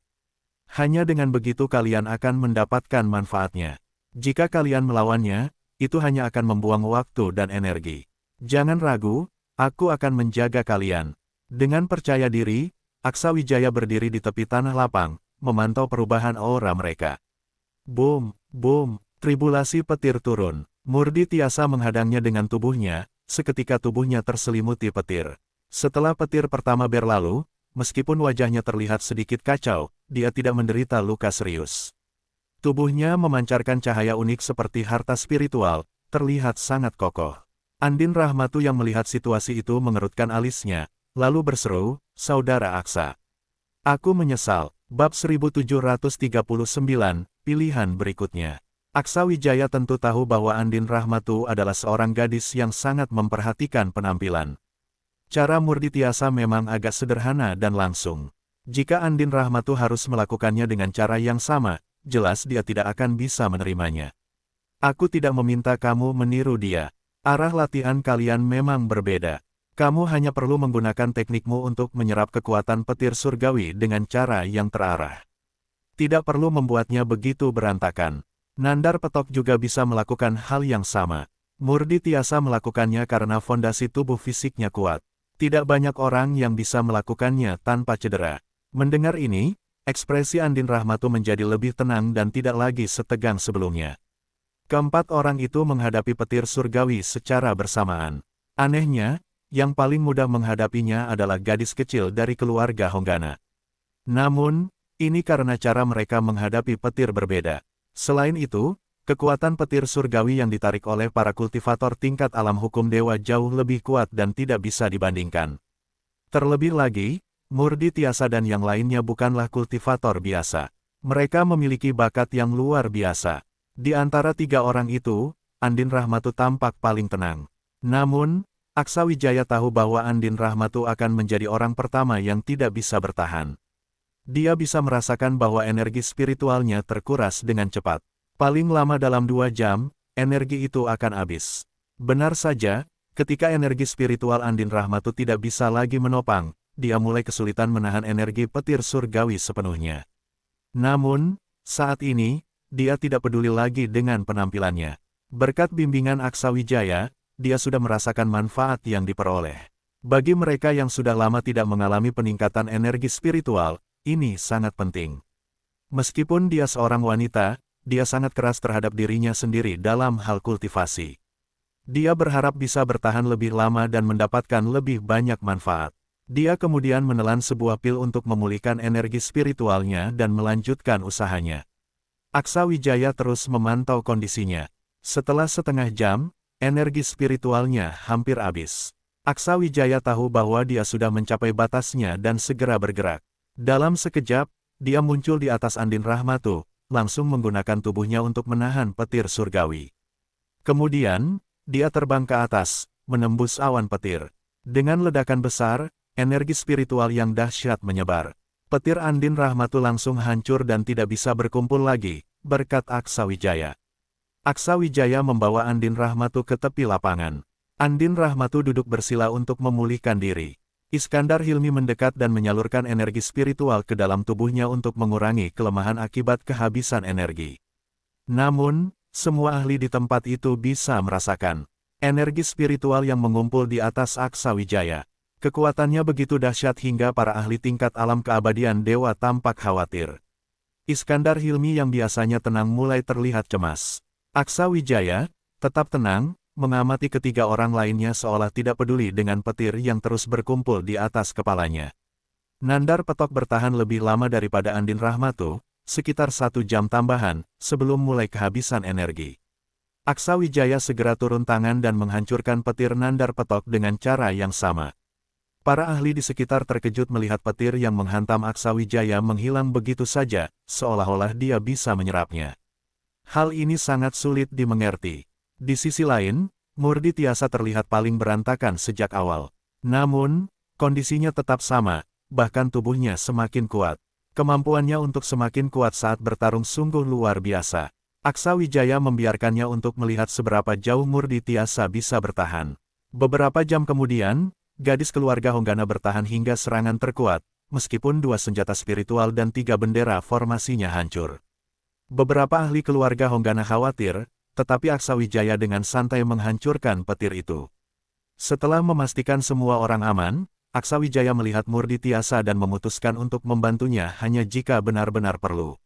Hanya dengan begitu kalian akan mendapatkan manfaatnya. Jika kalian melawannya, itu hanya akan membuang waktu dan energi. Jangan ragu, aku akan menjaga kalian." Dengan percaya diri, Aksa Wijaya berdiri di tepi tanah lapang, memantau perubahan aura mereka. Boom, boom, tribulasi petir turun. Murdi Tiasa menghadangnya dengan tubuhnya, seketika tubuhnya terselimuti petir. Setelah petir pertama berlalu, meskipun wajahnya terlihat sedikit kacau, dia tidak menderita luka serius. Tubuhnya memancarkan cahaya unik seperti harta spiritual, terlihat sangat kokoh. Andin Rahmatu yang melihat situasi itu mengerutkan alisnya, lalu berseru, "Saudara Aksa. Aku menyesal." Bab 1739, pilihan berikutnya. Aksa Wijaya tentu tahu bahwa Andin Rahmatu adalah seorang gadis yang sangat memperhatikan penampilan. Cara Murdi Tiasa memang agak sederhana dan langsung. Jika Andin Rahmatu harus melakukannya dengan cara yang sama, jelas dia tidak akan bisa menerimanya. "Aku tidak meminta kamu meniru dia. Arah latihan kalian memang berbeda. Kamu hanya perlu menggunakan teknikmu untuk menyerap kekuatan petir surgawi dengan cara yang terarah. Tidak perlu membuatnya begitu berantakan." Nandar Petok juga bisa melakukan hal yang sama. Murdi Tiasa melakukannya karena fondasi tubuh fisiknya kuat. Tidak banyak orang yang bisa melakukannya tanpa cedera. Mendengar ini, Ekspresi Andin Rahmatu menjadi lebih tenang dan tidak lagi setegang sebelumnya. Keempat orang itu menghadapi petir surgawi secara bersamaan. Anehnya, yang paling mudah menghadapinya adalah gadis kecil dari keluarga Honggana. Namun, ini karena cara mereka menghadapi petir berbeda. Selain itu, kekuatan petir surgawi yang ditarik oleh para kultivator tingkat alam hukum dewa jauh lebih kuat dan tidak bisa dibandingkan. Terlebih lagi, Murdi Tiasa dan yang lainnya bukanlah kultivator biasa. Mereka memiliki bakat yang luar biasa. Di antara tiga orang itu, Andin Rahmatu tampak paling tenang. Namun, Aksa Wijaya tahu bahwa Andin Rahmatu akan menjadi orang pertama yang tidak bisa bertahan. Dia bisa merasakan bahwa energi spiritualnya terkuras dengan cepat. Paling lama dalam 2 jam, energi itu akan habis. Benar saja, ketika energi spiritual Andin Rahmatu tidak bisa lagi menopang, dia mulai kesulitan menahan energi petir surgawi sepenuhnya. Namun, saat ini, dia tidak peduli lagi dengan penampilannya. Berkat bimbingan Aksa Wijaya, dia sudah merasakan manfaat yang diperoleh. Bagi mereka yang sudah lama tidak mengalami peningkatan energi spiritual, ini sangat penting. Meskipun dia seorang wanita, dia sangat keras terhadap dirinya sendiri dalam hal kultivasi. Dia berharap bisa bertahan lebih lama dan mendapatkan lebih banyak manfaat. Dia kemudian menelan sebuah pil untuk memulihkan energi spiritualnya dan melanjutkan usahanya. Aksa Wijaya terus memantau kondisinya. Setelah setengah jam, energi spiritualnya hampir habis. Aksa Wijaya tahu bahwa dia sudah mencapai batasnya dan segera bergerak. Dalam sekejap, dia muncul di atas Andin Rahmatu, langsung menggunakan tubuhnya untuk menahan petir surgawi. Kemudian, dia terbang ke atas, menembus awan petir. Dengan ledakan besar, energi spiritual yang dahsyat menyebar. Petir Andin Rahmatu langsung hancur dan tidak bisa berkumpul lagi, berkat Aksa Wijaya. Aksa Wijaya membawa Andin Rahmatu ke tepi lapangan. Andin Rahmatu duduk bersila untuk memulihkan diri. Iskandar Hilmi mendekat dan menyalurkan energi spiritual ke dalam tubuhnya untuk mengurangi kelemahan akibat kehabisan energi. Namun, semua ahli di tempat itu bisa merasakan energi spiritual yang mengumpul di atas Aksa Wijaya. Kekuatannya begitu dahsyat hingga para ahli tingkat alam keabadian dewa tampak khawatir. Iskandar Hilmi yang biasanya tenang mulai terlihat cemas. Aksa Wijaya, tetap tenang, mengamati ketiga orang lainnya seolah tidak peduli dengan petir yang terus berkumpul di atas kepalanya. Nandar Petok bertahan lebih lama daripada Andin Rahmatu, sekitar 1 jam tambahan, sebelum mulai kehabisan energi. Aksa Wijaya segera turun tangan dan menghancurkan petir Nandar Petok dengan cara yang sama. Para ahli di sekitar terkejut melihat petir yang menghantam Aksa Wijaya menghilang begitu saja, seolah-olah dia bisa menyerapnya. Hal ini sangat sulit dimengerti. Di sisi lain, Murdi Tiasa terlihat paling berantakan sejak awal. Namun, kondisinya tetap sama, bahkan tubuhnya semakin kuat. Kemampuannya untuk semakin kuat saat bertarung sungguh luar biasa. Aksa Wijaya membiarkannya untuk melihat seberapa jauh Murdi Tiasa bisa bertahan. Beberapa jam kemudian, gadis keluarga Honggana bertahan hingga serangan terkuat, meskipun 2 senjata spiritual dan 3 bendera formasinya hancur. Beberapa ahli keluarga Honggana khawatir, tetapi Aksa Wijaya dengan santai menghancurkan petir itu. Setelah memastikan semua orang aman, Aksa Wijaya melihat Murdi Tiasa dan memutuskan untuk membantunya hanya jika benar-benar perlu.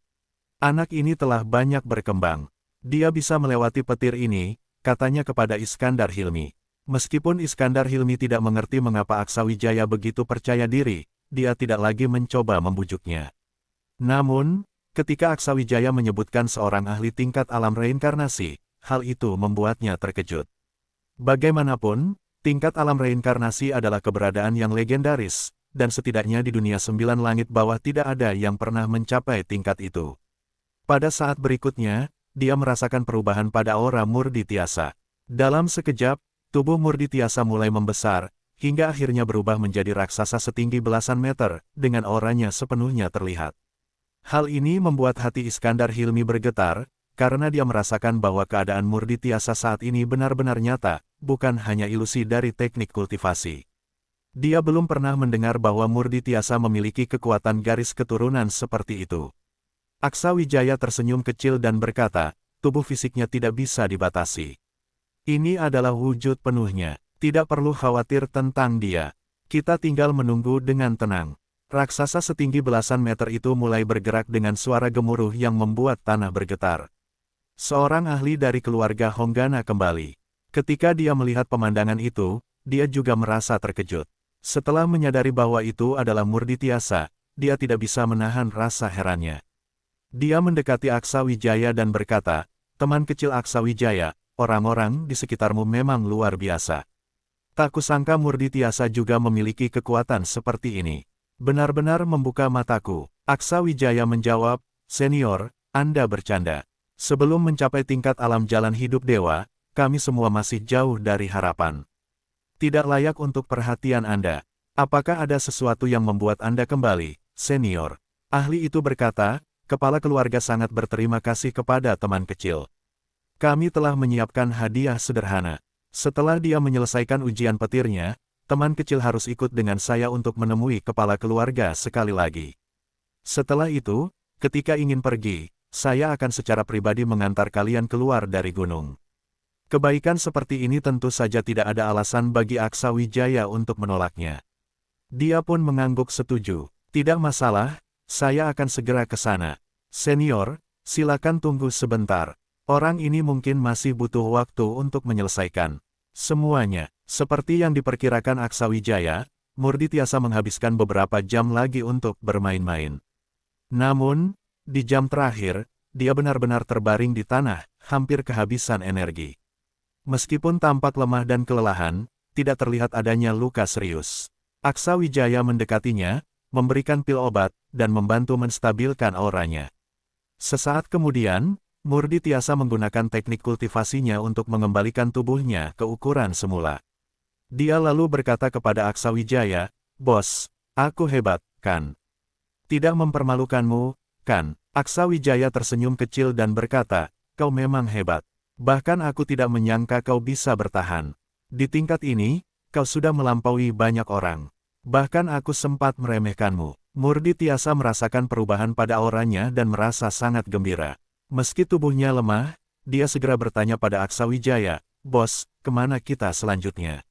Anak ini telah banyak berkembang. Dia bisa melewati petir ini, katanya kepada Iskandar Hilmi. Meskipun Iskandar Hilmi tidak mengerti mengapa Aksa Wijaya begitu percaya diri, dia tidak lagi mencoba membujuknya. Namun, ketika Aksa Wijaya menyebutkan seorang ahli tingkat alam reinkarnasi, hal itu membuatnya terkejut. Bagaimanapun, tingkat alam reinkarnasi adalah keberadaan yang legendaris, dan setidaknya di dunia 9 langit bawah tidak ada yang pernah mencapai tingkat itu. Pada saat berikutnya, dia merasakan perubahan pada aura Murdi Tiasa. Dalam sekejap, tubuh Murdi Tiasa mulai membesar, hingga akhirnya berubah menjadi raksasa setinggi belasan meter, dengan auranya sepenuhnya terlihat. Hal ini membuat hati Iskandar Hilmi bergetar, karena dia merasakan bahwa keadaan Murdi Tiasa saat ini benar-benar nyata, bukan hanya ilusi dari teknik kultivasi. Dia belum pernah mendengar bahwa Murdi Tiasa memiliki kekuatan garis keturunan seperti itu. Aksa Wijaya tersenyum kecil dan berkata, tubuh fisiknya tidak bisa dibatasi. Ini adalah wujud penuhnya, tidak perlu khawatir tentang dia. Kita tinggal menunggu dengan tenang. Raksasa setinggi belasan meter itu mulai bergerak dengan suara gemuruh yang membuat tanah bergetar. Seorang ahli dari keluarga Honggana kembali. Ketika dia melihat pemandangan itu, dia juga merasa terkejut. Setelah menyadari bahwa itu adalah Murditiasa, dia tidak bisa menahan rasa herannya. Dia mendekati Aksa Wijaya dan berkata, "Teman kecil Aksa Wijaya, orang-orang di sekitarmu memang luar biasa. Tak kusangka Murditiasa juga memiliki kekuatan seperti ini. Benar-benar membuka mataku." Aksa Wijaya menjawab, "Senior, Anda bercanda. Sebelum mencapai tingkat alam jalan hidup dewa, kami semua masih jauh dari harapan. Tidak layak untuk perhatian Anda. Apakah ada sesuatu yang membuat Anda kembali, senior?" Ahli itu berkata, "Kepala keluarga sangat berterima kasih kepada teman kecil. Kami telah menyiapkan hadiah sederhana. Setelah dia menyelesaikan ujian petirnya, teman kecil harus ikut dengan saya untuk menemui kepala keluarga sekali lagi. Setelah itu, ketika ingin pergi, saya akan secara pribadi mengantar kalian keluar dari gunung." Kebaikan seperti ini tentu saja tidak ada alasan bagi Aksa Wijaya untuk menolaknya. Dia pun mengangguk setuju. "Tidak masalah, saya akan segera ke sana. Senior, silakan tunggu sebentar. Orang ini mungkin masih butuh waktu untuk menyelesaikan semuanya." Seperti yang diperkirakan Aksa Wijaya, Murditiasa menghabiskan beberapa jam lagi untuk bermain-main. Namun, di jam terakhir, dia benar-benar terbaring di tanah, hampir kehabisan energi. Meskipun tampak lemah dan kelelahan, tidak terlihat adanya luka serius. Aksa Wijaya mendekatinya, memberikan pil obat, dan membantu menstabilkan auranya. Sesaat kemudian, Murditiasa menggunakan teknik kultivasinya untuk mengembalikan tubuhnya ke ukuran semula. Dia lalu berkata kepada Aksa Wijaya, "Bos, aku hebat, kan? Tidak mempermalukanmu, kan?" Aksa Wijaya tersenyum kecil dan berkata, "Kau memang hebat. Bahkan aku tidak menyangka kau bisa bertahan. Di tingkat ini, kau sudah melampaui banyak orang. Bahkan aku sempat meremehkanmu." Murditiasa merasakan perubahan pada auranya dan merasa sangat gembira. Meski tubuhnya lemah, dia segera bertanya pada Aksa Wijaya, "Bos, kemana kita selanjutnya?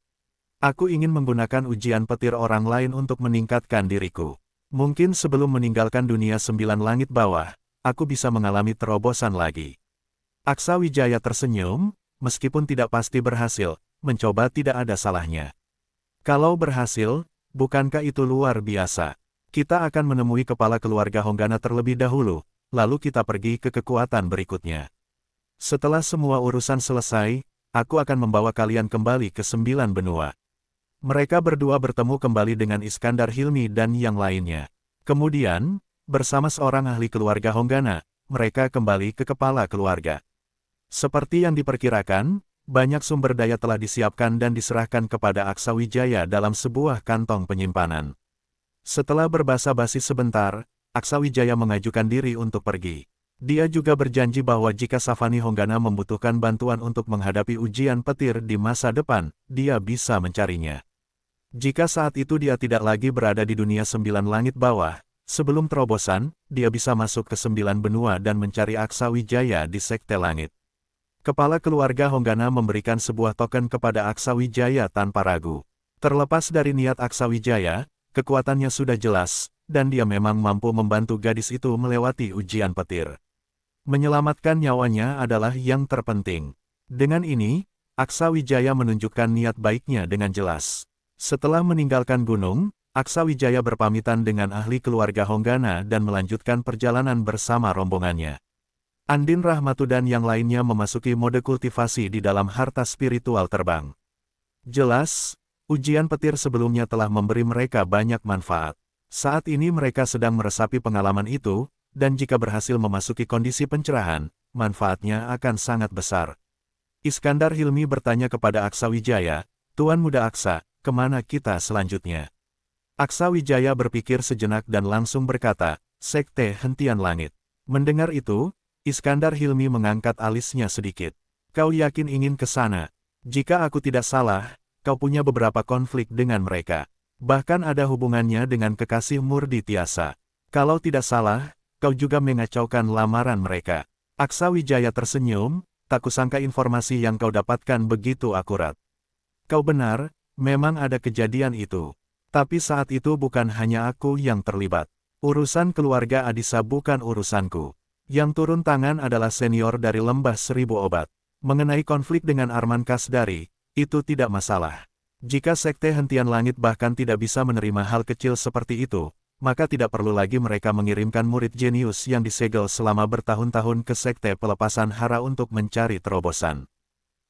Aku ingin menggunakan ujian petir orang lain untuk meningkatkan diriku. Mungkin sebelum meninggalkan dunia 9 langit bawah, aku bisa mengalami terobosan lagi." Aksa Wijaya tersenyum, meskipun tidak pasti berhasil, mencoba tidak ada salahnya. Kalau berhasil, bukankah itu luar biasa? Kita akan menemui kepala keluarga Honggana terlebih dahulu, lalu kita pergi ke kekuatan berikutnya. Setelah semua urusan selesai, aku akan membawa kalian kembali ke 9 benua. Mereka berdua bertemu kembali dengan Iskandar Hilmi dan yang lainnya. Kemudian, bersama seorang ahli keluarga Honggana, mereka kembali ke kepala keluarga. Seperti yang diperkirakan, banyak sumber daya telah disiapkan dan diserahkan kepada Aksa Wijaya dalam sebuah kantong penyimpanan. Setelah berbasa-basi sebentar, Aksa Wijaya mengajukan diri untuk pergi. Dia juga berjanji bahwa jika Savani Honggana membutuhkan bantuan untuk menghadapi ujian petir di masa depan, dia bisa mencarinya. Jika saat itu dia tidak lagi berada di dunia 9 langit bawah, sebelum terobosan, dia bisa masuk ke 9 benua dan mencari Aksa Wijaya di Sekte Langit. Kepala keluarga Honggana memberikan sebuah token kepada Aksa Wijaya tanpa ragu. Terlepas dari niat Aksa Wijaya, kekuatannya sudah jelas, dan dia memang mampu membantu gadis itu melewati ujian petir. Menyelamatkan nyawanya adalah yang terpenting. Dengan ini, Aksa Wijaya menunjukkan niat baiknya dengan jelas. Setelah meninggalkan gunung, Aksa Wijaya berpamitan dengan ahli keluarga Honggana dan melanjutkan perjalanan bersama rombongannya. Andin Rahmatu dan yang lainnya memasuki mode kultivasi di dalam harta spiritual terbang. Jelas, ujian petir sebelumnya telah memberi mereka banyak manfaat. Saat ini mereka sedang meresapi pengalaman itu, dan jika berhasil memasuki kondisi pencerahan, manfaatnya akan sangat besar. Iskandar Hilmi bertanya kepada Aksa Wijaya, "Tuan Muda Aksa, kemana kita selanjutnya?" Aksa Wijaya berpikir sejenak dan langsung berkata, "Sekte Hentian Langit." Mendengar itu, Iskandar Hilmi mengangkat alisnya sedikit. "Kau yakin ingin ke sana? Jika aku tidak salah, kau punya beberapa konflik dengan mereka. Bahkan ada hubungannya dengan kekasih Murditiasa. Kalau tidak salah, kau juga mengacaukan lamaran mereka." Aksa Wijaya tersenyum, "Tak kusangka informasi yang kau dapatkan begitu akurat." "Kau benar, memang ada kejadian itu. Tapi saat itu bukan hanya aku yang terlibat. Urusan keluarga Adisa bukan urusanku. Yang turun tangan adalah senior dari Lembah Seribu Obat. Mengenai konflik dengan Arman Kasdari, itu tidak masalah. Jika Sekte Hentian Langit bahkan tidak bisa menerima hal kecil seperti itu, maka tidak perlu lagi mereka mengirimkan murid jenius yang disegel selama bertahun-tahun ke Sekte Pelepasan Hara untuk mencari terobosan.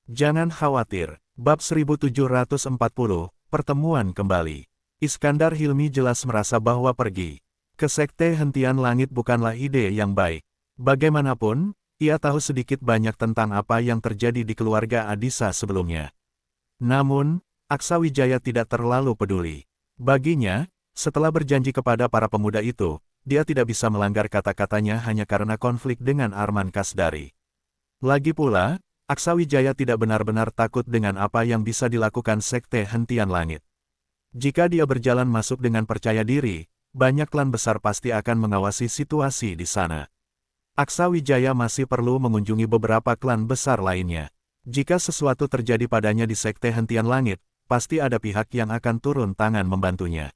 Jangan khawatir, bab 1740, pertemuan kembali. Iskandar Hilmi jelas merasa bahwa pergi ke Sekte Hentian Langit bukanlah ide yang baik. Bagaimanapun, ia tahu sedikit banyak tentang apa yang terjadi di keluarga Adisa sebelumnya. Namun, Aksawijaya tidak terlalu peduli. Baginya, setelah berjanji kepada para pemuda itu, dia tidak bisa melanggar kata-katanya hanya karena konflik dengan Arman Kasdari. Lagi pula, Aksawijaya tidak benar-benar takut dengan apa yang bisa dilakukan Sekte Hentian Langit. Jika dia berjalan masuk dengan percaya diri, banyak klan besar pasti akan mengawasi situasi di sana. Aksawijaya masih perlu mengunjungi beberapa klan besar lainnya. Jika sesuatu terjadi padanya di Sekte Hentian Langit, pasti ada pihak yang akan turun tangan membantunya.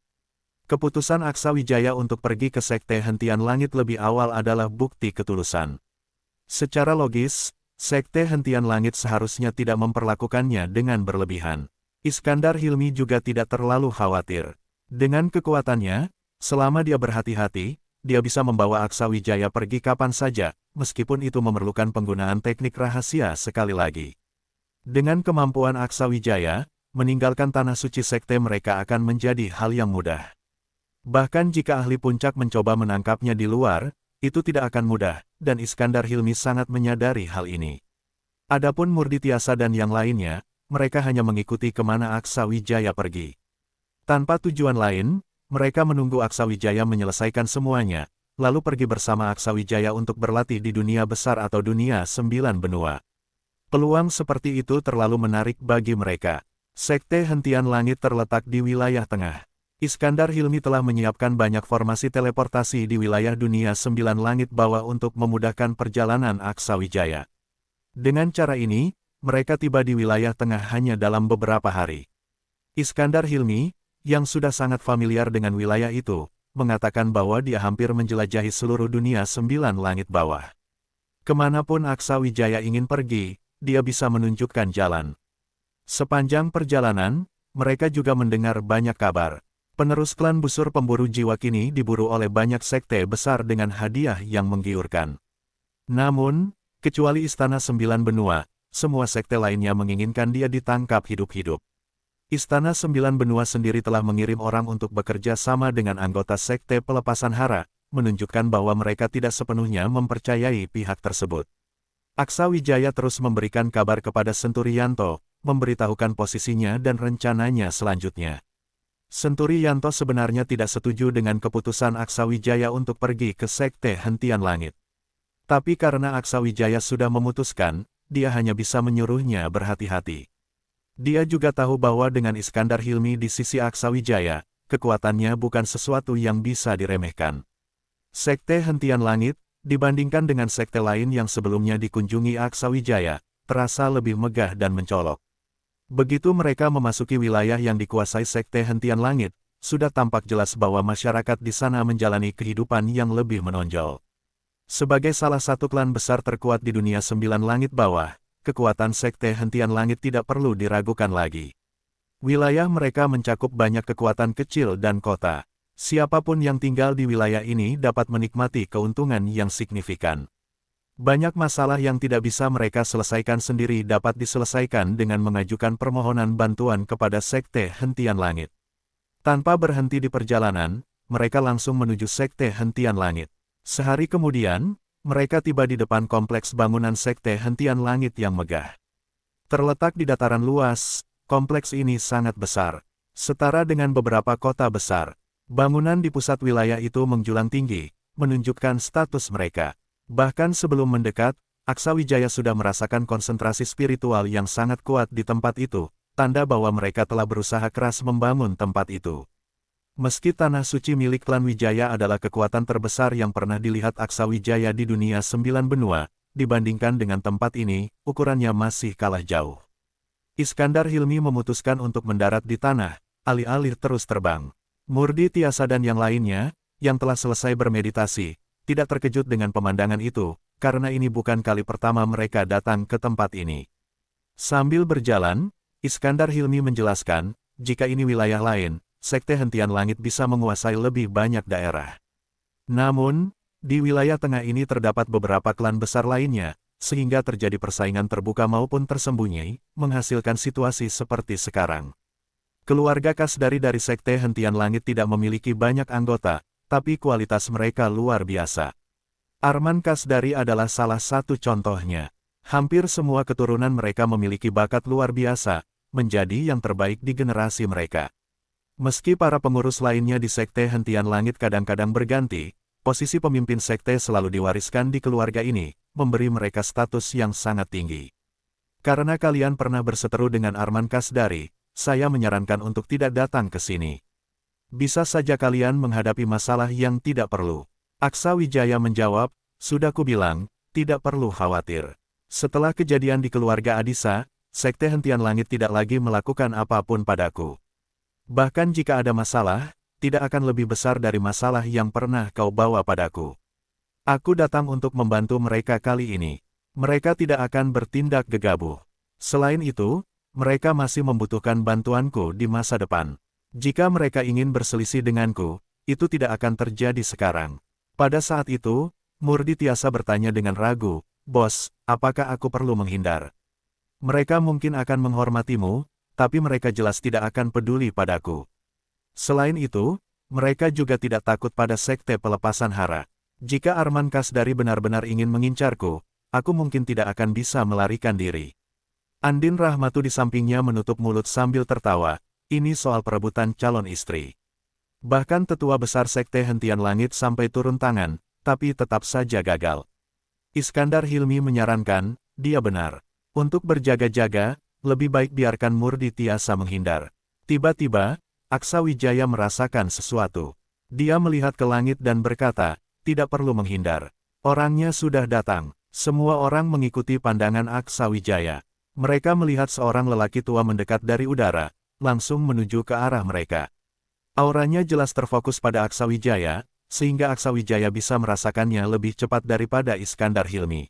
Keputusan Aksawijaya untuk pergi ke Sekte Hentian Langit lebih awal adalah bukti ketulusan. Secara logis, Sekte Hentian Langit seharusnya tidak memperlakukannya dengan berlebihan. Iskandar Hilmi juga tidak terlalu khawatir. Dengan kekuatannya, selama dia berhati-hati, dia bisa membawa Aksawijaya pergi kapan saja, meskipun itu memerlukan penggunaan teknik rahasia sekali lagi. Dengan kemampuan Aksawijaya, meninggalkan tanah suci sekte mereka akan menjadi hal yang mudah. Bahkan jika ahli puncak mencoba menangkapnya di luar, itu tidak akan mudah, dan Iskandar Hilmi sangat menyadari hal ini. Adapun Murditiasa dan yang lainnya, mereka hanya mengikuti kemana Aksawijaya pergi. Tanpa tujuan lain, mereka menunggu Aksawijaya menyelesaikan semuanya, lalu pergi bersama Aksawijaya untuk berlatih di dunia besar atau dunia 9 benua. Peluang seperti itu terlalu menarik bagi mereka. Sekte Hentian Langit terletak di wilayah tengah. Iskandar Hilmi telah menyiapkan banyak formasi teleportasi di wilayah dunia 9 langit bawah untuk memudahkan perjalanan Aksawijaya. Dengan cara ini, mereka tiba di wilayah tengah hanya dalam beberapa hari. Iskandar Hilmi, yang sudah sangat familiar dengan wilayah itu, mengatakan bahwa dia hampir menjelajahi seluruh dunia 9 langit bawah. Kemanapun Aksawijaya ingin pergi, dia bisa menunjukkan jalan. Sepanjang perjalanan, mereka juga mendengar banyak kabar. Penerus klan busur pemburu jiwa kini diburu oleh banyak sekte besar dengan hadiah yang menggiurkan. Namun, kecuali Istana 9 Benua, semua sekte lainnya menginginkan dia ditangkap hidup-hidup. Istana 9 Benua sendiri telah mengirim orang untuk bekerja sama dengan anggota Sekte Pelepasan Hara, menunjukkan bahwa mereka tidak sepenuhnya mempercayai pihak tersebut. Aksawijaya terus memberikan kabar kepada Senturiyanto, memberitahukan posisinya dan rencananya selanjutnya. Senturiyanto sebenarnya tidak setuju dengan keputusan Aksawijaya untuk pergi ke Sekte Hentian Langit. Tapi karena Aksawijaya sudah memutuskan, dia hanya bisa menyuruhnya berhati-hati. Dia juga tahu bahwa dengan Iskandar Hilmi di sisi Aksawijaya, kekuatannya bukan sesuatu yang bisa diremehkan. Sekte Hentian Langit, dibandingkan dengan sekte lain yang sebelumnya dikunjungi Aksawijaya, terasa lebih megah dan mencolok. Begitu mereka memasuki wilayah yang dikuasai Sekte Hentian Langit, sudah tampak jelas bahwa masyarakat di sana menjalani kehidupan yang lebih menonjol. Sebagai salah satu klan besar terkuat di dunia 9 langit bawah, kekuatan Sekte Hentian Langit tidak perlu diragukan lagi. Wilayah mereka mencakup banyak kekuatan kecil dan kota. Siapapun yang tinggal di wilayah ini dapat menikmati keuntungan yang signifikan. Banyak masalah yang tidak bisa mereka selesaikan sendiri dapat diselesaikan dengan mengajukan permohonan bantuan kepada Sekte Hentian Langit. Tanpa berhenti di perjalanan, mereka langsung menuju Sekte Hentian Langit. Sehari kemudian, mereka tiba di depan kompleks bangunan Sekte Hentian Langit yang megah. Terletak di dataran luas, kompleks ini sangat besar. Setara dengan beberapa kota besar, bangunan di pusat wilayah itu menjulang tinggi, menunjukkan status mereka. Bahkan sebelum mendekat, Aksawijaya sudah merasakan konsentrasi spiritual yang sangat kuat di tempat itu, tanda bahwa mereka telah berusaha keras membangun tempat itu. Meski tanah suci milik klan Wijaya adalah kekuatan terbesar yang pernah dilihat Aksawijaya di dunia 9 benua, dibandingkan dengan tempat ini, ukurannya masih kalah jauh. Iskandar Hilmi memutuskan untuk mendarat di tanah alih-alih terus terbang. Murdi Tiasa dan yang lainnya, yang telah selesai bermeditasi, tidak terkejut dengan pemandangan itu, karena ini bukan kali pertama mereka datang ke tempat ini. Sambil berjalan, Iskandar Hilmi menjelaskan, jika ini wilayah lain, Sekte Hentian Langit bisa menguasai lebih banyak daerah. Namun, di wilayah tengah ini terdapat beberapa klan besar lainnya, sehingga terjadi persaingan terbuka maupun tersembunyi, menghasilkan situasi seperti sekarang. Keluarga Kasdari dari Sekte Hentian Langit tidak memiliki banyak anggota, tapi kualitas mereka luar biasa. Arman Kasdari adalah salah satu contohnya. Hampir semua keturunan mereka memiliki bakat luar biasa, menjadi yang terbaik di generasi mereka. Meski para pengurus lainnya di Sekte Hentian Langit kadang-kadang berganti, posisi pemimpin sekte selalu diwariskan di keluarga ini, memberi mereka status yang sangat tinggi. Karena kalian pernah berseteru dengan Arman Kasdari, saya menyarankan untuk tidak datang ke sini. Bisa saja kalian menghadapi masalah yang tidak perlu. Aksa Wijaya menjawab, sudah kubilang, tidak perlu khawatir. Setelah kejadian di keluarga Adisa, Sekte Hentian Langit tidak lagi melakukan apapun padaku. Bahkan jika ada masalah, tidak akan lebih besar dari masalah yang pernah kau bawa padaku. Aku datang untuk membantu mereka kali ini. Mereka tidak akan bertindak gegabah. Selain itu, mereka masih membutuhkan bantuanku di masa depan. Jika mereka ingin berselisih denganku, itu tidak akan terjadi sekarang. Pada saat itu, Murdi Tiasa bertanya dengan ragu, "Bos, apakah aku perlu menghindar? Mereka mungkin akan menghormatimu, tapi mereka jelas tidak akan peduli padaku. Selain itu, mereka juga tidak takut pada Sekte Pelepasan Hara. Jika Arman Kasdari benar-benar ingin mengincarku, aku mungkin tidak akan bisa melarikan diri." Andin Rahmatu di sampingnya menutup mulut sambil tertawa, ini soal perebutan calon istri. Bahkan tetua besar Sekte Hentian Langit sampai turun tangan, tapi tetap saja gagal. Iskandar Hilmi menyarankan, dia benar. Untuk berjaga-jaga, lebih baik biarkan Murdi Tiasa menghindar. Tiba-tiba, Aksa Wijaya merasakan sesuatu. Dia melihat ke langit dan berkata, tidak perlu menghindar. Orangnya sudah datang. Semua orang mengikuti pandangan Aksa Wijaya. Mereka melihat seorang lelaki tua mendekat dari udara, langsung menuju ke arah mereka. Auranya jelas terfokus pada Aksa Wijaya, sehingga Aksa Wijaya bisa merasakannya lebih cepat daripada Iskandar Hilmi.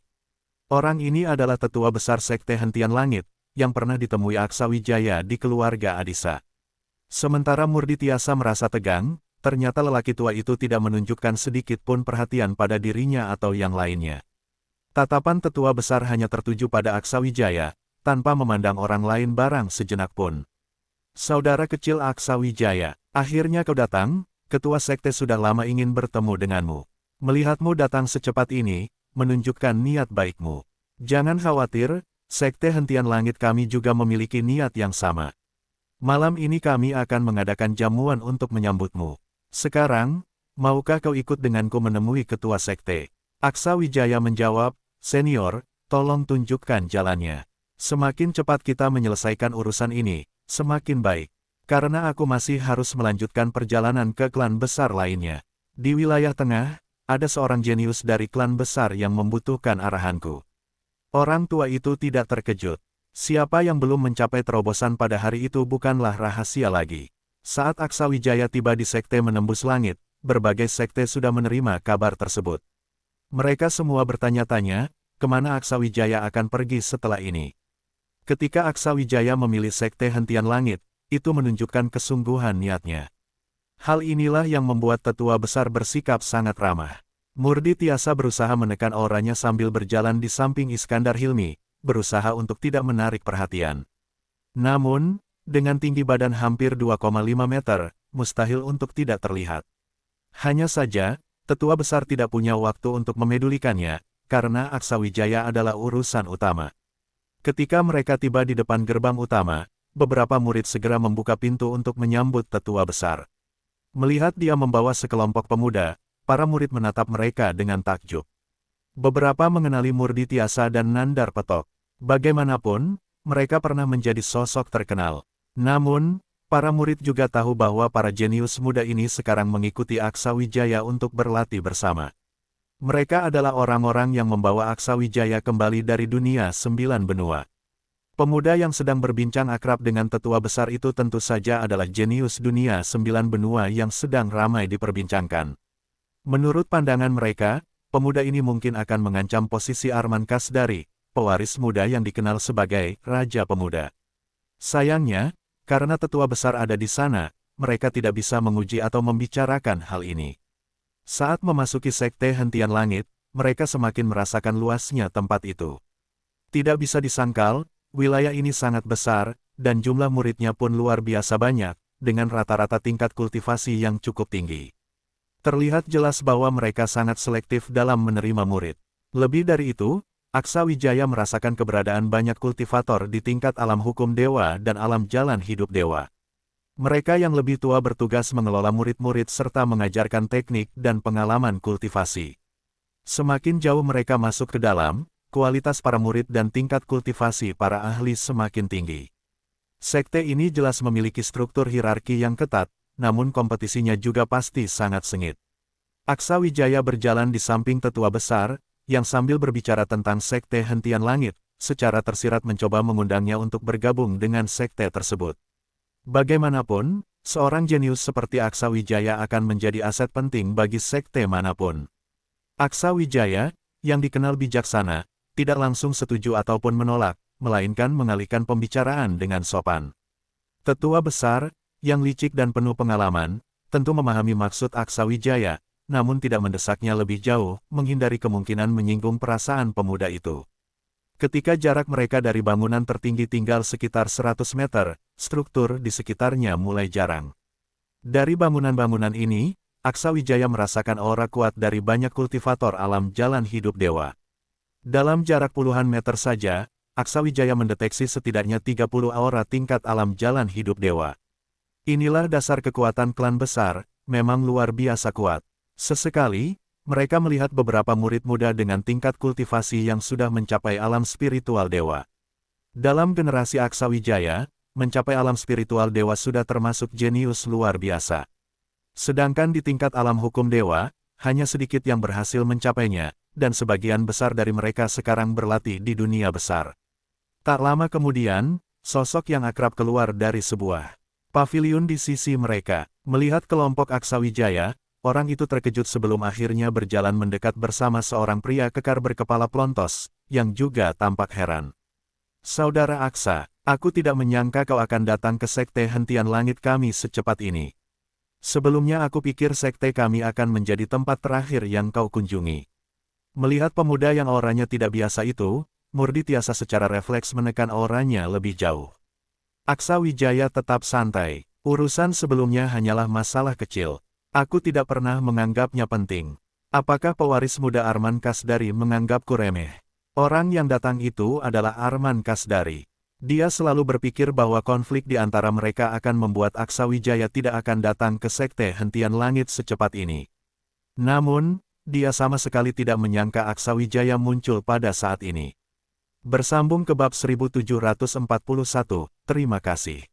Orang ini adalah tetua besar Sekte Hentian Langit, yang pernah ditemui Aksa Wijaya di keluarga Adisa. Sementara Murdi Tiasa merasa tegang, ternyata lelaki tua itu tidak menunjukkan sedikit pun perhatian pada dirinya atau yang lainnya. Tatapan tetua besar hanya tertuju pada Aksa Wijaya, tanpa memandang orang lain barang sejenak pun. Saudara kecil Aksa Wijaya, akhirnya kau datang, ketua sekte sudah lama ingin bertemu denganmu. Melihatmu datang secepat ini, menunjukkan niat baikmu. Jangan khawatir, Sekte Hentian Langit kami juga memiliki niat yang sama. Malam ini kami akan mengadakan jamuan untuk menyambutmu. Sekarang, maukah kau ikut denganku menemui ketua sekte? Aksa Wijaya menjawab, senior, tolong tunjukkan jalannya. Semakin cepat kita menyelesaikan urusan ini, semakin baik. Karena aku masih harus melanjutkan perjalanan ke klan besar lainnya. Di wilayah tengah, ada seorang jenius dari klan besar yang membutuhkan arahanku. Orang tua itu tidak terkejut. Siapa yang belum mencapai terobosan pada hari itu bukanlah rahasia lagi. Saat Aksa Wijaya tiba di sekte menembus langit, berbagai sekte sudah menerima kabar tersebut. Mereka semua bertanya-tanya, kemana Aksa Wijaya akan pergi setelah ini. Ketika Aksa Wijaya memilih Sekte Hentian Langit, itu menunjukkan kesungguhan niatnya. Hal inilah yang membuat tetua besar bersikap sangat ramah. Murdi Tiasa berusaha menekan auranya sambil berjalan di samping Iskandar Hilmi, berusaha untuk tidak menarik perhatian. Namun, dengan tinggi badan hampir 2,5 meter, mustahil untuk tidak terlihat. Hanya saja, tetua besar tidak punya waktu untuk memedulikannya, karena Aksa Wijaya adalah urusan utama. Ketika mereka tiba di depan gerbang utama, beberapa murid segera membuka pintu untuk menyambut tetua besar. Melihat dia membawa sekelompok pemuda, para murid menatap mereka dengan takjub. Beberapa mengenali Murdi Tiasa dan Nandar Petok. Bagaimanapun, mereka pernah menjadi sosok terkenal. Namun, para murid juga tahu bahwa para jenius muda ini sekarang mengikuti Aksa Wijaya untuk berlatih bersama. Mereka adalah orang-orang yang membawa Aksa Wijaya kembali dari dunia 9 benua. Pemuda yang sedang berbincang akrab dengan tetua besar itu tentu saja adalah jenius dunia 9 benua yang sedang ramai diperbincangkan. Menurut pandangan mereka, pemuda ini mungkin akan mengancam posisi Arman Kasdari, pewaris muda yang dikenal sebagai Raja Pemuda. Sayangnya, karena tetua besar ada di sana, mereka tidak bisa menguji atau membicarakan hal ini. Saat memasuki Sekte Hentian Langit, mereka semakin merasakan luasnya tempat itu. Tidak bisa disangkal, wilayah ini sangat besar, dan jumlah muridnya pun luar biasa banyak, dengan rata-rata tingkat kultivasi yang cukup tinggi. Terlihat jelas bahwa mereka sangat selektif dalam menerima murid. Lebih dari itu, Aksa Wijaya merasakan keberadaan banyak kultivator di tingkat alam hukum dewa dan alam jalan hidup dewa. Mereka yang lebih tua bertugas mengelola murid-murid serta mengajarkan teknik dan pengalaman kultivasi. Semakin jauh mereka masuk ke dalam, kualitas para murid dan tingkat kultivasi para ahli semakin tinggi. Sekte ini jelas memiliki struktur hierarki yang ketat, namun kompetisinya juga pasti sangat sengit. Aksa Wijaya berjalan di samping tetua besar, yang sambil berbicara tentang Sekte Hentian Langit, secara tersirat mencoba mengundangnya untuk bergabung dengan sekte tersebut. Bagaimanapun, seorang jenius seperti Aksa Wijaya akan menjadi aset penting bagi sekte manapun. Aksa Wijaya, yang dikenal bijaksana, tidak langsung setuju ataupun menolak, melainkan mengalihkan pembicaraan dengan sopan. Tetua besar, yang licik dan penuh pengalaman, tentu memahami maksud Aksa Wijaya, namun tidak mendesaknya lebih jauh, menghindari kemungkinan menyinggung perasaan pemuda itu. Ketika jarak mereka dari bangunan tertinggi tinggal sekitar 100 meter, struktur di sekitarnya mulai jarang. Dari bangunan-bangunan ini, Aksa Wijaya merasakan aura kuat dari banyak kultivator alam jalan hidup dewa. Dalam jarak puluhan meter saja, Aksa Wijaya mendeteksi setidaknya 30 aura tingkat alam jalan hidup dewa. Inilah dasar kekuatan klan besar, memang luar biasa kuat. Sesekali, mereka melihat beberapa murid muda dengan tingkat kultivasi yang sudah mencapai alam spiritual dewa. Dalam generasi Aksa Wijaya, mencapai alam spiritual dewa sudah termasuk jenius luar biasa. Sedangkan di tingkat alam hukum dewa, hanya sedikit yang berhasil mencapainya, dan sebagian besar dari mereka sekarang berlatih di dunia besar. Tak lama kemudian, sosok yang akrab keluar dari sebuah paviliun di sisi mereka. Melihat kelompok Aksa Wijaya, orang itu terkejut sebelum akhirnya berjalan mendekat bersama seorang pria kekar berkepala plontos, yang juga tampak heran. "Saudara Aksa, aku tidak menyangka kau akan datang ke Sekte Hentian Langit kami secepat ini. Sebelumnya aku pikir sekte kami akan menjadi tempat terakhir yang kau kunjungi." Melihat pemuda yang auranya tidak biasa itu, Murdi Tiasa secara refleks menekan auranya lebih jauh. Aksa Wijaya tetap santai. "Urusan sebelumnya hanyalah masalah kecil. Aku tidak pernah menganggapnya penting. Apakah pewaris muda Arman Kasdari menganggapku remeh?" Orang yang datang itu adalah Arman Kasdari. Dia selalu berpikir bahwa konflik di antara mereka akan membuat Aksa Wijaya tidak akan datang ke Sekte Hentian Langit secepat ini. Namun, dia sama sekali tidak menyangka Aksa Wijaya muncul pada saat ini. Bersambung ke bab 1741, terima kasih.